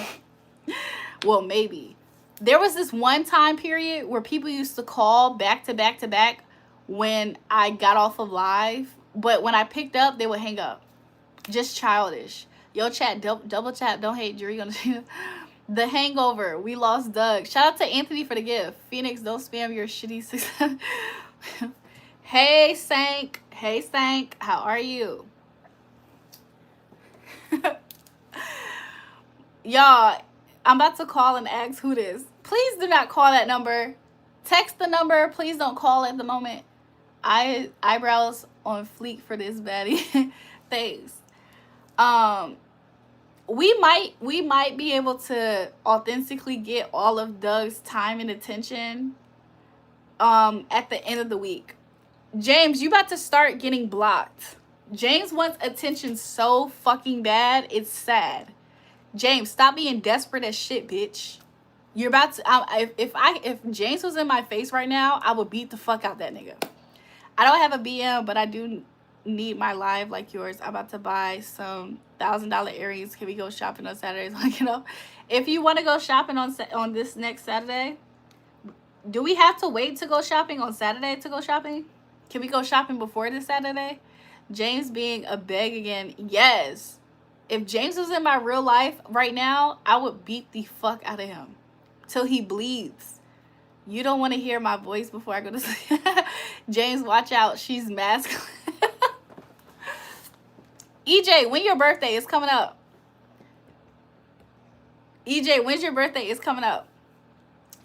Well, maybe. There was this one time period where people used to call back to back to back when I got off of live. But when I picked up, they would hang up. Just childish. Yo, chat, double chat, don't hate Julrae. The Hangover, we lost Doug. Shout out to Anthony for the gift. Phoenix, don't spam your shitty success. Hey, Sank. Hey, Sank. How are you? Y'all, I'm about to call and ask who this. Please do not call that number. Text the number. Please don't call at the moment. Eyebrows on fleek for this baddie. Thanks. We might be able to authentically get all of Doug's time and attention at the end of the week. James, you about to start getting blocked. James wants attention so fucking bad, it's sad. James, stop being desperate as shit, bitch. You're about to if James was in my face right now, I would beat the fuck out that nigga. I don't have a BM, but I do need my live like yours. I'm about to buy some $1,000 earrings. Can we go shopping on Saturdays? Like, you know, if you want to go shopping on this next Saturday, do we have to wait to go shopping on Saturday to go shopping? Can we go shopping before this Saturday? James being a beg again. Yes. If James was in my real life right now, I would beat the fuck out of him till he bleeds. You don't want to hear my voice before I go to sleep. James, watch out. She's masculine. EJ, when your birthday is coming up? EJ, when's your birthday is coming up?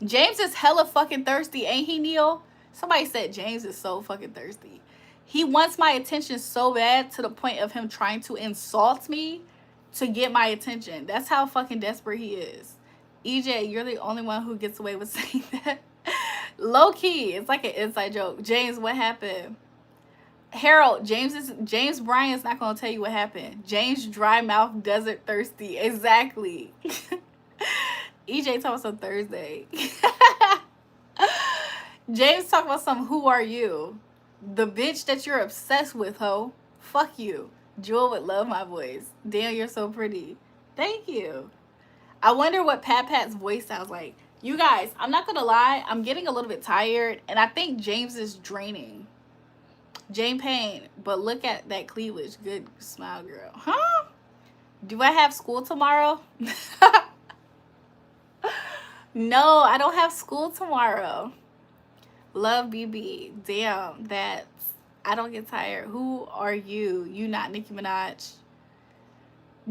James is hella fucking thirsty, ain't he, Neil? Somebody said James is so fucking thirsty. He wants my attention so bad to the point of him trying to insult me to get my attention. That's how fucking desperate he is. EJ, you're the only one who gets away with saying that. Low key, it's like an inside joke. James, what happened? Harold, James Bryan's not gonna tell you what happened. James dry mouth, desert thirsty. Exactly. EJ talking about some Thursday. James talking about some who are you? The bitch that you're obsessed with, ho. Fuck you. Jewel would love my voice. Damn, you're so pretty. Thank you. I wonder what Pat Pat's voice sounds like. You guys, I'm not gonna lie, I'm getting a little bit tired, and I think James is draining. Jane Payne, but look at that cleavage. Good smile, girl. Huh? Do I have school tomorrow? No, I don't have school tomorrow. Love BB. Damn, that's... I don't get tired. Who are you? You not Nicki Minaj.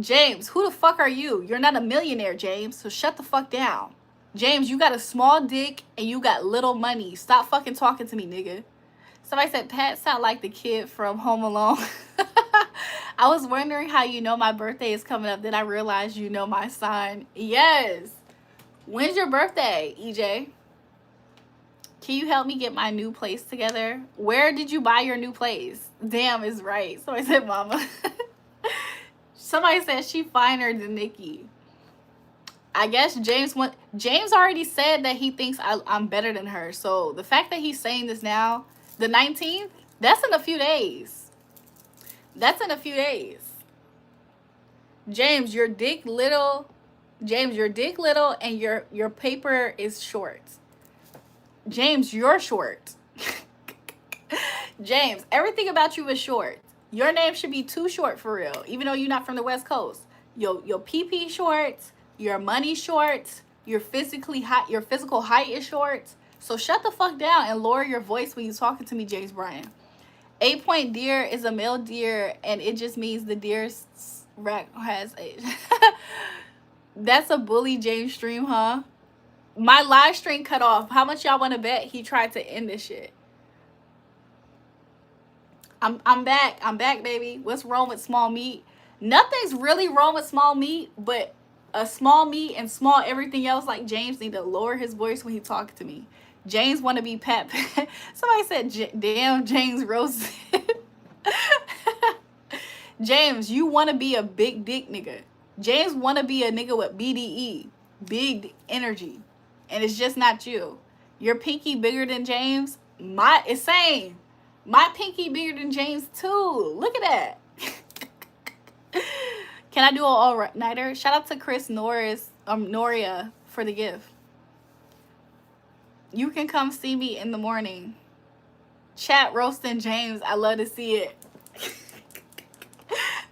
James, who the fuck are you? You're not a millionaire, James, so shut the fuck down. James, you got a small dick and you got little money. Stop fucking talking to me, nigga. Somebody said, Pat sound like the kid from Home Alone. I was wondering how you know my birthday is coming up. Then I realized you know my sign. Yes. When's your birthday, EJ? Can you help me get my new place together? Where did you buy your new place? Damn, is right. Somebody said, mama. Somebody said she finer than Nikki. I guess James already said that he thinks I'm better than her. So the fact that he's saying this now, the 19th, that's in a few days. That's in a few days. James, your dick little. James, your dick little and your paper is short. James, you're short. James, everything about you is short. Your name should be too short for real, even though you're not from the West Coast. Your PP short, your money short, your physical height is short. So shut the fuck down and lower your voice when you're talking to me, James Bryan. 8-point deer is a male deer, and it just means the deer's rack has age. That's a bully James stream, huh? My live stream cut off. How much y'all want to bet he tried to end this shit? I'm back. I'm back, baby. What's wrong with small meat? Nothing's really wrong with small meat, but a small meat and small everything else, like James need to lower his voice when he talking to me. James want to be Pat. Somebody said, damn, James roasted. James, you want to be a big dick nigga. James want to be a nigga with BDE, big energy. And it's just not you. Your pinky bigger than James? It's same. My pinky bigger than James too. Look at that. Can I do an all-nighter? Shout out to Chris Noria for the gift. You can come see me in the morning. Chat roasting James. I love to see it.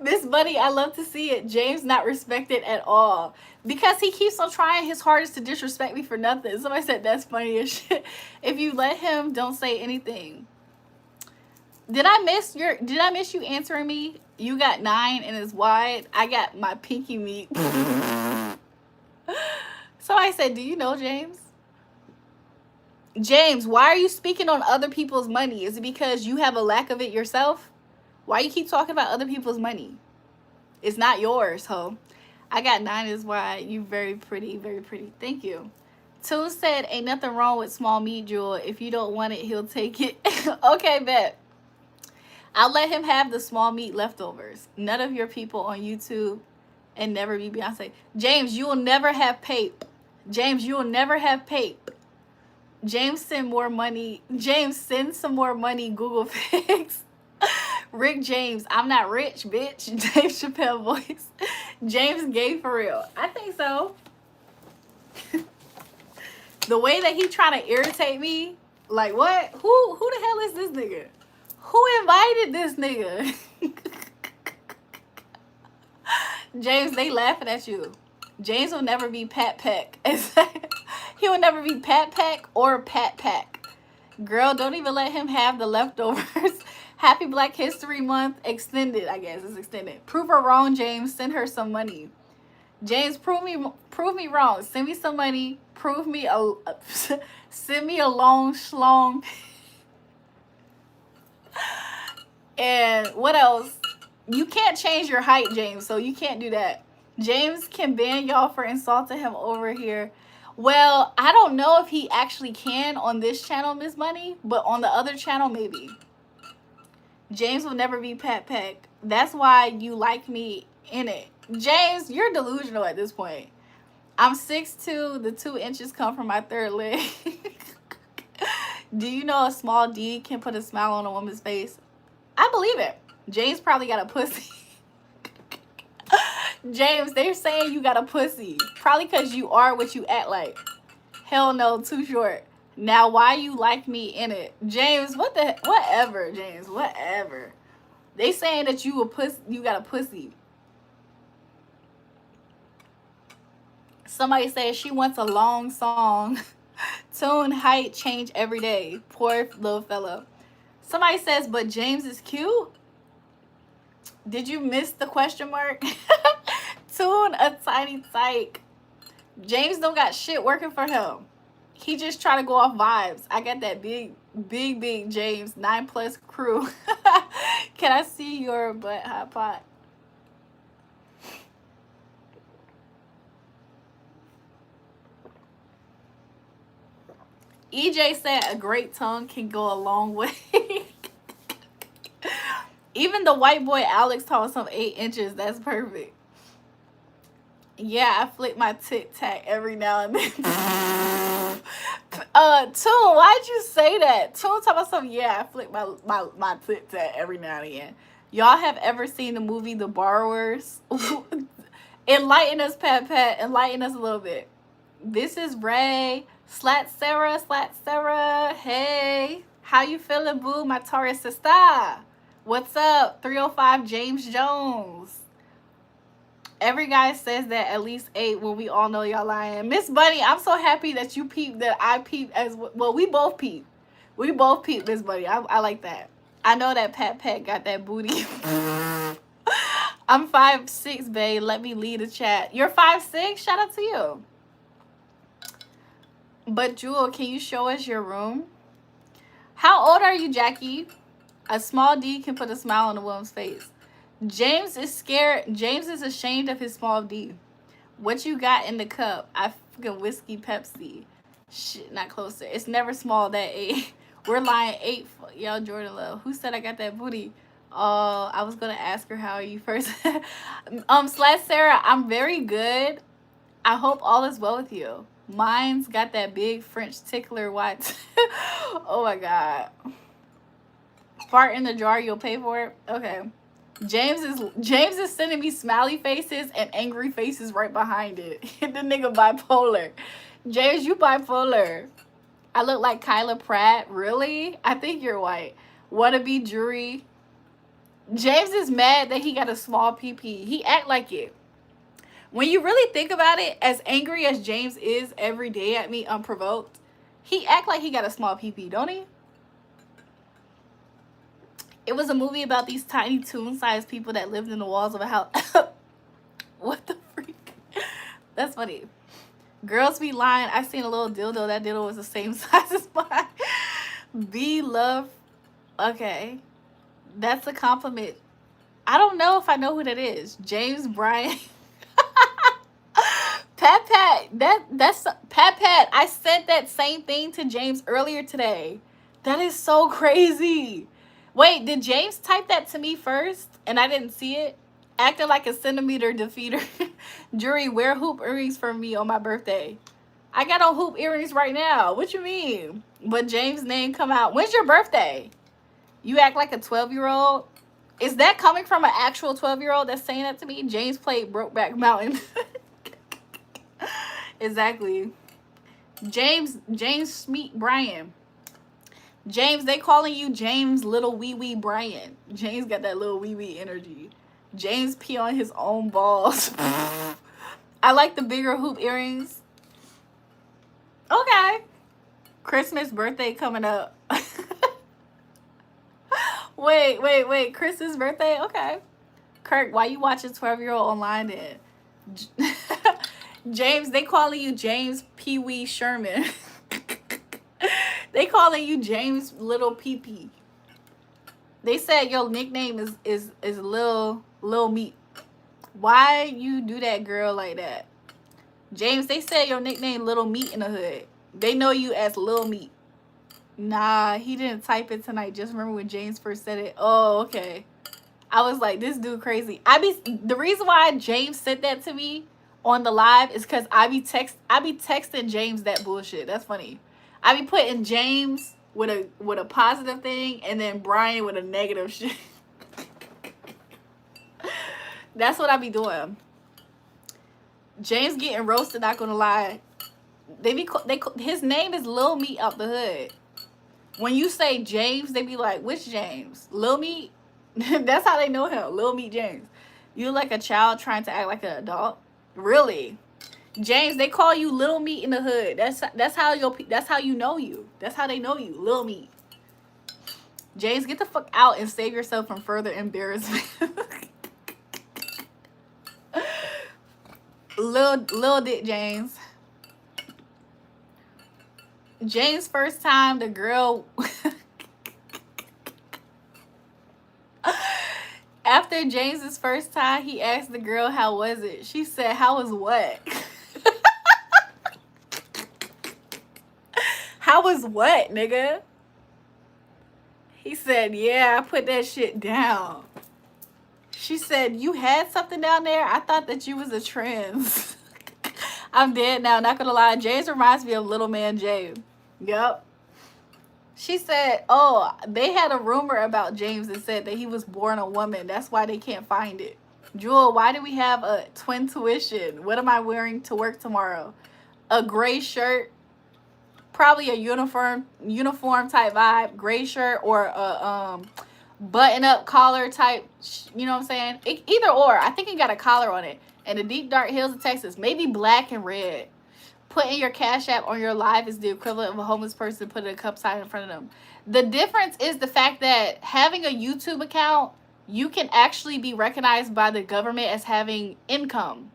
Miss Buddy, I love to see it. James not respected at all. Because he keeps on trying his hardest to disrespect me for nothing. Somebody said that's funny as shit. If you let him, don't say anything. Did I miss you answering me? You got 9 and it's wide. I got my pinky meat. Somebody said, do you know James? James, why are you speaking on other people's money? Is it because you have a lack of it yourself? Why you keep talking about other people's money? It's not yours, ho. I got 9 is wide. You very pretty, very pretty. Thank you. Toon said, ain't nothing wrong with small meat, Jewel. If you don't want it, he'll take it. Okay, bet. I'll let him have the small meat leftovers. None of your people on YouTube and never be Beyonce. James, you will never have pape. James, you will never have pape. James, send more money. James, send some more money. Google Pics. Rick James, I'm not rich, bitch. Dave Chappelle voice. James gay for real. I think so. The way that he trying to irritate me, like what? Who the hell is this nigga? Who invited this nigga? James, they laughing at you. James will never be Pat Peck. He will never be Pat Peck or Pat Pack. Girl, don't even let him have the leftovers. Happy Black History Month. Extended, I guess. It's extended. Prove her wrong, James. Send her some money. James, prove me wrong. Send me some money. Prove me send me a long schlong. And what else? You can't change your height, James, so you can't do that. James can ban y'all for insulting him over here. Well, I don't know if he actually can on this channel, Miss Money, but on the other channel, maybe. James will never be Pat Peck. That's why you like me in it. James, you're delusional at this point. I'm 6'2". The 2 inches come from my third leg. Do you know a small D can put a smile on a woman's face? I believe it. James probably got a pussy. James, they're saying you got a pussy. Probably because you are what you act like. Hell no, too short. Now, why you like me in it? James, whatever, James, whatever. They saying that you got a pussy. Somebody says she wants a long song. Tune, height, change every day. Poor little fella. Somebody says, but James is cute? Did you miss the question mark? Tune, a tiny psych. James don't got shit working for him. He just try to go off vibes. I got that big James 9+ crew. Can I see your butt hot pot? EJ said a great tongue can go a long way. Even the white boy Alex taught some 8 inches. That's perfect. Yeah, I flick my tic tac every now and then. Toon, why'd you say that? Toon talk about something. Yeah, I flick my tic tac every now and again. Y'all have ever seen the movie The Borrowers? Enlighten us, Pat. Enlighten us a little bit. This is Ray. Slat Sarah. Hey, how you feeling, boo? My Taurus sister. What's up? 305 James Jones. Every guy says that at least 8 when we all know y'all lying. Miss Bunny, I'm so happy that you peeped that I peeped as well. We both peeped. Miss Bunny. I like that. I know that Pat got that booty. I'm 5'6", babe. Let me lead the chat. You're 5'6"? Shout out to you. But Jewel, can you show us your room? How old are you, Jackie? A small D can put a smile on a woman's face. James is scared. James is ashamed of his small D. What you got in the cup? I fucking whiskey Pepsi. Shit, not closer. It's never small that 8. We're lying 8. Yo, Jordan Love. Who said I got that booty? I was gonna ask her how are you first. Slash Sarah, I'm very good. I hope all is well with you. Mine's got that big French tickler watch. Oh my god. Fart in the jar, you'll pay for it. Okay. James is sending me smiley faces and angry faces right behind it. The nigga bipolar. James, you bipolar. I look like Kyla Pratt. Really? I think you're white. Wanna be Julrae. James is mad that he got a small PP. He act like it. When you really think about it, as angry as James is every day at me unprovoked, he act like he got a small PP, don't he? It was a movie about these tiny toon-sized people that lived in the walls of a house. What the freak? That's funny. Girls be lying. I seen a little dildo. That dildo was the same size as mine. Be love. Okay. That's a compliment. I don't know if I know who that is. James Bryan. Pat, that's Pat. I sent that same thing to James earlier today. That is so crazy. Wait, did James type that to me first and I didn't see it? Acting like a centimeter defeater. Julrae, wear hoop earrings for me on my birthday. I got on hoop earrings right now. What you mean? But James' name come out. When's your birthday? You act like a 12-year-old. Is that coming from an actual 12-year-old that's saying that to me? James played Brokeback Mountain. Exactly. James Smeet Bryan. James, they calling you James Little Wee Wee Bryan. James got that little wee wee energy. James pee on his own balls. I like the bigger hoop earrings. Okay. Christmas birthday coming up. Wait. Chris's birthday? Okay. Kirk, why you watching 12-year-old online then? James, they calling you James Pee Wee Sherman. They calling you James Little Pee Pee. They said your nickname is Lil Meat. Why you do that, girl, like that? James, they said your nickname Little Meat in the hood. They know you as Lil Meat. Nah, he didn't type it tonight. Just remember when James first said it. Oh, okay. I was like, this dude crazy. The reason why James said that to me on the live is because I be texting James that bullshit. That's funny. I be putting James with a positive thing and then Brian with a negative shit. That's what I be doing. James getting roasted, not gonna lie. His name is Lil Meat out the hood. When you say James, they be like, which James? Lil Meat? That's how they know him. Lil Meat James. You like a child trying to act like an adult? Really? James, they call you Little Meat in the hood. That's how you know you. That's how they know you. Lil Meat. James, get the fuck out and save yourself from further embarrassment. Lil Dick James. James' first time, the girl... After James's first time, he asked the girl, how was it? She said, how was what? How was what, nigga? He said, yeah, I put that shit down. She said, you had something down there? I thought that you was a trans. I'm dead now, not gonna lie. James reminds me of Little Man James. Yup. She said, oh, they had a rumor about James that said that he was born a woman. That's why they can't find it. Jewel, why do we have a twin tuition? What am I wearing to work tomorrow? A gray shirt. Probably a uniform type vibe. Gray shirt or a button-up collar type. You know what I'm saying? Either or. I think it got a collar on it. And the deep dark hills of Texas. Maybe black and red. Putting your Cash App on your live is the equivalent of a homeless person putting a cup sign in front of them. The difference is the fact that having a YouTube account, you can actually be recognized by the government as having income.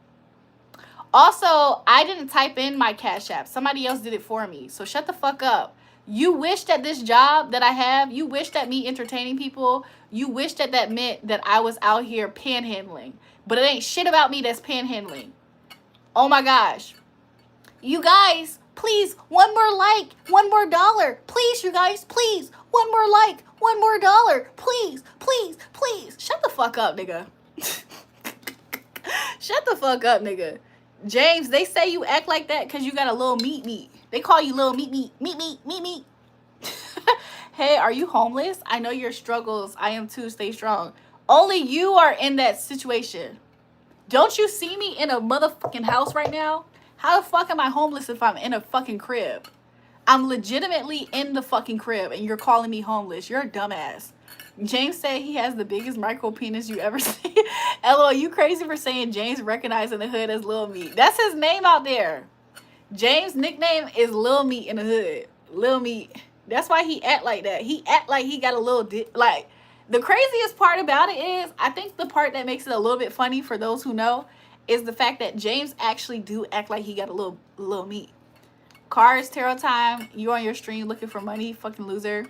Also, I didn't type in my Cash App. Somebody else did it for me. So shut the fuck up. You wish that this job that I have, you wish that me entertaining people, you wish that that meant that I was out here panhandling. But it ain't shit about me that's panhandling. Oh my gosh. You guys, please, one more like, one more dollar. Please, you guys, please. One more like, one more dollar. Please, please, please. Shut the fuck up, nigga. Shut the fuck up, nigga. James, they say you act like that because you got a little meat. They call you little meat. Hey, are you homeless? I know your struggles. I am too. Stay strong. Only you are in that situation. Don't you see me in a motherfucking house right now? How the fuck am I homeless if I'm in a fucking crib? I'm legitimately in the fucking crib and you're calling me homeless. You're a dumbass. James said he has the biggest micro penis you ever seen. LOL, you crazy for saying James recognizing the hood as Lil Meat. That's his name out there. James' nickname is Lil Meat in the hood. Lil Meat. That's why he act like that. He act like he got a little... Like, the craziest part about it is, I think the part that makes it a little bit funny for those who know, is the fact that James actually do act like he got a little meat. Cards, tarot time. You on your stream looking for money, fucking loser.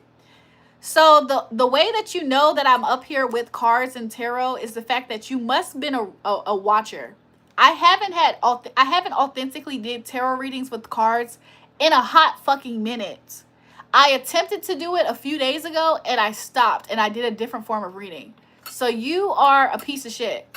So the way that you know that I'm up here with cards and tarot is the fact that you must have been a watcher. I haven't authentically did tarot readings with cards in a hot fucking minute. I attempted to do it a few days ago and I stopped and I did a different form of reading. So you are a piece of shit.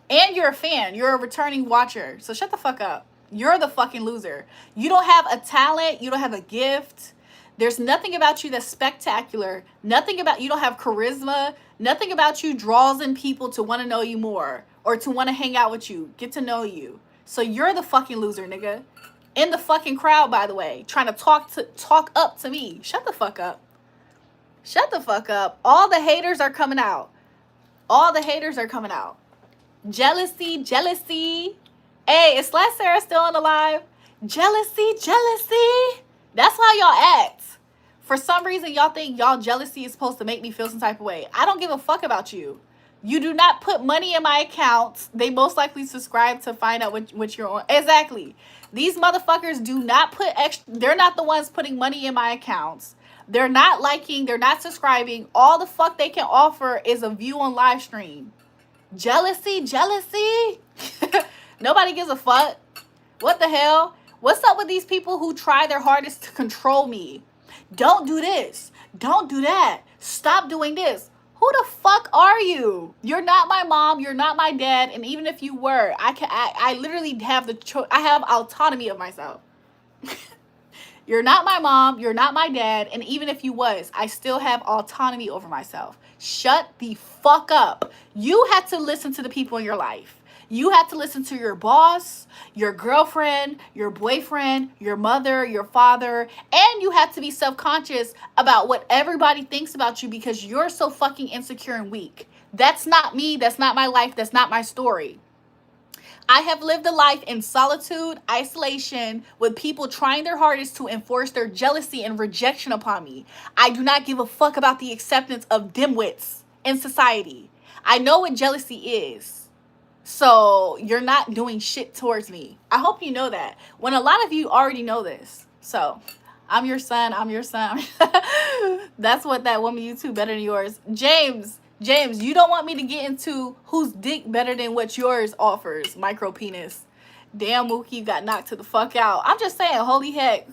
And you're a fan. You're a returning watcher. So shut the fuck up. You're the fucking loser. You don't have a talent. You don't have a gift. There's nothing about you that's spectacular. Nothing about you don't have charisma. Nothing about you draws in people to want to know you more or to want to hang out with you, get to know you. So you're the fucking loser, nigga. In the fucking crowd, by the way, trying to talk up to me. Shut the fuck up. Shut the fuck up. All the haters are coming out. All the haters are coming out. Jealousy, jealousy. Hey, is Slash Sarah still on the live? Jealousy, jealousy. That's how y'all act. For some reason, y'all think y'all jealousy is supposed to make me feel some type of way. I don't give a fuck about you. You do not put money in my accounts. They most likely subscribe to find out what you're on. Exactly. These motherfuckers do not put extra. They're not the ones putting money in my accounts. They're not liking. They're not subscribing. All the fuck they can offer is a view on live stream. Jealousy, jealousy. Nobody gives a fuck. What the hell? What's up with these people who try their hardest to control me? Don't do this. Don't do that. Stop doing this. Who the fuck are you? You're not my mom. You're not my dad. And even if you were, I literally have I have autonomy of myself. You're not my mom. You're not my dad. And even if you was, I still have autonomy over myself. Shut the fuck up. You had to listen to the people in your life. You had to listen to your boss, your girlfriend, your boyfriend, your mother, your father, and you had to be self-conscious about what everybody thinks about you because you're so fucking insecure and weak. That's not me. That's not my life. That's not my story. I have lived a life in solitude, isolation, with people trying their hardest to enforce their jealousy and rejection upon me. I do not give a fuck about the acceptance of dimwits in society. I know what jealousy is. So you're not doing shit towards me. I hope you know that. When a lot of you already know this. So I'm your son. I'm your son. That's what that woman YouTube better than yours. James, you don't want me to get into whose dick better than what yours offers. Micro penis. Damn, Mookie, you got knocked to the fuck out. I'm just saying, holy heck.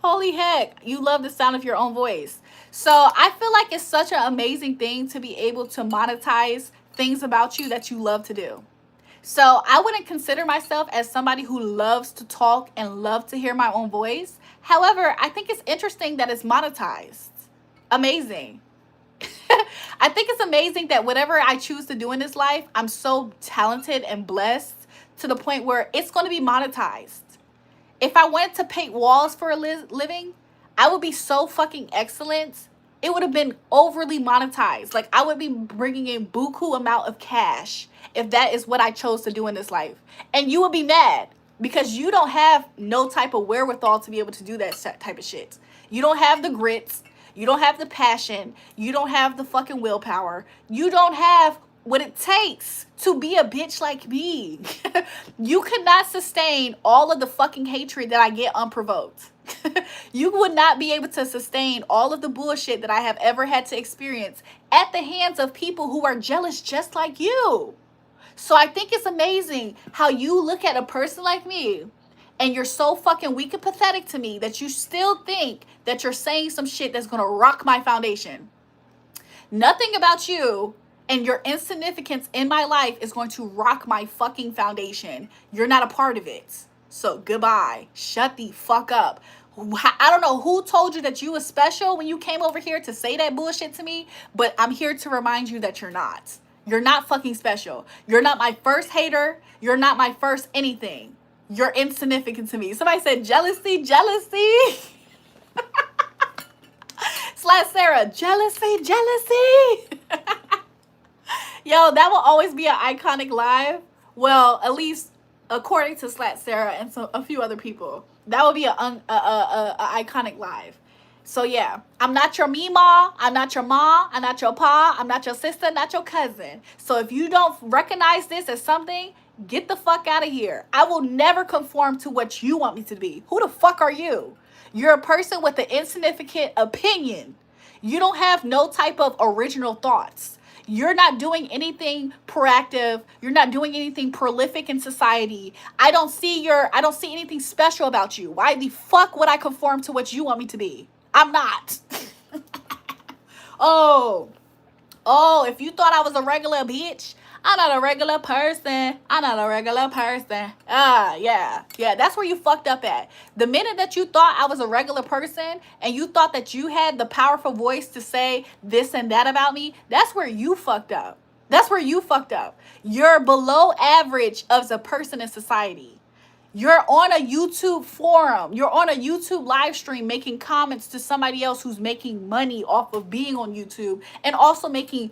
Holy heck. You love the sound of your own voice. So I feel like it's such an amazing thing to be able to monetize things about you that you love to do. So I wouldn't consider myself as somebody who loves to talk and love to hear my own voice. However, I think it's interesting that it's monetized. Amazing. I think it's amazing that whatever I choose to do in this life, I'm so talented and blessed to the point where it's going to be monetized. If I went to paint walls for a living, I would be so fucking excellent. It would have been overly monetized. Like, I would be bringing in buku amount of cash if that is what I chose to do in this life. And you would be mad because you don't have no type of wherewithal to be able to do that type of shit. You don't have the grits. You don't have the passion. You don't have the fucking willpower. You don't have what it takes to be a bitch like me. You could not sustain all of the fucking hatred that I get unprovoked. You would not be able to sustain all of the bullshit that I have ever had to experience at the hands of people who are jealous just like you. So I think it's amazing how you look at a person like me and you're so fucking weak and pathetic to me that you still think that you're saying some shit that's gonna rock my foundation. Nothing about you and your insignificance in my life is going to rock my fucking foundation. You're not a part of it. So goodbye. Shut the fuck up. I don't know who told you that you were special when you came over here to say that bullshit to me, but I'm here to remind you that you're not. You're not fucking special. You're not my first hater. You're not my first anything. You're insignificant to me. Somebody said jealousy. Slash Sarah, jealousy. Yo, that will always be an iconic live. Well, at least according to Slat Sarah and a few other people, that would be a iconic live. So yeah, I'm not your Mima, I'm not your mom, I'm not your pa, I'm not your sister, not your cousin. So if you don't recognize this as something, get the fuck out of here. I will never conform to what you want me to be. Who the fuck are you? You're a person with an insignificant opinion. You don't have no type of original thoughts. You're not doing anything proactive. You're not doing anything prolific in society. I don't see anything special about you. Why the fuck would I conform to what you want me to be? I'm not. Oh, if you thought I was a regular bitch, I'm not a regular person. Yeah. That's where you fucked up at. The minute that you thought I was a regular person and you thought that you had the powerful voice to say this and that about me, that's where you fucked up. You're below average as a person in society. You're on a YouTube forum. You're on a YouTube live stream making comments to somebody else who's making money off of being on YouTube and also making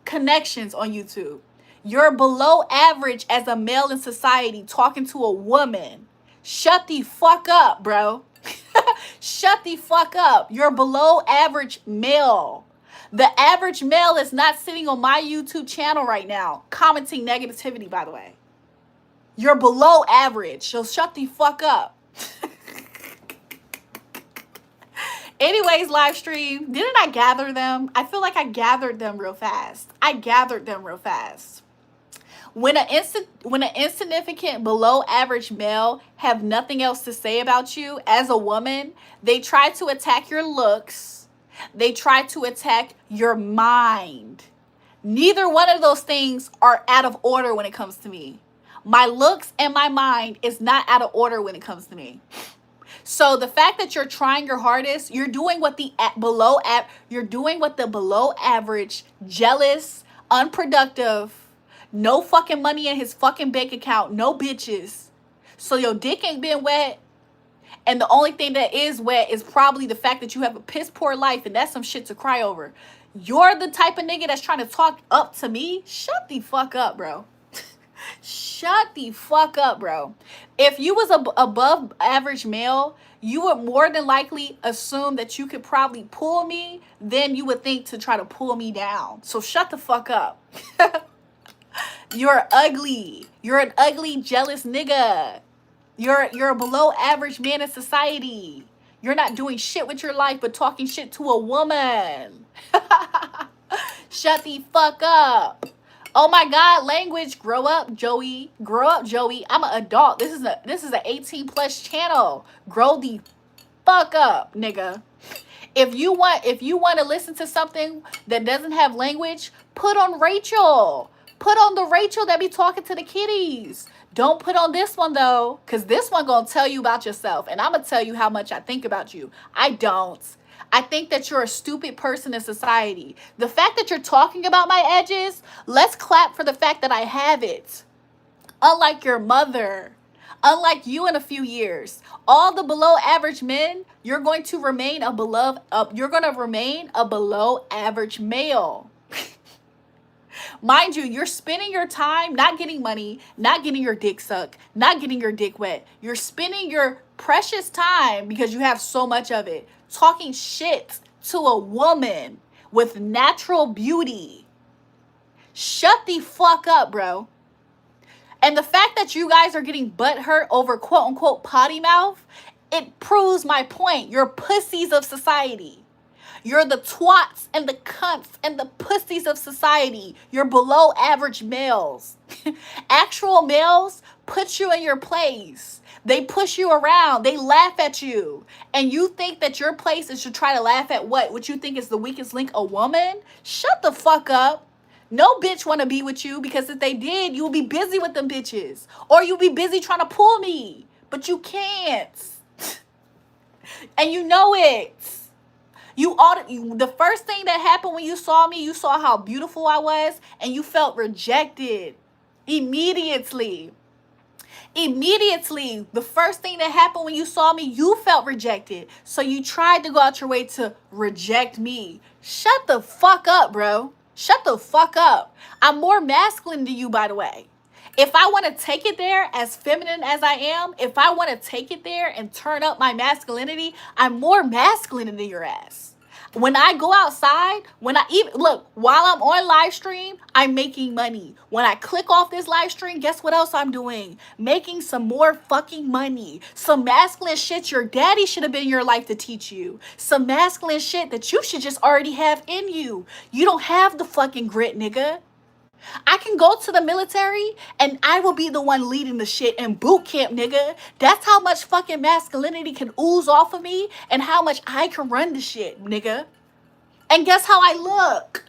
connections on YouTube. You're below average as a male in society talking to a woman. Shut the fuck up, bro. Shut the fuck up. You're below average male. The average male is not sitting on my YouTube channel right now commenting negativity, by the way. You're below average, so shut the fuck up. Anyways, live stream, didn't I gather them? I feel like I gathered them real fast. When an insignificant below average male have nothing else to say about you as a woman, they try to attack your looks. They try to attack your mind. Neither one of those things are out of order when it comes to me. My looks and my mind is not out of order when it comes to me. So the fact that you're trying your hardest, you're doing what the below average, jealous, unproductive, no fucking money in his fucking bank account, no bitches. So your dick ain't been wet. And the only thing that is wet is probably the fact that you have a piss poor life, and that's some shit to cry over. You're the type of nigga that's trying to talk up to me? Shut the fuck up, bro. Shut the fuck up, bro. If you was above average male, you would more than likely assume that you could probably pull me, then you would think to try to pull me down. So shut the fuck up. You're ugly. You're an ugly, jealous nigga. You're a below average man in society. You're not doing shit with your life but talking shit to a woman. Shut the fuck up. Oh my God, language. Grow up, Joey. Grow up, Joey. I'm an adult. This is an 18 plus channel. Grow the fuck up, nigga. If you want to listen to something that doesn't have language, put on Rachel. Put on the Rachel that be talking to the kiddies. Don't put on this one though, because this one gonna tell you about yourself, and I'm gonna tell you how much I think about you. I don't. I think that you're a stupid person in society. The fact that you're talking about my edges, let's clap for the fact that I have it. Unlike your mother, unlike you in a few years, all the below average men, you're going to remain a below average male. Mind you, you're spending your time not getting money, not getting your dick sucked, not getting your dick wet. You're spending your precious time, because you have so much of it, talking shit to a woman with natural beauty. Shut the fuck up, bro. And the fact that you guys are getting butthurt over quote unquote potty mouth, it proves my point. You're pussies of society. You're the twats and the cunts and the pussies of society. You're below average males. Actual males put you in your place. They push you around. They laugh at you. And you think that your place is to try to laugh at what? What you think is the weakest link, a woman? Shut the fuck up. No bitch want to be with you, because if they did, you'll be busy with them bitches. Or you'll be busy trying to pull me. But you can't. And you know it. The first thing that happened when you saw me, you saw how beautiful I was, and you felt rejected immediately. Immediately, the first thing that happened when you saw me, you felt rejected. So you tried to go out your way to reject me. Shut the fuck up, bro. Shut the fuck up. I'm more masculine than you, by the way. If I want to take it there, as feminine as I am, if I want to take it there and turn up my masculinity, I'm more masculine than your ass. When I go outside, while I'm on live stream, I'm making money. When I click off this live stream, guess what else I'm doing? Making some more fucking money. Some masculine shit your daddy should have been in your life to teach you. Some masculine shit that you should just already have in you. You don't have the fucking grit, nigga. I can go to the military and I will be the one leading the shit in boot camp, nigga. That's how much fucking masculinity can ooze off of me and how much I can run the shit, nigga. And guess how I look?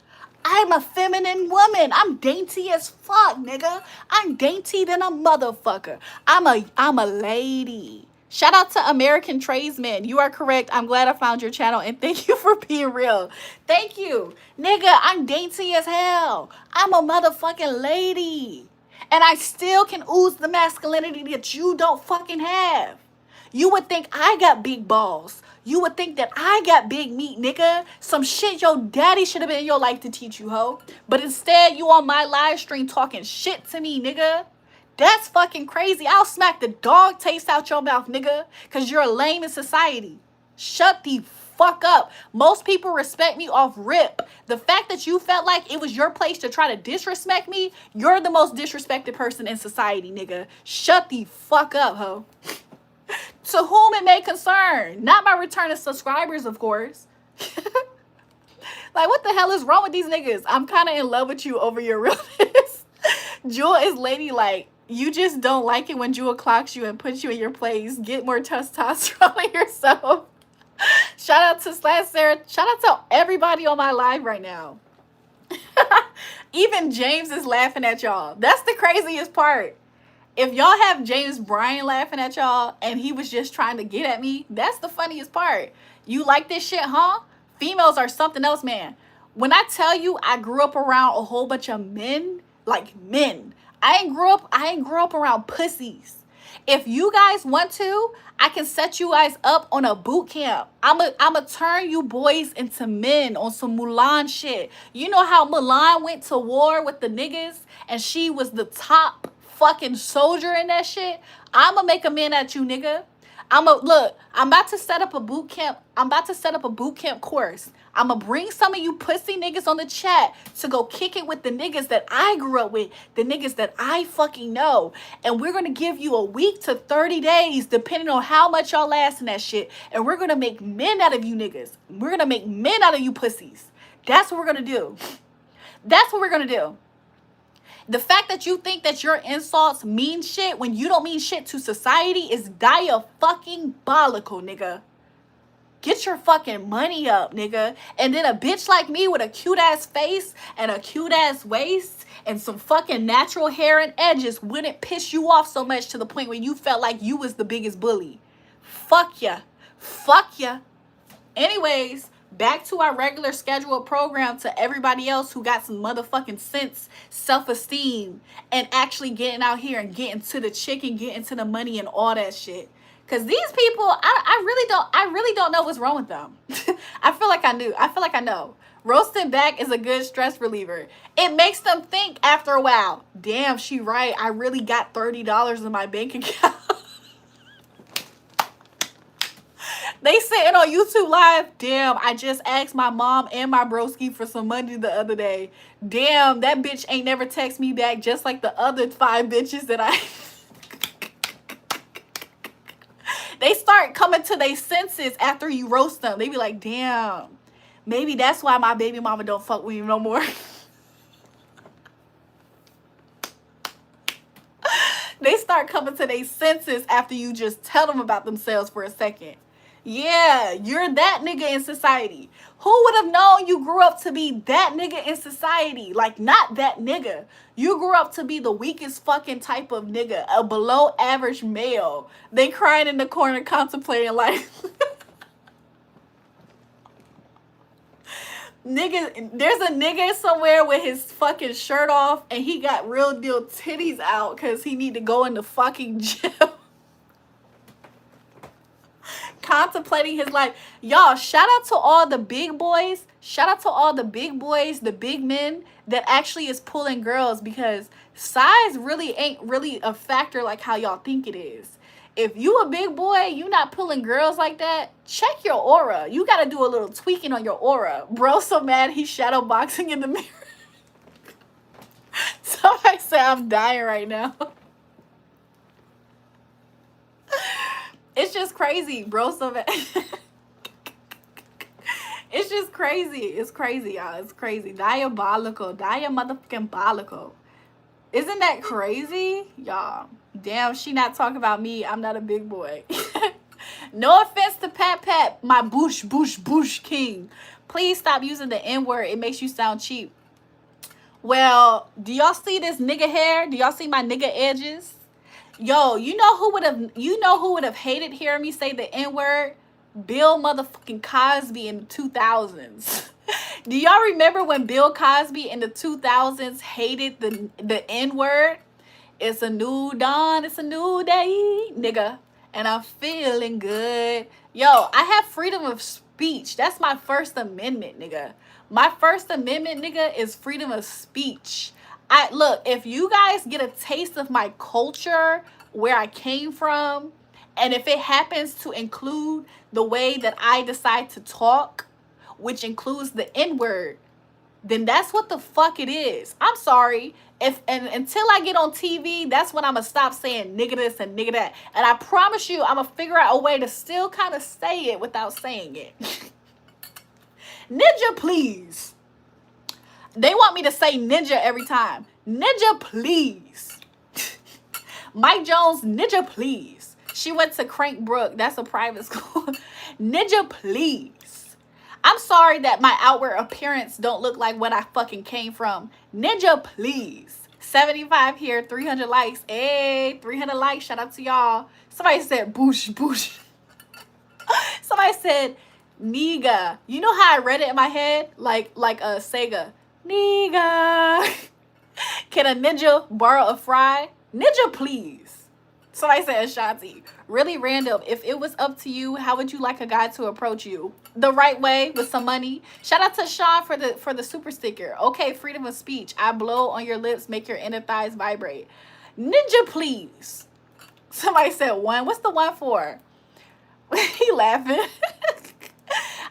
I'm a feminine woman. I'm dainty as fuck, nigga. I'm dainty than a motherfucker. I'm a lady. Shout out to American Tradesman. You are correct. I'm glad I found your channel, and thank you for being real. Thank you. Nigga, I'm dainty as hell. I'm a motherfucking lady. And I still can ooze the masculinity that you don't fucking have. You would think I got big balls. You would think that I got big meat, nigga. Some shit your daddy should have been in your life to teach you, ho. But instead, you on my live stream talking shit to me, nigga. That's fucking crazy. I'll smack the dog taste out your mouth, nigga, because you're a lame in society. Shut the fuck up. Most people respect me off rip. The fact that you felt like it was your place to try to disrespect me, you're the most disrespected person in society, nigga. Shut the fuck up, ho. To whom it may concern. Not my returning subscribers, of course. Like, what the hell is wrong with these niggas? I'm kind of in love with you over your realness. Jewel is ladylike. You just don't like it when Jewel clocks you and puts you in your place. Get more testosterone in yourself. Shout out to Sarah. Shout out to everybody on my live right now. Even James is laughing at y'all. That's the craziest part. If y'all have James Bryan laughing at y'all and he was just trying to get at me, that's the funniest part. You like this shit, huh? Females are something else, man. When I tell you I grew up around a whole bunch of men, like men. I ain't grew up around pussies. If you guys want to, I can set you guys up on a boot camp. I'ma turn you boys into men on some Mulan shit. You know how Mulan went to war with the niggas and she was the top fucking soldier in that shit? I'ma make a man at you, nigga. I'm about to set up a boot camp. I'm about to set up a boot camp course. I'm going to bring some of you pussy niggas on the chat to go kick it with the niggas that I grew up with, the niggas that I fucking know. And we're going to give you a week to 30 days, depending on how much y'all last in that shit. And we're going to make men out of you niggas. We're going to make men out of you pussies. That's what we're going to do. That's what we're going to do. The fact that you think that your insults mean shit when you don't mean shit to society is diabolical, nigga. Get your fucking money up, nigga. And then a bitch like me with a cute ass face and a cute ass waist and some fucking natural hair and edges wouldn't piss you off so much to the point where you felt like you was the biggest bully. Fuck ya. Fuck ya. Anyways, back to our regular scheduled program to everybody else who got some motherfucking sense, self-esteem, and actually getting out here and getting to the chicken, getting to the money and all that shit. Because these people, I really don't know what's wrong with them. I feel like I knew. I feel like I know. Roasting back is a good stress reliever. It makes them think after a while, damn, she right. I really got $30 in my bank account. They sitting on YouTube Live. Damn, I just asked my mom and my broski for some money the other day. Damn, that bitch ain't never text me back just like the other 5 bitches that I... They start coming to their senses after you roast them. They be like, damn, maybe that's why my baby mama don't fuck with you no more. They start coming to their senses after you just tell them about themselves for a second. Yeah, you're that nigga in society. Who would have known you grew up to be that nigga in society? Like, not that nigga. You grew up to be the weakest fucking type of nigga, a below average male. They crying in the corner contemplating life. Nigga, there's a nigga somewhere with his fucking shirt off and he got real deal titties out because he need to go in the fucking gym. Contemplating his life. Y'all, shout out to all the big boys. Shout out to all the big boys, the big men that actually is pulling girls, because size really ain't really a factor like how y'all think it is. If you a big boy, you not pulling girls like that, check your aura. You got to do a little tweaking on your aura. Bro so mad he's shadow boxing in the mirror. Somebody say I'm dying right now. It's just crazy, bro. So bad. It's just crazy. It's crazy, y'all. It's crazy. Diabolical. Motherfucking-bolical. Isn't that crazy? Y'all. Damn, she not talking about me. I'm not a big boy. No offense to Pat, my bush king. Please stop using the N-word. It makes you sound cheap. Well, do y'all see this nigga hair? Do y'all see my nigga edges? Yo, you know who would have hated hearing me say the N-word? Bill motherfucking Cosby in the 2000s. Do y'all remember when Bill Cosby in the 2000s hated the N-word? It's a new dawn, it's a new day, nigga. And I'm feeling good. Yo, I have freedom of speech. That's my First Amendment, nigga. My First Amendment, nigga, is freedom of speech. Look, if you guys get a taste of my culture, where I came from, and if it happens to include the way that I decide to talk, which includes the N-word, then that's what the fuck it is. I'm sorry. Until I get on TV, that's when I'm going to stop saying nigga this and nigga that. And I promise you, I'm going to figure out a way to still kind of say it without saying it. Ninja, please. They want me to say ninja every time. Ninja, please. Mike Jones, ninja, please. She went to Crankbrook. That's a private school. Ninja, please. I'm sorry that my outward appearance don't look like what I fucking came from. Ninja, please. 75 here, 300 likes. Hey, 300 likes. Shout out to y'all. Somebody said boosh, boosh. Somebody said Niga. You know how I read it in my head? Like a Sega. Niga. Can a ninja borrow a fry? Ninja, please. Somebody said Ashanti. Really random. If it was up to you, how would you like a guy to approach you? The right way, with some money. Shout out to Sean for the super sticker. Okay, freedom of speech. I blow on your lips, make your inner thighs vibrate. Ninja, please. Somebody said one. What's the one for? He laughing.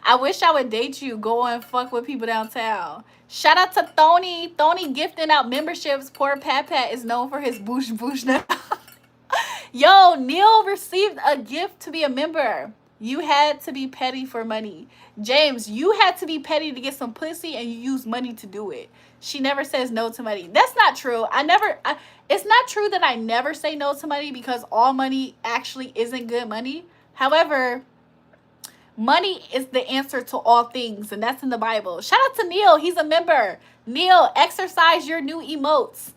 I wish I would date you. Go and fuck with people downtown. Shout out to Tony. Tony gifting out memberships. Poor Pat Pat is known for his boosh boosh now. Yo, Neil received a gift to be a member. You had to be petty for money. James, you had to be petty to get some pussy and you used money to do it. She never says no to money. That's not true. It's not true that I never say no to money, because all money actually isn't good money. However, money is the answer to all things, and that's in the Bible. Shout out to Neil. He's a member. Neil, exercise your new emotes.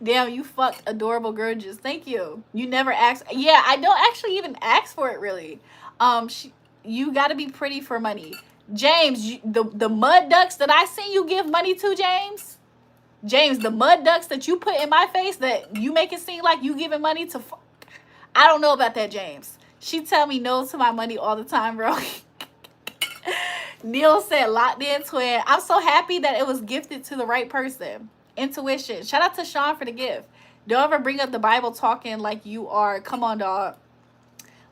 Damn, you fucked adorable gorgeous. Thank you. You never asked. Yeah, I don't actually even ask for it, really. You got to be pretty for money. James, the mud ducks that I seen you give money to, James, the mud ducks that you put in my face that you make it seem like you giving money to, I don't know about that, James. She tell me no to my money all the time, bro. Neil said locked in twin. I'm so happy that it was gifted to the right person. Intuition. Shout out to Sean for the gift. Don't ever bring up the Bible talking like you are. Come on, dog.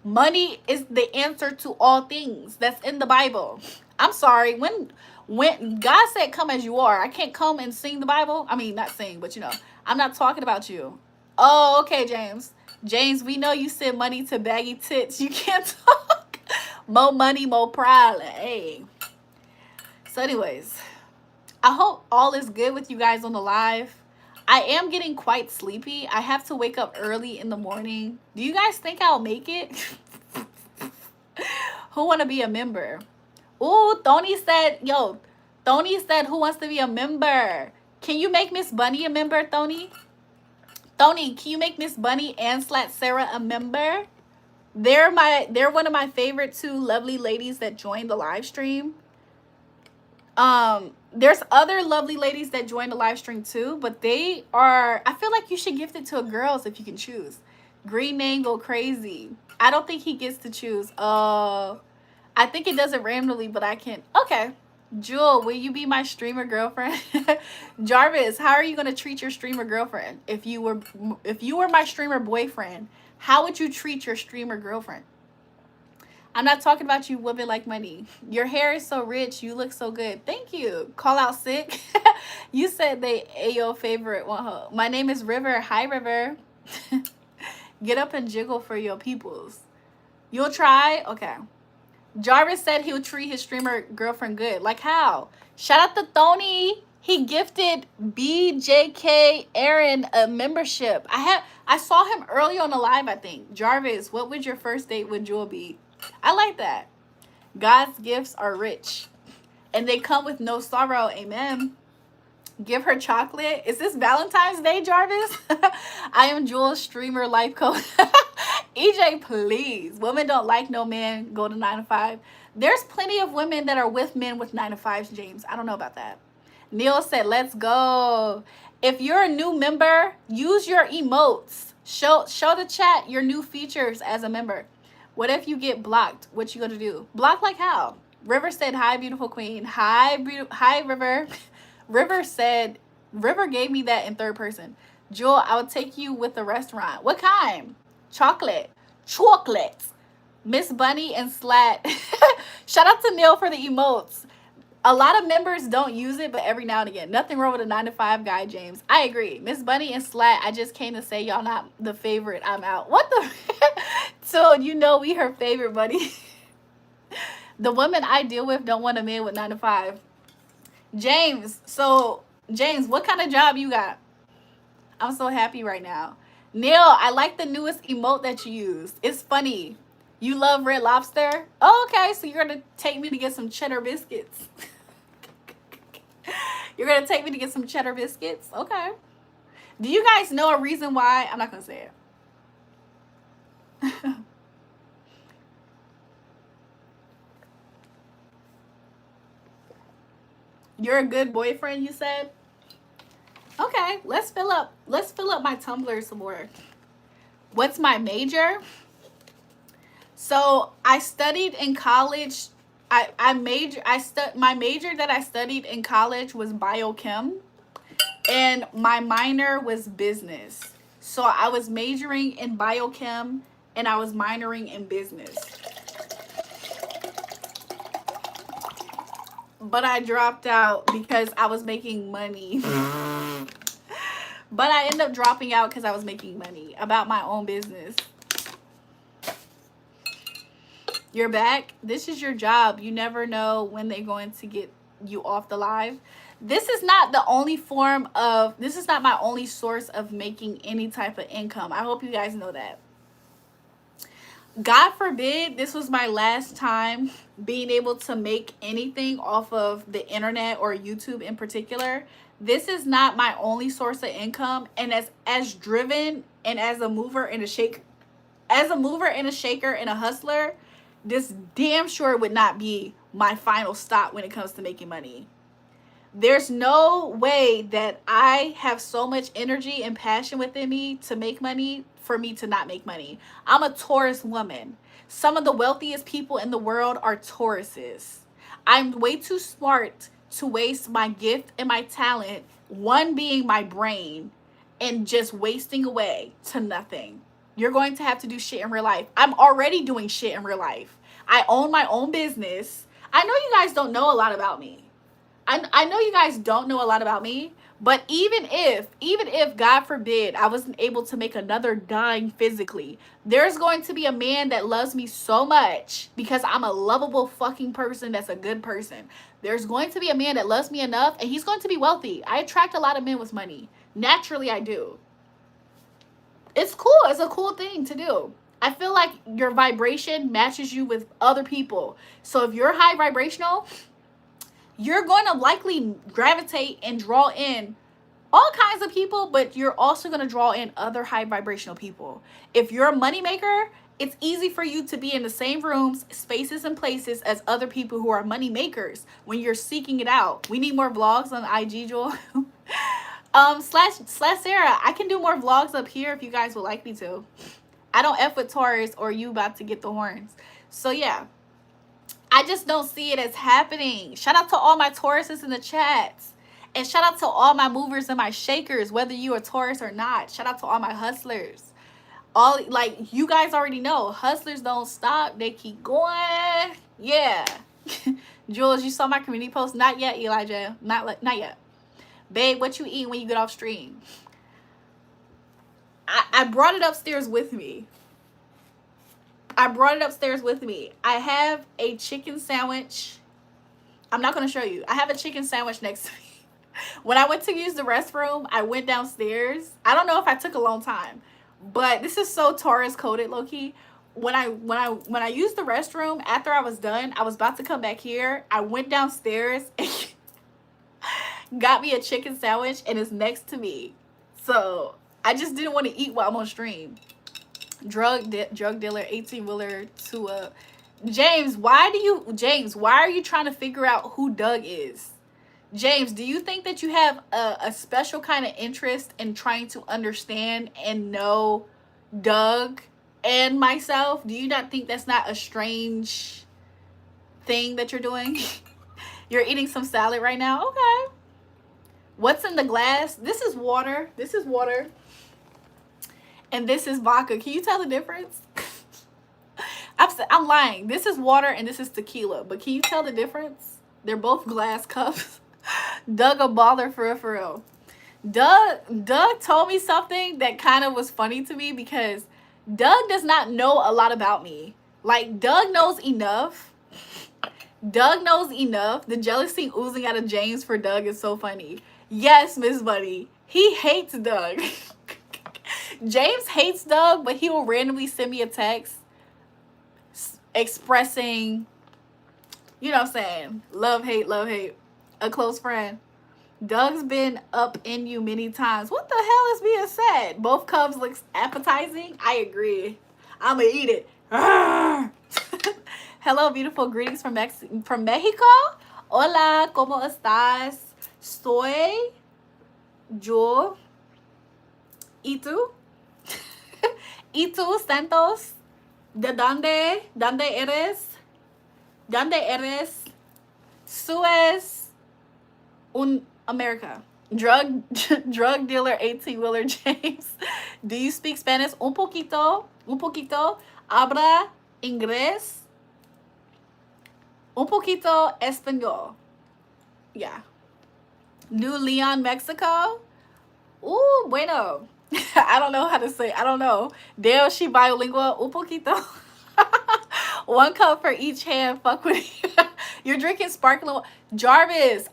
Money is the answer to all things. That's in the Bible. I'm sorry. When God said come as you are, I can't come and sing the Bible. I mean, not sing, but you know, I'm not talking about you. Oh, okay, James. James, we know you send money to baggy tits. You can't talk. More money, more problem. Hey. So anyways, I hope all is good with you guys on the live. I am getting quite sleepy. I have to wake up early in the morning. Do you guys think I'll make it? Who want to be a member? Ooh, Tony said, yo, Tony said, who wants to be a member? Can you make Miss Bunny a member, Tony? Tony, can you make Miss Bunny and Slat Sarah a member? They're one of my favorite two lovely ladies that joined the live stream. There's other lovely ladies that joined the live stream too, but they are, I feel like you should gift it to a girls if you can choose. Green name go crazy. I don't think he gets to choose. I think it does it randomly, but I can. Okay. Jewel, will you be my streamer girlfriend? Jarvis, how are you gonna treat your streamer girlfriend? If you were my streamer boyfriend, how would you treat your streamer girlfriend? I'm not talking about you women like money. Your hair is so rich. You look so good. Thank you. Call out sick. You said they your favorite one. My name is River. Hi, River. Get up and jiggle for your peoples. You'll try? Okay. Jarvis said he'll treat his streamer girlfriend good. Like how? Shout out to Tony. He gifted BJK Aaron a membership. I saw him early on the live, I think. Jarvis, what would your first date with Jewel be? I like that. God's gifts are rich. And they come with no sorrow. Amen. Give her chocolate. Is this Valentine's Day, Jarvis? I am Jewel's streamer life coach. EJ, please. Women don't like no man. Go to 9 to 5. There's plenty of women that are with men with 9 to 5s, James. I don't know about that. Neil said, let's go. If you're a new member, use your emotes. Show the chat your new features as a member. What if you get blocked? What you gonna do? Block like how? River said, hi, beautiful queen. Hi, River. River gave me that in third person. Jewel, I would take you with the restaurant. What kind? Chocolate. Miss Bunny and Slat. Shout out to Neil for the emotes. A lot of members don't use it, but every now and again. Nothing wrong with a 9 to 5 guy, James. I agree. Miss Bunny and Slat, I just came to say y'all not the favorite. I'm out. What the? So you know we her favorite, buddy. The women I deal with don't want a man with 9 to 5. James, so James, what kind of job you got? I'm so happy right now. Neil, I like the newest emote that you used. It's funny. You love Red Lobster? Oh, okay, so you're gonna take me to get some cheddar biscuits. You're gonna take me to get some cheddar biscuits? Okay. Do you guys know a reason why? I'm not gonna say it. You're a good boyfriend, you said? Okay, let's fill up my tumbler some more. What's my major? So I studied in college. My major that I studied in college was biochem, and my minor was business. So I was majoring in biochem and I was minoring in business. But I dropped out because I was making money. But I ended up dropping out because I was making money about my own business. You're back. This is your job. You never know when they're going to get you off the live. This is not my only source of making any type of income. I hope you guys know that. God forbid this was my last time being able to make anything off of the internet or YouTube in particular. This is not my only source of income, and as driven and as a mover and a shaker and a hustler, this damn sure would not be my final stop when it comes to making money. There's no way that I have so much energy and passion within me to make money for me to not make money. I'm a Taurus woman. Some of the wealthiest people in the world are Tauruses. I'm way too smart to waste my gift and my talent, one being my brain, and just wasting away to nothing. You're going to have to do shit in real life. I'm already doing shit in real life. I own my own business. I know you guys don't know a lot about me. I know you guys don't know a lot about me, but even if God forbid I wasn't able to make another dime physically, there's going to be a man that loves me so much because I'm a lovable fucking person that's a good person. There's going to be a man that loves me enough, and he's going to be wealthy. I attract a lot of men with money. Naturally, I do. It's cool. It's a cool thing to do. I feel like your vibration matches you with other people. So if you're high vibrational, you're going to likely gravitate and draw in all kinds of people, but you're also going to draw in other high vibrational people. If you're a moneymaker, it's easy for you to be in the same rooms, spaces, and places as other people who are money makers when you're seeking it out. We need more vlogs on IG, Joel. Slash Sarah, I can do more vlogs up here if you guys would like me to. I don't F with Taurus or you about to get the horns. So yeah, I just don't see it as happening. Shout out to all my Tauruses in the chats. And shout out to all my movers and my shakers, whether you are Taurus or not. Shout out to all my hustlers. All, like, you guys already know, hustlers don't stop. They keep going. Yeah. Jules, you saw my community post? Not yet, Elijah. Not yet. Babe, what you eating when you get off stream? I brought it upstairs with me. I have a chicken sandwich. I'm not going to show you. I have a chicken sandwich next to me. When I went to use the restroom, I went downstairs. I don't know if I took a long time, but this is so Taurus coded, low-key. When I used the restroom, after I was done, I was about to come back here. I went downstairs and got me a chicken sandwich, and it's next to me. So I just didn't want to eat while I'm on stream. Drug dealer, 18-wheeler to a James, why are you trying to figure out who Doug is? James, do you think that you have a special kind of interest in trying to understand and know Doug and myself? Do you not think that's not a strange thing that you're doing? You're eating some salad right now? Okay. What's in the glass? This is water. This is water. And this is vodka. Can you tell the difference? I'm lying. This is water and this is tequila. But can you tell the difference? They're both glass cups. Doug a baller for real. Doug told me something that kind of was funny to me because Doug does not know a lot about me. Like, Doug knows enough Doug knows enough. The jealousy oozing out of James for Doug is so funny. Yes, Miss Bunny. He hates Doug. James hates Doug, but he will randomly send me a text expressing, you know what I'm saying, love, hate, a close friend. Doug's been up in you many times. What the hell is being said? Both cubs looks appetizing. I agree. I'ma eat it. Hello, beautiful. Greetings from Mexico. Hola, ¿cómo estás? Soy yo. ¿Y tú? ¿Y tú, Santos? ¿De dónde? ¿Dónde eres? ¿Dónde eres? Suez. America. Drug dealer 18-wheeler James. Do you speak Spanish? Un poquito. Un poquito. Habla inglés. Un poquito español. Yeah. New Leon, Mexico. Ooh, bueno. I don't know how to say. I don't know. Dale, she bilingual. Un poquito. One cup for each hand. Fuck with you. You're drinking sparkling. Jarvis,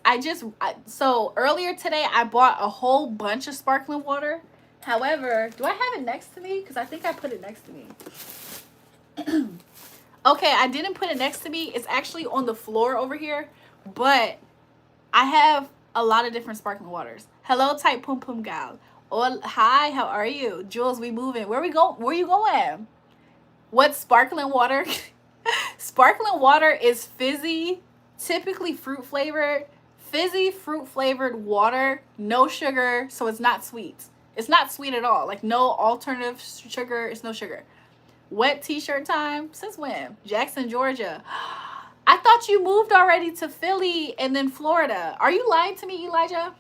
so earlier today I bought a whole bunch of sparkling water. However, do I have it next to me? Because I think I put it next to me. Okay, I didn't put it next to me. It's actually on the floor over here. But I have a lot of different sparkling waters. Hello, type pum pum gal. Oh, hi, how are you? Jules, we moving. Where we go? Where you going? What's sparkling water? Sparkling water is fizzy, typically fruit flavored. Fizzy, fruit flavored water, no sugar, so it's not sweet. It's not sweet at all. Like no alternative sugar. It's no sugar. Wet t-shirt time? Since when? Jackson, Georgia. I thought you moved already to Philly and then Florida. Are you lying to me, Elijah?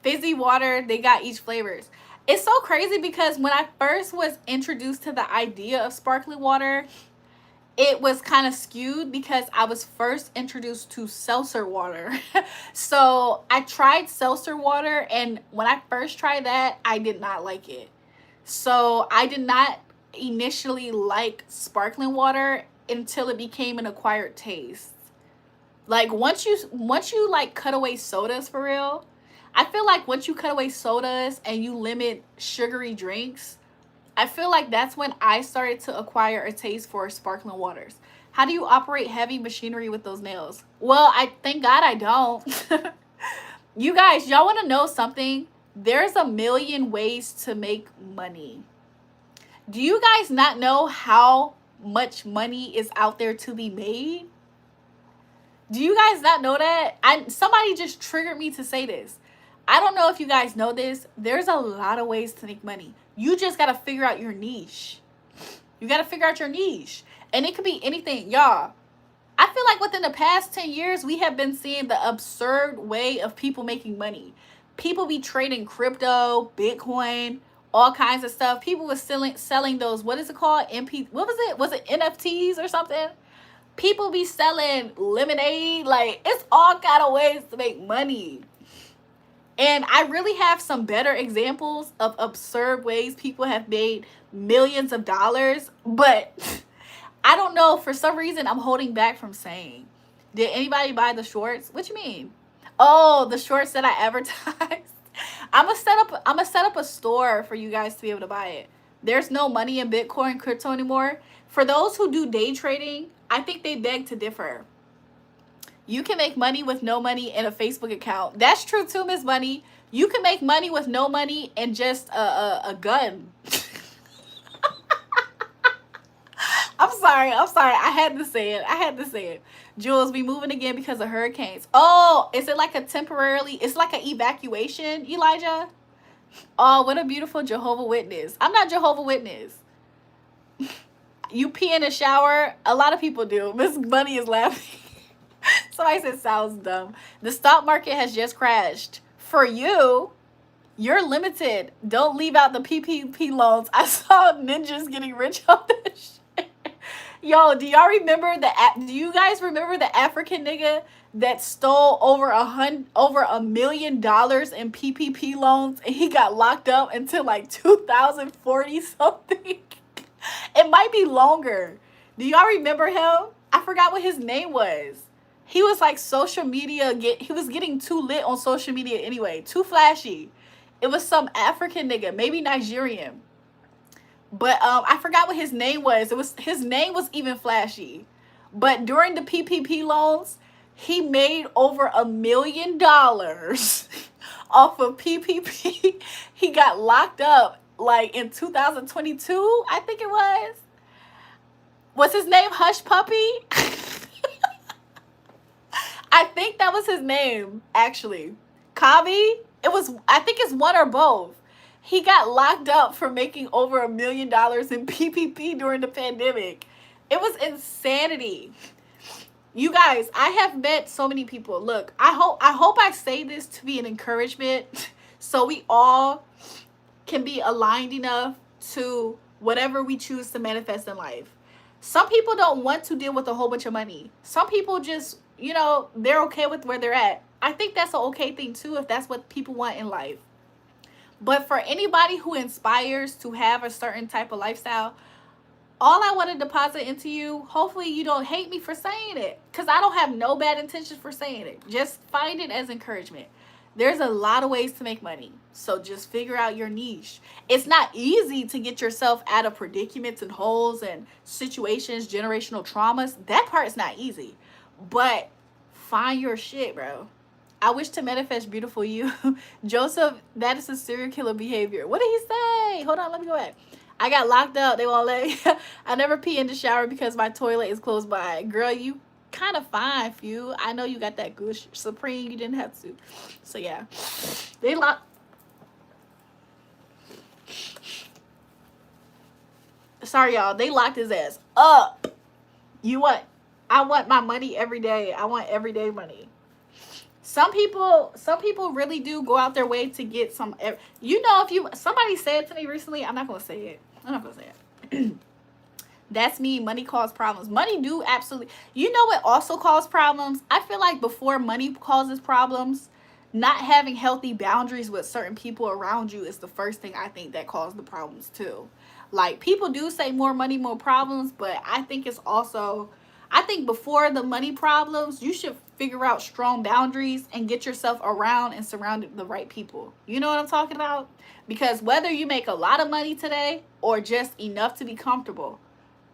Fizzy water, they got each flavors. It's so crazy because when I first was introduced to the idea of sparkling water, it was kind of skewed because I was first introduced to seltzer water. So I tried seltzer water, and when I first tried that, I did not like it. So I did not initially like sparkling water until it became an acquired taste. Like once you like cut away sodas for real, I feel like once you cut away sodas and you limit sugary drinks, I feel like that's when I started to acquire a taste for sparkling waters. How do you operate heavy machinery with those nails? Well, thank God I don't. You guys, y'all want to know something? There's a million ways to make money. Do you guys not know how much money is out there to be made? Do you guys not know that? Somebody just triggered me to say this. I don't know if you guys know this. There's a lot of ways to make money. You just got to figure out your niche. You got to figure out your niche. And it could be anything. Y'all, I feel like within the past 10 years, we have been seeing the absurd way of people making money. People be trading crypto, Bitcoin, all kinds of stuff. People were selling those, what is it called? What was it? Was it NFTs or something? People be selling lemonade. Like, it's all kind of ways to make money. And I really have some better examples of absurd ways people have made millions of dollars. But I don't know. For some reason, I'm holding back from saying. Did anybody buy the shorts? What you mean? Oh, the shorts that I advertised. I'm gonna set up a store for you guys to be able to buy it. There's no money in Bitcoin, crypto anymore. For those who do day trading, I think they beg to differ. You can make money with no money in a Facebook account. That's true too, Miss Bunny. You can make money with no money and just a gun. I'm sorry. I had to say it. Jules, we moving again because of hurricanes. Oh, is it like it's like an evacuation, Elijah? Oh, what a beautiful Jehovah Witness. I'm not Jehovah Witness. You pee in the shower? A lot of people do. Miss Bunny is laughing. Somebody said sounds dumb. The stock market has just crashed. For you, you're limited. Don't leave out the PPP loans. I saw ninjas getting rich on this shit. Yo, do y'all remember do you guys remember the African nigga that stole over $1 million in PPP loans and he got locked up until like 2040 something? It might be longer. Do y'all remember him? I forgot what his name was. He was like social media, he was getting too lit on social media anyway, too flashy. It was some African nigga, maybe Nigerian. But I forgot what his name was. His name was even flashy. But during the PPP loans, he made over $1 million off of PPP. He got locked up like in 2022, I think it was. What's his name? Hush Puppy? I think that was his name, actually. Kavi? I think it's one or both. He got locked up for making over $1 million in PPP during the pandemic. It was insanity. You guys, I have met so many people. Look, I hope I say this to be an encouragement so we all can be aligned enough to whatever we choose to manifest in life. Some people don't want to deal with a whole bunch of money. Some people just, you know, they're okay with where they're at. I think that's an okay thing too if that's what people want in life. But for anybody who inspires to have a certain type of lifestyle, all I want to deposit into you, hopefully you don't hate me for saying it, because I don't have no bad intentions for saying it. Just find it as encouragement. There's a lot of ways to make money, so just figure out your niche. It's not easy to get yourself out of predicaments and holes and situations, generational traumas. That part's not easy, but find your shit, bro. I wish to manifest beautiful you. Joseph, that is a serial killer behavior. What did he say? Hold on, let me go back. I got locked up. They won't let me. I never pee in the shower because my toilet is close by. Girl, you kind of fine, few. I know you got that good Supreme. You didn't have to. So, yeah. They locked. Sorry, y'all. They locked his ass up. You what? I want my money every day. I want everyday money. Some people really do go out their way to get some. You know, somebody said to me recently, I'm not gonna say it. That's me. Money causes problems. Money do absolutely. You know what also causes problems? I feel like before money causes problems, not having healthy boundaries with certain people around you is the first thing I think that causes the problems too. Like, people do say more money, more problems, but I think it's also. I think before the money problems, you should figure out strong boundaries and get yourself around and surrounded the right people. You know what I'm talking about? Because whether you make a lot of money today or just enough to be comfortable,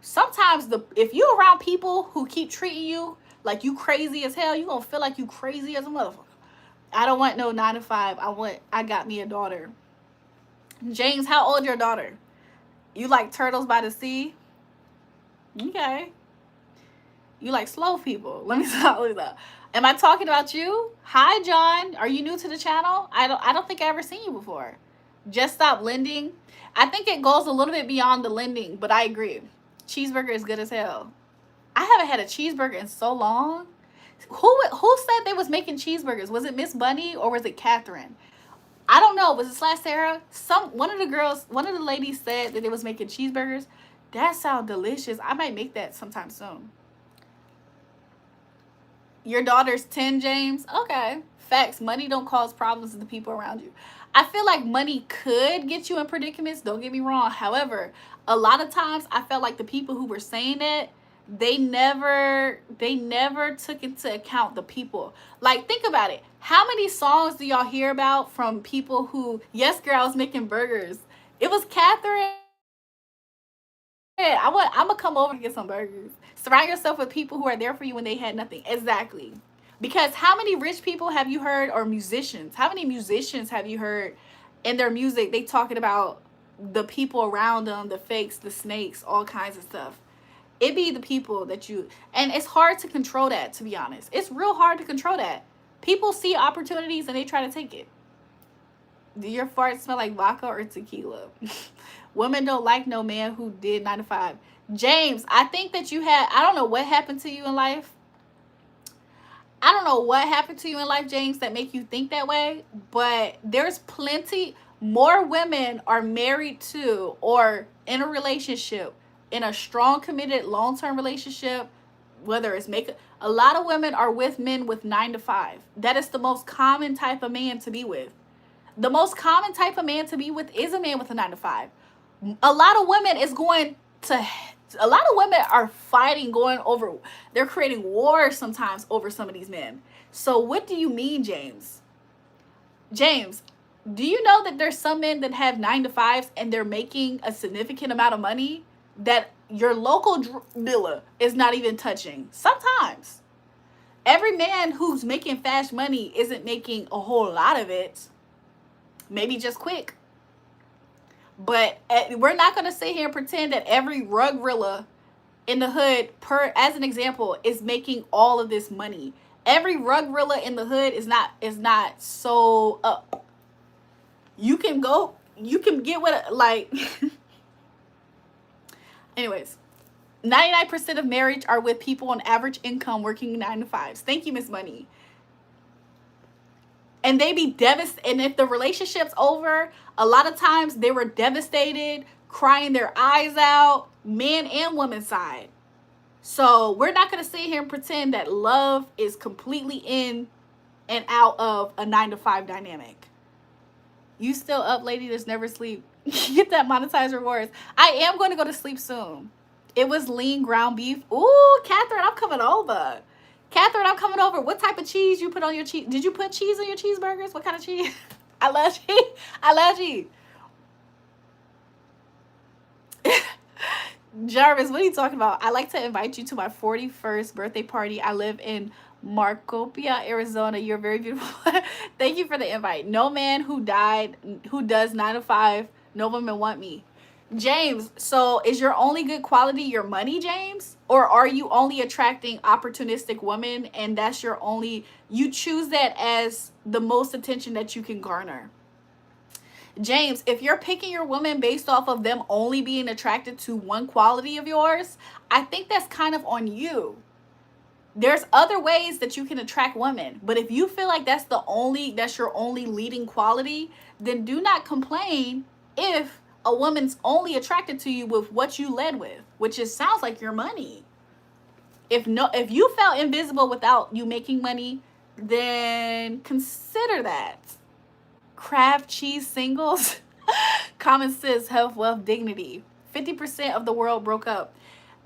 sometimes if you're around people who keep treating you like you crazy as hell, you're going to feel like you crazy as a motherfucker. I don't want no 9 to 5. I got me a daughter. James, how old your daughter? You like turtles by the sea? Okay. You like slow people. Let me stop with that. Am I talking about you? Hi, John. Are you new to the channel? I don't think I ever seen you before. Just stop lending. I think it goes a little bit beyond the lending, but I agree. Cheeseburger is good as hell. I haven't had a cheeseburger in so long. Who said they was making cheeseburgers? Was it Miss Bunny or was it Catherine? I don't know. Was it / Sarah? One of the ladies said that they was making cheeseburgers. That sounds delicious. I might make that sometime soon. Your daughter's 10, James? Okay. Facts. Money don't cause problems to the people around you. I feel like money could get you in predicaments. Don't get me wrong. However, a lot of times I felt like the people who were saying it, they never took into account the people. Like, think about it. How many songs do y'all hear about from people who, yes, girl, I was making burgers. It was Catherine. I'm gonna come over and get some burgers. Surround yourself with people who are there for you when they had nothing. Exactly. Because how many rich people have you heard, or musicians? How many musicians have you heard in their music? They talking about the people around them, the fakes, the snakes, all kinds of stuff. It be the people that you, and it's hard to control that, to be honest. It's real hard to control that. People see opportunities and they try to take it. Do your farts smell like vodka or tequila? Women don't like no man who did 9 to 5. James, I think that I don't know what happened to you in life. I don't know what happened to you in life, James, that make you think that way. But there's plenty more women are married to or in a relationship, in a strong, committed, long-term relationship, whether it's a lot of women are with men with 9 to 5. That is the most common type of man to be with. The most common type of man to be with is a man with a 9 to 5. A lot of women is going to A lot of women are fighting, going over, they're creating wars sometimes over some of these men. So what do you mean, James? James, do you know that there's some men that have 9 to 5s and they're making a significant amount of money that your local dealer is not even touching? Sometimes. Every man who's making fast money isn't making a whole lot of it. Maybe just quick. But we're not going to sit here and pretend that every rugrilla in the hood, as an example, is making all of this money. Every rugrilla in the hood is not so up. You can get what, like, anyways, 99% of marriage are with people on average income working 9 to 5s. Thank you, Miss Money. And they be devastated. And if the relationship's over, a lot of times they were devastated, crying their eyes out, man and woman side. So we're not going to sit here and pretend that love is completely in and out of a 9 to 5 dynamic. You still up, lady? There's never sleep. Get that monetized rewards. I am going to go to sleep soon. It was lean ground beef. Ooh, Catherine, I'm coming over. Catherine, I'm coming over. What type of cheese you put on your cheese? Did you put cheese on your cheeseburgers? What kind of cheese? I love cheese. I love cheese. Jarvis, what are you talking about? I like to invite you to my 41st birthday party. I live in Marcopia, Arizona. You're very beautiful. Thank you for the invite. No man who does 9 to 5, no woman want me. James, so is your only good quality your money, James? Or are you only attracting opportunistic women and that's your only, you choose that as the most attention that you can garner? James, if you're picking your woman based off of them only being attracted to one quality of yours, I think that's kind of on you. There's other ways that you can attract women, but if you feel like that's your only leading quality, then do not complain if a woman's only attracted to you with what you led with, which is sounds like your money. If you felt invisible without you making money, then consider that. Kraft cheese singles. Common sense, health, wealth, dignity. 50% of the world broke up.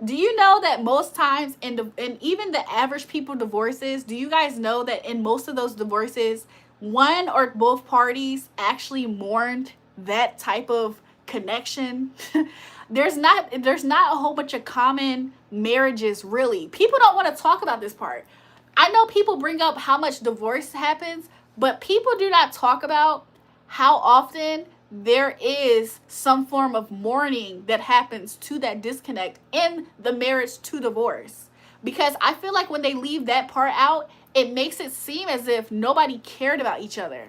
Do you know that most times in even the average people divorces, do you guys know that in most of those divorces, one or both parties actually mourned that type of connection? There's not a whole bunch of common marriages, really. People don't want to talk about this part. I know people bring up how much divorce happens, but people do not talk about how often there is some form of mourning that happens to that disconnect in the marriage to divorce. Because I feel like when they leave that part out, it makes it seem as if nobody cared about each other.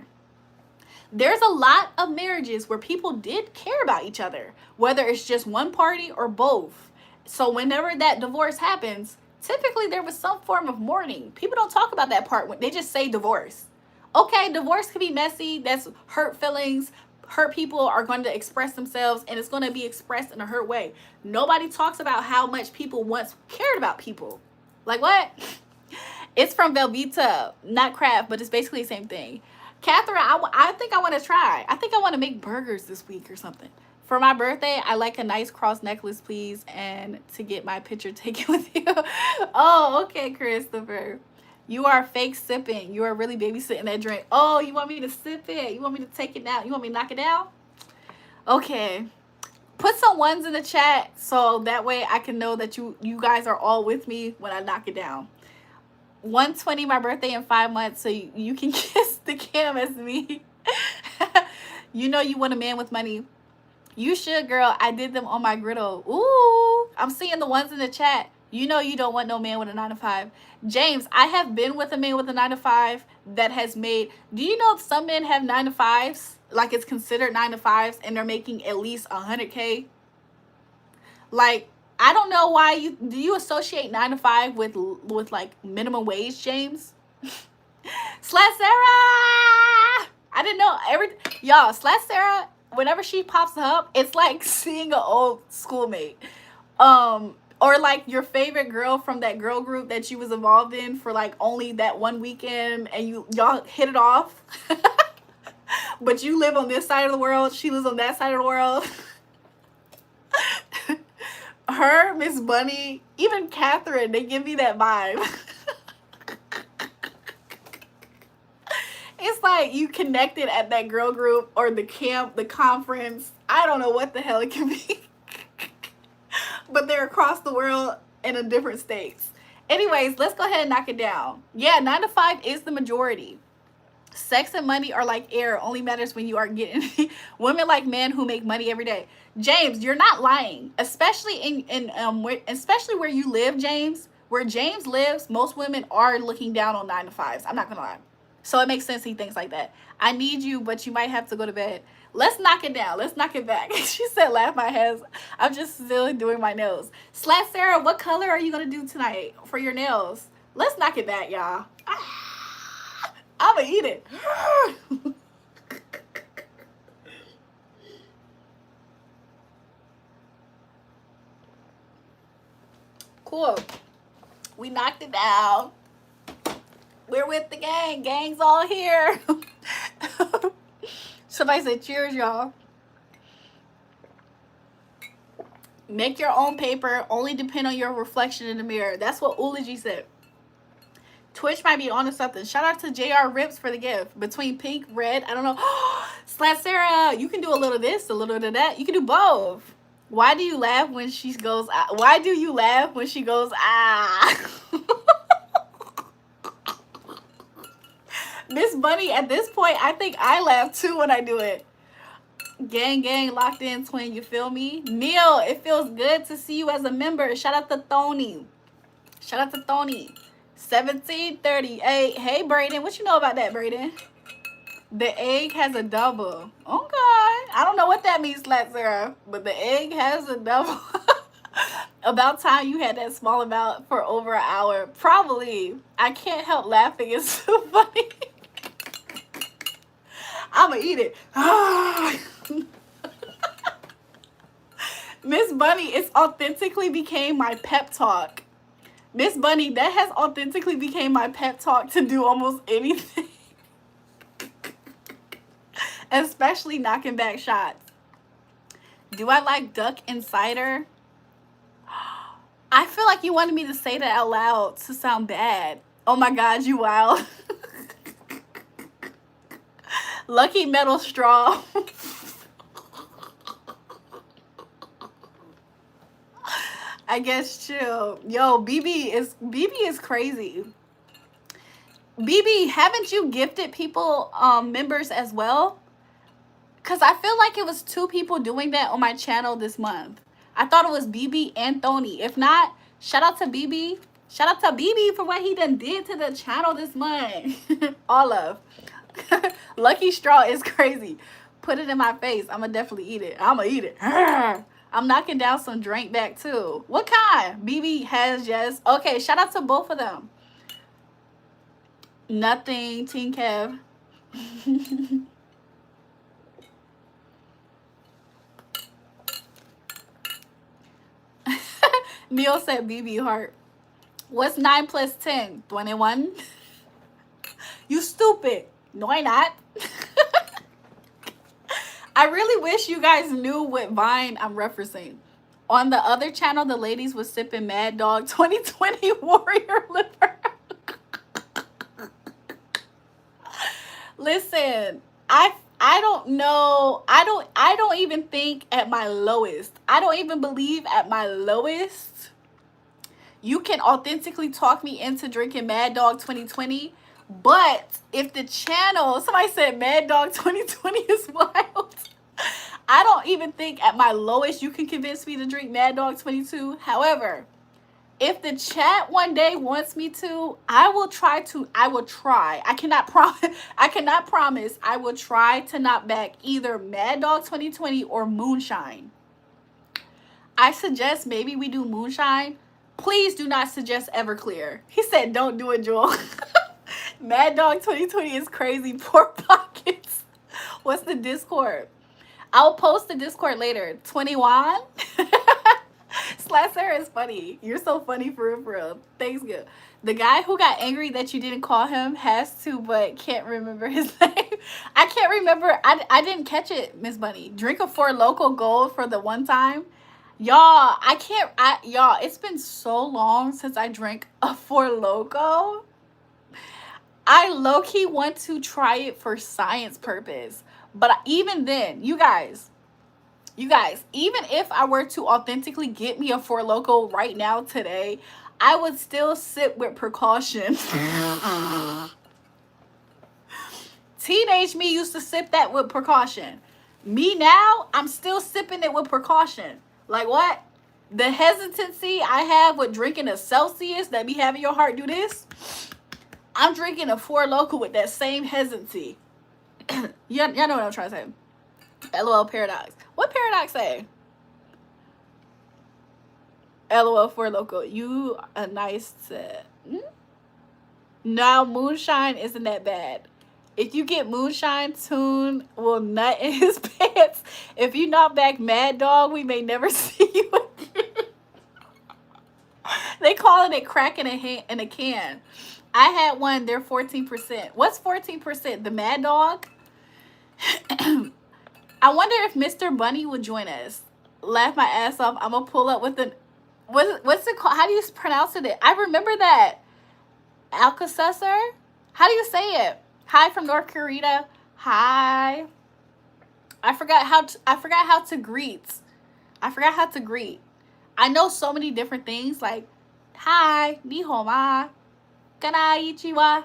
There's a lot of marriages where people did care about each other, whether it's just one party or both. So whenever that divorce happens, typically there was some form of mourning. People don't talk about that part when they just say divorce. Okay, divorce can be messy. That's hurt feelings. Hurt people are going to express themselves, and it's going to be expressed in a hurt way. Nobody talks about how much people once cared about people. Like what? It's from Velveeta, not Kraft, but it's basically the same thing. Catherine, I think I want to try. I think I want to make burgers this week or something. For my birthday, I like a nice cross necklace, please, and to get my picture taken with you. Oh, okay, Christopher. You are fake sipping. You are really babysitting that drink. Oh, you want me to sip it? You want me to take it down? You want me to knock it down? Okay. Put some ones in the chat so that way I can know that you guys are all with me when I knock it down. 120 my birthday in 5 months, so you can kiss the cam as me. You know you want a man with money. You should, girl. I did them on my griddle. Ooh, I'm seeing the ones in the chat. You know you don't want no man with a 9 to 5. James, I have been with a man with a 9 to 5 that has made... Do you know some men have 9 to 5s? Like it's considered 9 to 5s and they're making at least 100K? Like, I don't know why do you associate 9 to 5 with like minimum wage, James? Slash Sarah! I didn't know y'all, Slash Sarah, whenever she pops up, it's like seeing an old schoolmate. Or like your favorite girl from that girl group that you was involved in for like only that one weekend and y'all hit it off. But you live on this side of the world, she lives on that side of the world. Her, Miss Bunny, even Catherine, they give me that vibe. It's like you connected at that girl group or the camp, the conference. I don't know what the hell it can be. But they're across the world and in different states. Anyways, let's go ahead and knock it down. Yeah, 9 to 5 is the majority. Sex and money are like air. Only matters when you are getting women like men who make money every day. James, you're not lying. Especially especially where you live, James. Where James lives, most women are looking down on 9 to 5s. I'm not gonna lie. So it makes sense he thinks like that. I need you, but you might have to go to bed. Let's knock it down. Let's knock it back. She said, laugh my head. I'm just still doing my nails. Slat Sarah, what color are you going to do tonight for your nails? Let's knock it back, y'all. I'm going to eat it. Cool. We knocked it down. We're with the gang. Gang's all here. Somebody said, cheers, y'all. Make your own paper. Only depend on your reflection in the mirror. That's what Ulaji said. Twitch might be onto something. Shout out to JR Rips for the gift. Between pink, red, I don't know. Slat Sarah, you can do a little of this, a little of that. You can do both. Why do you laugh when she goes, ah? Why do you laugh when she goes, ah? Miss Bunny, at this point, I think I laugh too when I do it. Gang, gang, locked in, twin, you feel me? Neil, it feels good to see you as a member. Shout out to Tony. Shout out to Tony. 1738. Hey, Brayden, what you know about that, Brayden? The egg has a double. Okay. I don't know what that means, Slat Sarah, but the egg has a double. About time you had that small amount for over an hour. Probably. I can't help laughing. It's so funny. I'm gonna eat it. Miss Bunny, it's authentically became my pep talk. Miss Bunny, that has authentically became my pep talk to do almost anything. Especially knocking back shots. Do I like duck and cider? I feel like you wanted me to say that out loud to sound bad. Oh my God, you wild. Lucky metal straw. I guess chill. Yo, BB is crazy. BB, haven't you gifted people members as well? Because I feel like it was 2 people doing that on my channel this month. I thought it was BB and Tony. If not, shout out to BB. Shout out to BB for what he done did to the channel this month. All of. Lucky straw is crazy. Put it in my face. I'm going to definitely eat it. I'm going to eat it. I'm knocking down some drink back too. What kind? BB has yes. Okay, shout out to both of them. Nothing, Teen Kev. Neil said BB heart. What's 9 plus 10? 21? You stupid. No, I'm not. I really wish you guys knew what Vine I'm referencing. On the other channel, the ladies was sipping Mad Dog 2020 Warrior Liver. Listen, I don't know. I don't even think at my lowest. I don't even believe at my lowest you can authentically talk me into drinking Mad Dog 2020. But if the channel, somebody said Mad Dog 2020 is wild. I don't even think at my lowest you can convince me to drink Mad Dog 22. However, if the chat one day wants me to, I will try. I cannot promise I will try to knock back either Mad Dog 2020 or Moonshine. I suggest maybe we do Moonshine. Please do not suggest Everclear. He said don't do it, Joel. Mad Dog 2020 is crazy. Poor pockets. What's the Discord? I'll post the Discord later. 21? Slat Sarah is funny. You're so funny for real. Thanks, good. The guy who got angry that you didn't call him has to, but can't remember his name. I can't remember. I didn't catch it, Miss Bunny. Drink a 4 Loco Gold for the one time. Y'all, y'all, it's been so long since I drank a Four Loko. I low-key want to try it for science purpose. But even then, you guys, even if I were to authentically get me a Four Loko right now today, I would still sip with precaution. Teenage me used to sip that with precaution. Me now, I'm still sipping it with precaution. Like what? The hesitancy I have with drinking a Celsius that be having your heart do this, I'm drinking a Four Loko with that same hesitancy. Y'all know what I'm trying to say. LOL Paradox. What Paradox say? LOL Four Loko. You a nice set. Now moonshine isn't that bad. If you get moonshine, Tune will nut in his pants. If you knock back Mad Dog, we may never see you again. They calling it crack in a can. I had one. They're 14%. What's 14%? The Mad Dog. I wonder if Mr. Bunny will join us. Laugh my ass off. I'm gonna pull up with the what's it called? How do you pronounce it? I remember that. Alka-Seltzer. How do you say it? Hi from North Korea. Hi. I forgot how to greet. I forgot how to greet. I know so many different things like hi, ni hou ma, konnichiwa,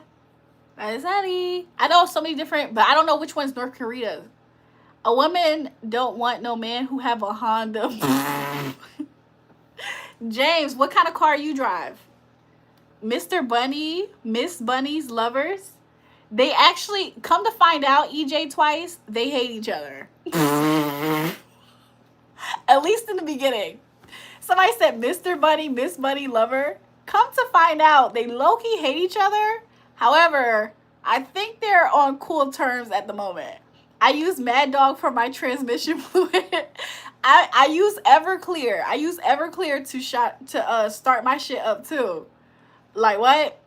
I know so many different, but I don't know which one's North Korea. A woman don't want no man who have a Honda. James, what kind of car you drive? Mr. Bunny, Miss Bunny's lovers. They actually, come to find out, EJ Twice, they hate each other. At least in the beginning. Somebody said Mr. Bunny, Miss Bunny lover. Come to find out, they low-key hate each other. However, I think they're on cool terms at the moment. I use Mad Dog for my transmission fluid. I use Everclear. I use Everclear to start my shit up too. Like what?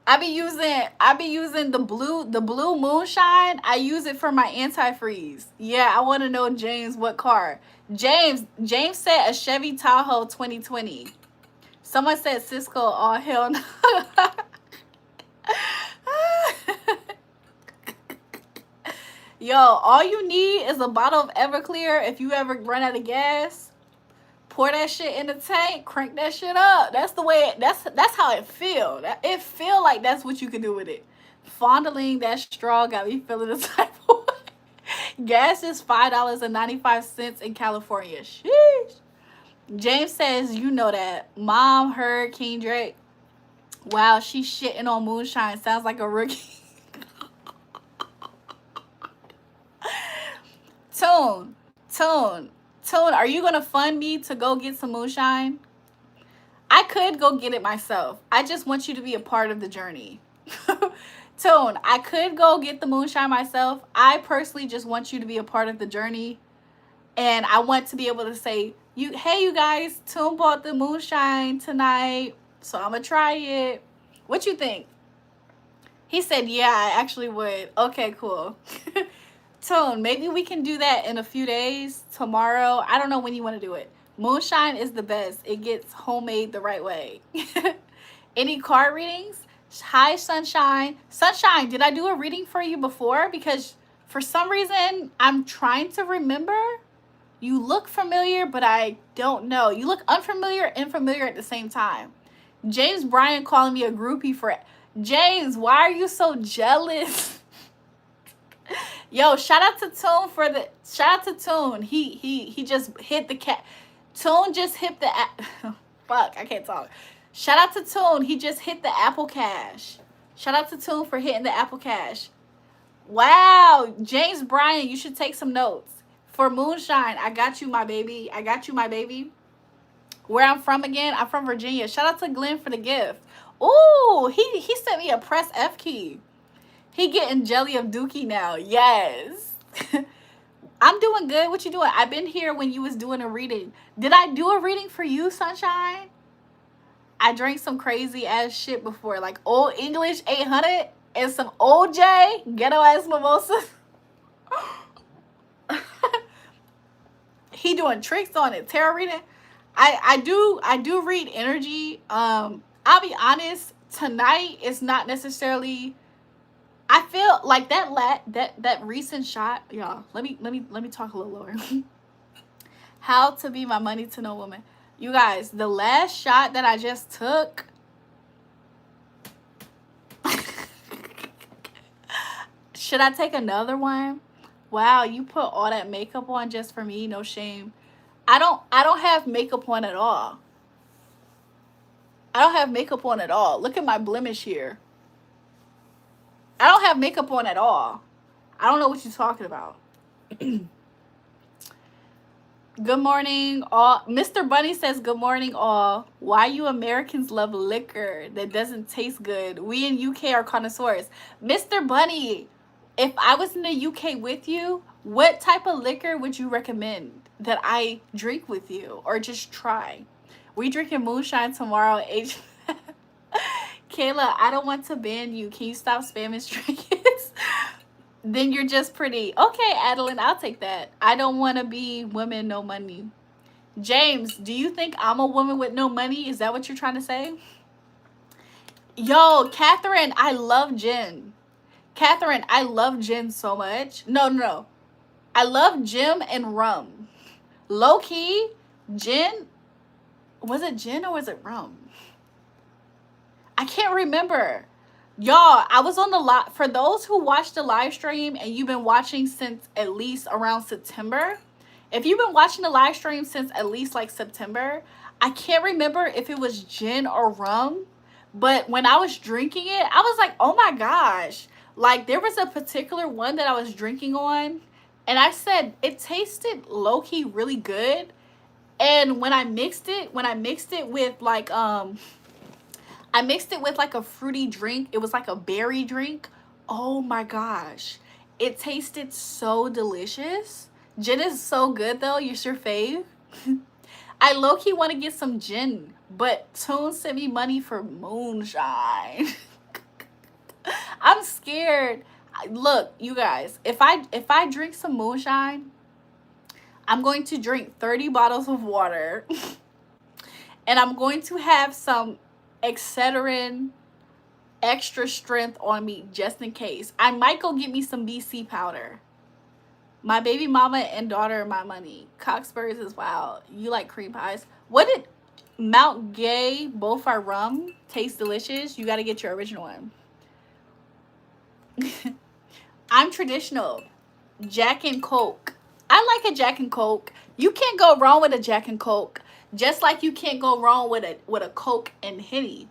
I be using the blue moonshine. I use it for my antifreeze. Yeah, I want to know, James, what car? James said a Chevy Tahoe 2020. Someone said Cisco. Oh hell no. Yo, all you need is a bottle of Everclear. If you ever run out of gas, pour that shit in the tank, crank that shit up. That's the way. That's how it feel. It feel like that's what you can do with it. Fondling that straw got me feeling the type of way. Gas is $5.95 in California. Sheesh. James says, you know that. Mom heard King Drake. Wow, she's shitting on moonshine. Sounds like a rookie. Tune, are you gonna fund me to go get some moonshine? I could go get it myself. I just want you to be a part of the journey. Tune, I could go get the moonshine myself. I personally just want you to be a part of the journey. And I want to be able to say, hey you guys, Tune bought the moonshine tonight, so I'm gonna try it. What you think? He said, yeah, I actually would. Okay, cool. Tone, maybe we can do that in a few days, tomorrow. I don't know when you want to do it. Moonshine is the best. It gets homemade the right way. Any card readings? Hi, Sunshine. Sunshine, did I do a reading for you before? Because for some reason, I'm trying to remember. You look familiar, but I don't know. You look unfamiliar and familiar at the same time. James Bryan calling me a groupie for it. James, why are you so jealous? Yo, shout out to Tune. He just hit the cat. Tune just hit the fuck, I can't talk. Shout out to Tune. He just hit the Apple Cash. Shout out to Tune for hitting the Apple Cash. Wow, James Bryan, you should take some notes. For moonshine, I got you, my baby. I got you, my baby. Where I'm from again? I'm from Virginia. Shout out to Glenn for the gift. Ooh, he sent me a press F key. He getting jelly of Dookie now. Yes. I'm doing good. What you doing? I've been here when you was doing a reading. Did I do a reading for you, Sunshine? I drank some crazy ass shit before. Like Old English 800 and some OJ. Ghetto ass mimosa. He doing tricks on it. Tarot reading. I do read energy. I'll be honest, tonight is not necessarily, I feel like that recent shot, y'all. Let me talk a little lower. How to be my money to no woman. You guys, the last shot that I just took, should I take another one? Wow, you put all that makeup on just for me, no shame. I don't have makeup on at all. I don't have makeup on at all. Look at my blemish here. I don't have makeup on at all. I don't know what you're talking about. Good morning, all. Mr. Bunny says, good morning, all. Why you Americans love liquor that doesn't taste good? We in UK are connoisseurs. Mr. Bunny, if I was in the UK with you, what type of liquor would you recommend that I drink with you or just try? We drinking moonshine tomorrow. Kayla, I don't want to ban you. Can you stop spamming strings? Then you're just pretty. Okay, Adeline, I'll take that. I don't want to be women, no money. James, do you think I'm a woman with no money? Is that what you're trying to say? Yo, Catherine, I love gin. Catherine, I love gin so much. No. I love gin and rum. Low key, gin. Was it gin or was it rum? I can't remember. Y'all, I was on the lot. For those who watched the live stream and you've been watching since at least around September, if you've been watching the live stream since at least like September, I can't remember if it was gin or rum, but when I was drinking it, I was like, oh my gosh. Like, there was a particular one that I was drinking on, and I said it tasted low-key really good. And when I mixed it with like I mixed it with like a fruity drink. It was like a berry drink. Oh my gosh. It tasted so delicious. Gin is so good though. It's your fave. I low-key want to get some gin, but Toon sent me money for moonshine. I'm scared. Look, you guys, if I drink some moonshine, I'm going to drink 30 bottles of water. And I'm going to have some Asserting extra strength on me just in case. I might go get me some BC powder. My baby mama and daughter are my money. Cockspurs is wild. You like cream pies? What did Mount Gay, both are rum, taste delicious? You got to get your original one. I'm traditional. Jack and Coke. I like a Jack and Coke. You can't go wrong with a Jack and Coke. Just like you can't go wrong with a Coke and Henny.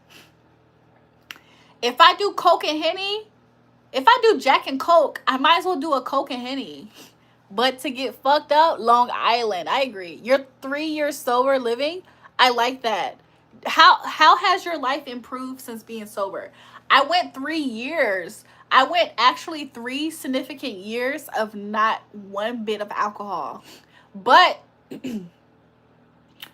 If I do Coke and Henny, if I do Jack and Coke, I might as well do a Coke and Henny. But to get fucked up, Long Island. I agree. You're 3 years sober living. I like that. How has your life improved since being sober? I went 3 years. I went actually 3 significant years of not one bit of alcohol. But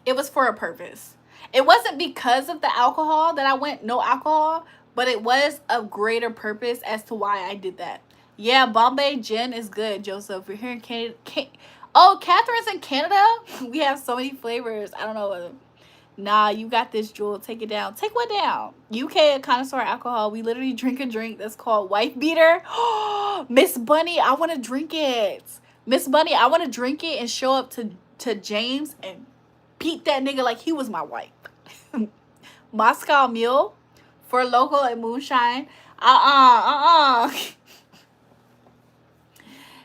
it was for a purpose. It wasn't because of the alcohol that I went no alcohol, but it was a greater purpose as to why I did that. Yeah, Bombay gin is good, Joseph. We're here in Canada. Oh, Catherine's in Canada? We have so many flavors. I don't know. Nah, you got this, Jewel. Take it down. Take what down? UK connoisseur alcohol. We literally drink a drink that's called Wife Beater. Miss Bunny, I want to drink it. Miss Bunny, I want to drink it and show up to James and beat that nigga like he was my wife. Moscow Mule for local and moonshine.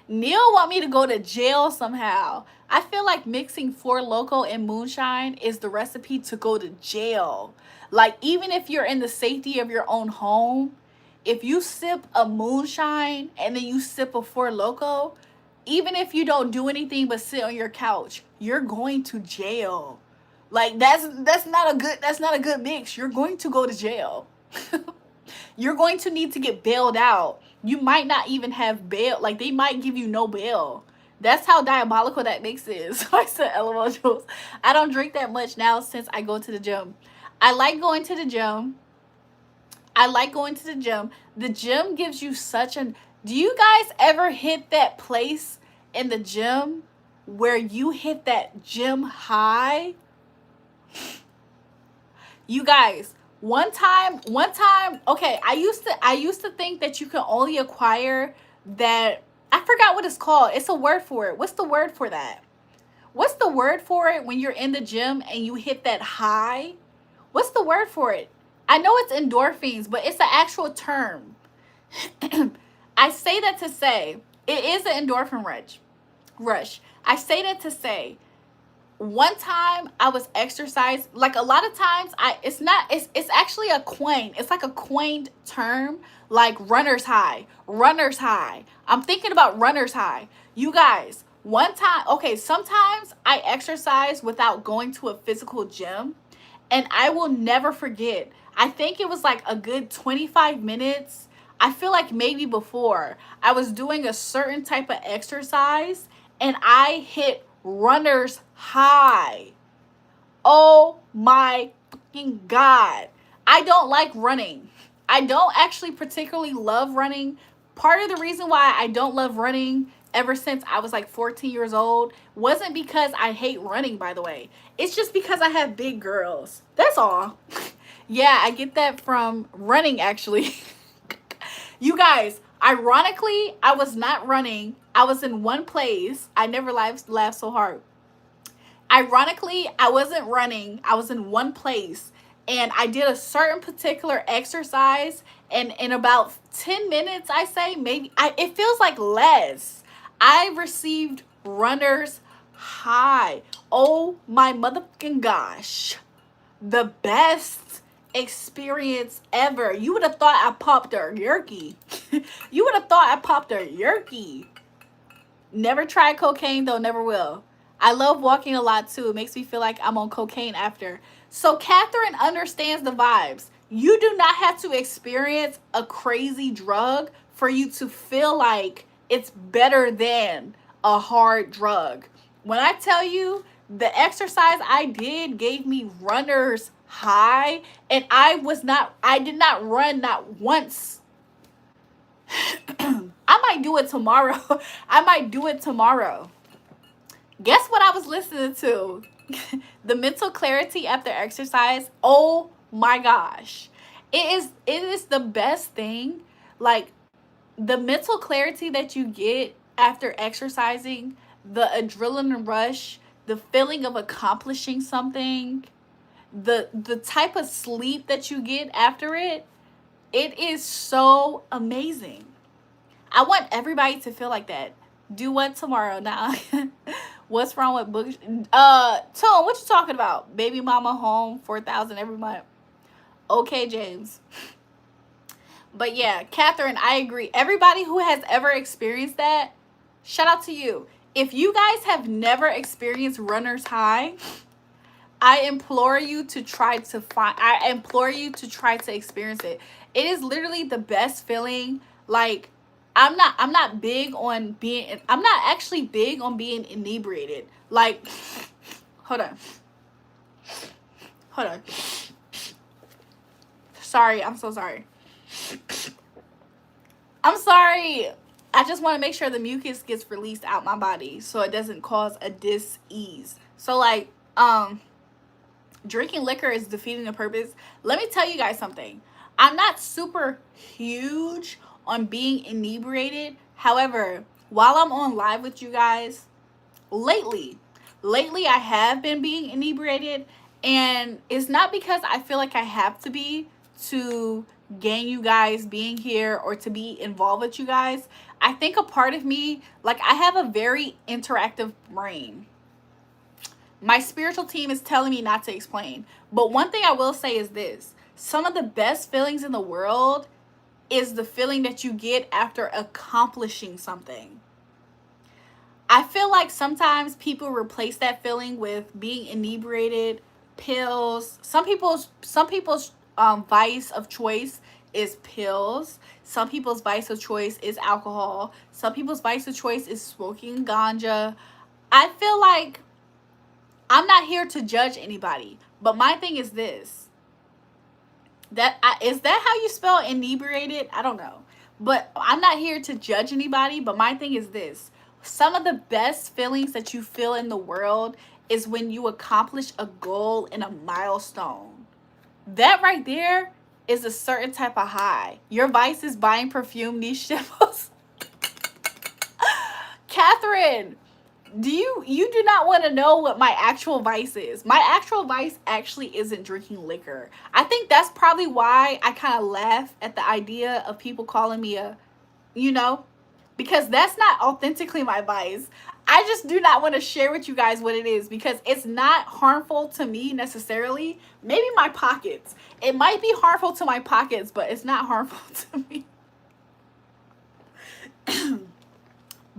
Neil want me to go to jail somehow. I feel like mixing Four Loko and moonshine is the recipe to go to jail. Like, even if you're in the safety of your own home, if you sip a moonshine and then you sip a Four Loko, even if you don't do anything but sit on your couch, you're going to jail. Like, that's not a good mix. You're going to go to jail. You're going to need to get bailed out. You might not even have bail. Like, they might give you no bail. That's how diabolical that mix is. So I said, LOL, Jules. I don't drink that much now since I go to the gym. I like going to the gym. The gym gives you such an... Do you guys ever hit that place in the gym where you hit that gym high. You guys, one time, okay, I used to think that you can only acquire that. I forgot what it's called. It's a word for it. What's the word for that? What's the word for it when you're in the gym and you hit that high? What's the word for it? I know it's endorphins, but it's an actual term. I say that to say it is an endorphin rush. I say that to say one time I was exercised, like a lot of times it's actually a quaint, it's like a quaint term, like runner's high. I'm thinking about runner's high. You guys, one time, okay, sometimes I exercise without going to a physical gym, and I will never forget. I think it was like a good 25 minutes. I feel like maybe before I was doing a certain type of exercise and I hit runner's high. Oh my fucking God. I don't like running. I don't actually particularly love running. Part of the reason why I don't love running ever since I was like 14 years old wasn't because I hate running, by the way. It's just because I have big girls. That's all. Yeah, I get that from running, actually. You guys, ironically, I was not running. I was in one place. I never laughed so hard. Ironically, I wasn't running. I was in one place. And I did a certain particular exercise. And in about 10 minutes, I say, maybe, it feels like less. I received runner's high. Oh my motherfucking gosh. The best experience ever. You would have thought I popped a yerky. You would have thought I popped a yerky. Never tried cocaine though, never will. I love walking a lot too. It makes me feel like I'm on cocaine after. So Catherine understands the vibes. You do not have to experience a crazy drug for you to feel like it's better than a hard drug. When I tell you the exercise I did gave me runner's high, and I did not run not once. I might do it tomorrow. I might do it tomorrow. Guess what I was listening to? The mental clarity after exercise. Oh my gosh. It is the best thing. Like, the mental clarity that you get after exercising, the adrenaline rush, the feeling of accomplishing something, the type of sleep that you get after it, it is so amazing. I want everybody to feel like that. Do what tomorrow now? What's wrong with books? Tone, what you talking about? Baby mama home, 4,000 every month. Okay, James. But yeah, Catherine, I agree. Everybody who has ever experienced that, shout out to you. If you guys have never experienced runner's high, I implore you to try to experience it. It is literally the best feeling. Like, I'm not actually big on being inebriated. Like, hold on. Sorry, I'm so sorry. I'm sorry. I just want to make sure the mucus gets released out my body so it doesn't cause a dis-ease. So like, drinking liquor is defeating the purpose. Let me tell you guys something. I'm not super huge on being inebriated. However, while I'm on live with you guys, lately I have been being inebriated, and it's not because I feel like I have to be to gain you guys being here or to be involved with you guys. I think a part of me, like, I have a very interactive brain. My spiritual team is telling me not to explain. But one thing I will say is this. Some of the best feelings in the world is the feeling that you get after accomplishing something. I feel like sometimes people replace that feeling with being inebriated, pills. Some people's vice of choice is pills. Some people's vice of choice is alcohol. Some people's vice of choice is smoking ganja. I feel like I'm not here to judge anybody, but my thing is this. Is that how you spell inebriated? I don't know. But I'm not here to judge anybody, but my thing is this. Some of the best feelings that you feel in the world is when you accomplish a goal and a milestone. That right there is a certain type of high. Your vice is buying perfume, these shipples. Catherine, you do not want to know what my actual vice is. My actual vice actually isn't drinking liquor. I think that's probably why I kind of laugh at the idea of people calling me a, you know, because that's not authentically my vice. I just do not want to share with you guys what it is because it's not harmful to me necessarily. Maybe my pockets. It might be harmful to my pockets, but it's not harmful to me.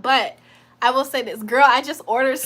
But I will say this, girl, I just ordered